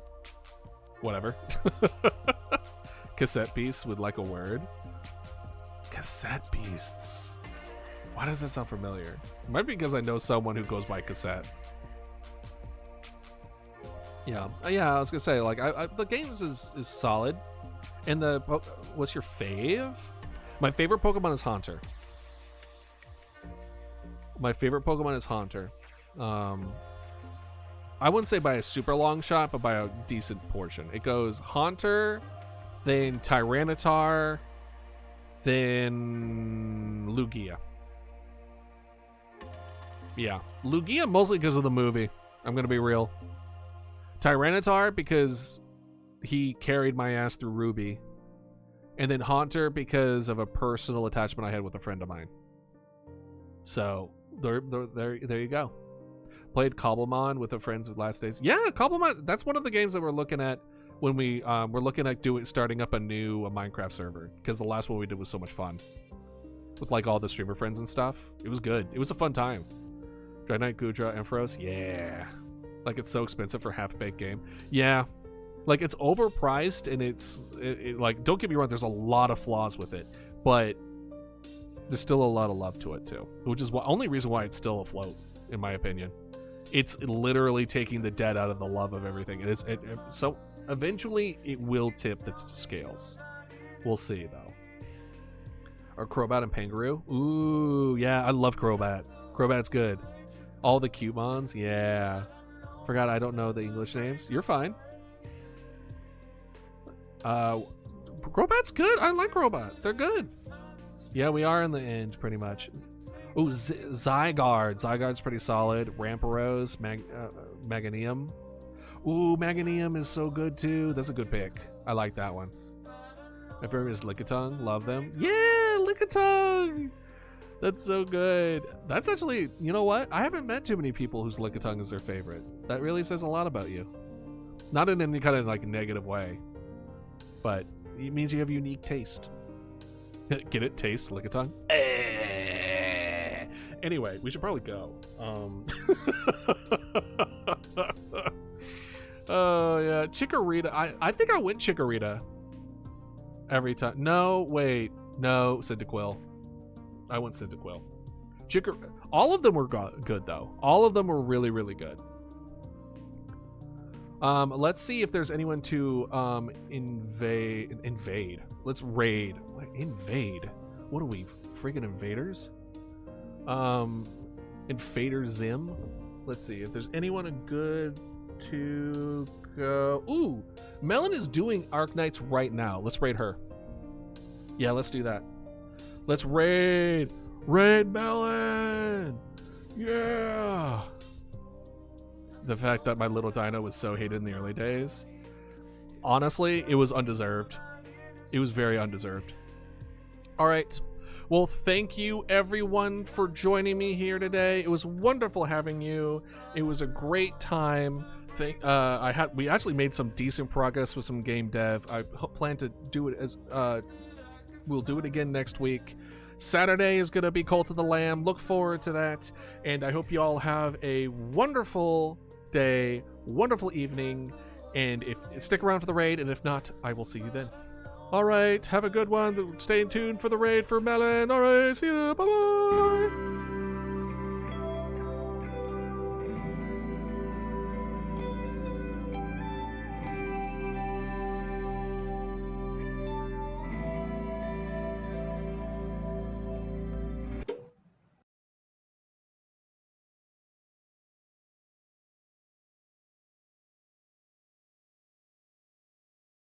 whatever. Cassette beasts with like a word. Cassette beasts. Why does that sound familiar? It might be because I know someone who goes by cassette. Yeah, I was gonna say, like, the games is solid. And what's your fave? My favorite Pokemon is Haunter. My favorite Pokemon is Haunter. I wouldn't say by a super long shot, but by a decent portion. It goes Haunter, then Tyranitar, then Lugia. Yeah, Lugia mostly because of the movie. I'm gonna be real. Tyranitar because he carried my ass through Ruby, and then Haunter because of a personal attachment I had with a friend of mine. So there you go. Played Cobblemon with a friends with last days. Yeah, Cobblemon. That's one of the games that we're looking at when we're looking at starting up a new Minecraft server, because the last one we did was so much fun with like all the streamer friends and stuff. It was good. It was a fun time. Dragonite, Goodra, Ampharos. Yeah. Like, it's so expensive for half-baked game. Yeah. Like, it's overpriced, and it's like, don't get me wrong, there's a lot of flaws with it, but there's still a lot of love to it too, which is the only reason why it's still afloat, in my opinion. It's literally taking the dead out of the love of everything. So eventually it will tip the scales. We'll see though. Or Crobat and Pangaroo. Ooh, yeah, I love Crobat. Crobat's good. All the Cubons, yeah. Forgot I don't know the English names. You're fine. Crobat's good. I like Crobat. They're good. Yeah, we are in the end, pretty much. Ooh, Zygarde. Zygarde's pretty solid. Rampardos, Meganium. Ooh, Meganium is so good too. That's a good pick. I like that one. My favorite is Lickitung. Love them. Yeah, Lickitung. That's so good. That's actually, you know what? I haven't met too many people whose Lickitung is their favorite. That really says a lot about you. Not in any kind of like negative way, but it means you have unique taste. Get it? Taste Lickitung? Anyway, we should probably go. Oh yeah, Chikorita. I think I went Chikorita every time. No, wait, no, Cyndaquil. I went Cyndaquil. All of them were good though. All of them were really, really good. Let's see if there's anyone to invade. Let's raid. Invade. What are we? Freaking invaders? Invader Zim. Let's see if there's anyone good to go. Ooh, Melon is doing Arknights right now. Let's raid her. Yeah, let's do that. Let's raid Melon. Yeah. The fact that my little dino was so hated in the early days, honestly, it was undeserved. It was very undeserved. All right. Well, thank you everyone for joining me here today. It was wonderful having you. It was a great time. We actually made some decent progress with some game dev. I plan to do it we'll do it again next week. Saturday is going to be Cult of the Lamb. Look forward to that. And I hope you all have a wonderful day, wonderful evening. And stick around for the raid. And if not, I will see you then. All right. Have a good one. Stay tuned for the raid for Melon. All right. See you. Bye-bye.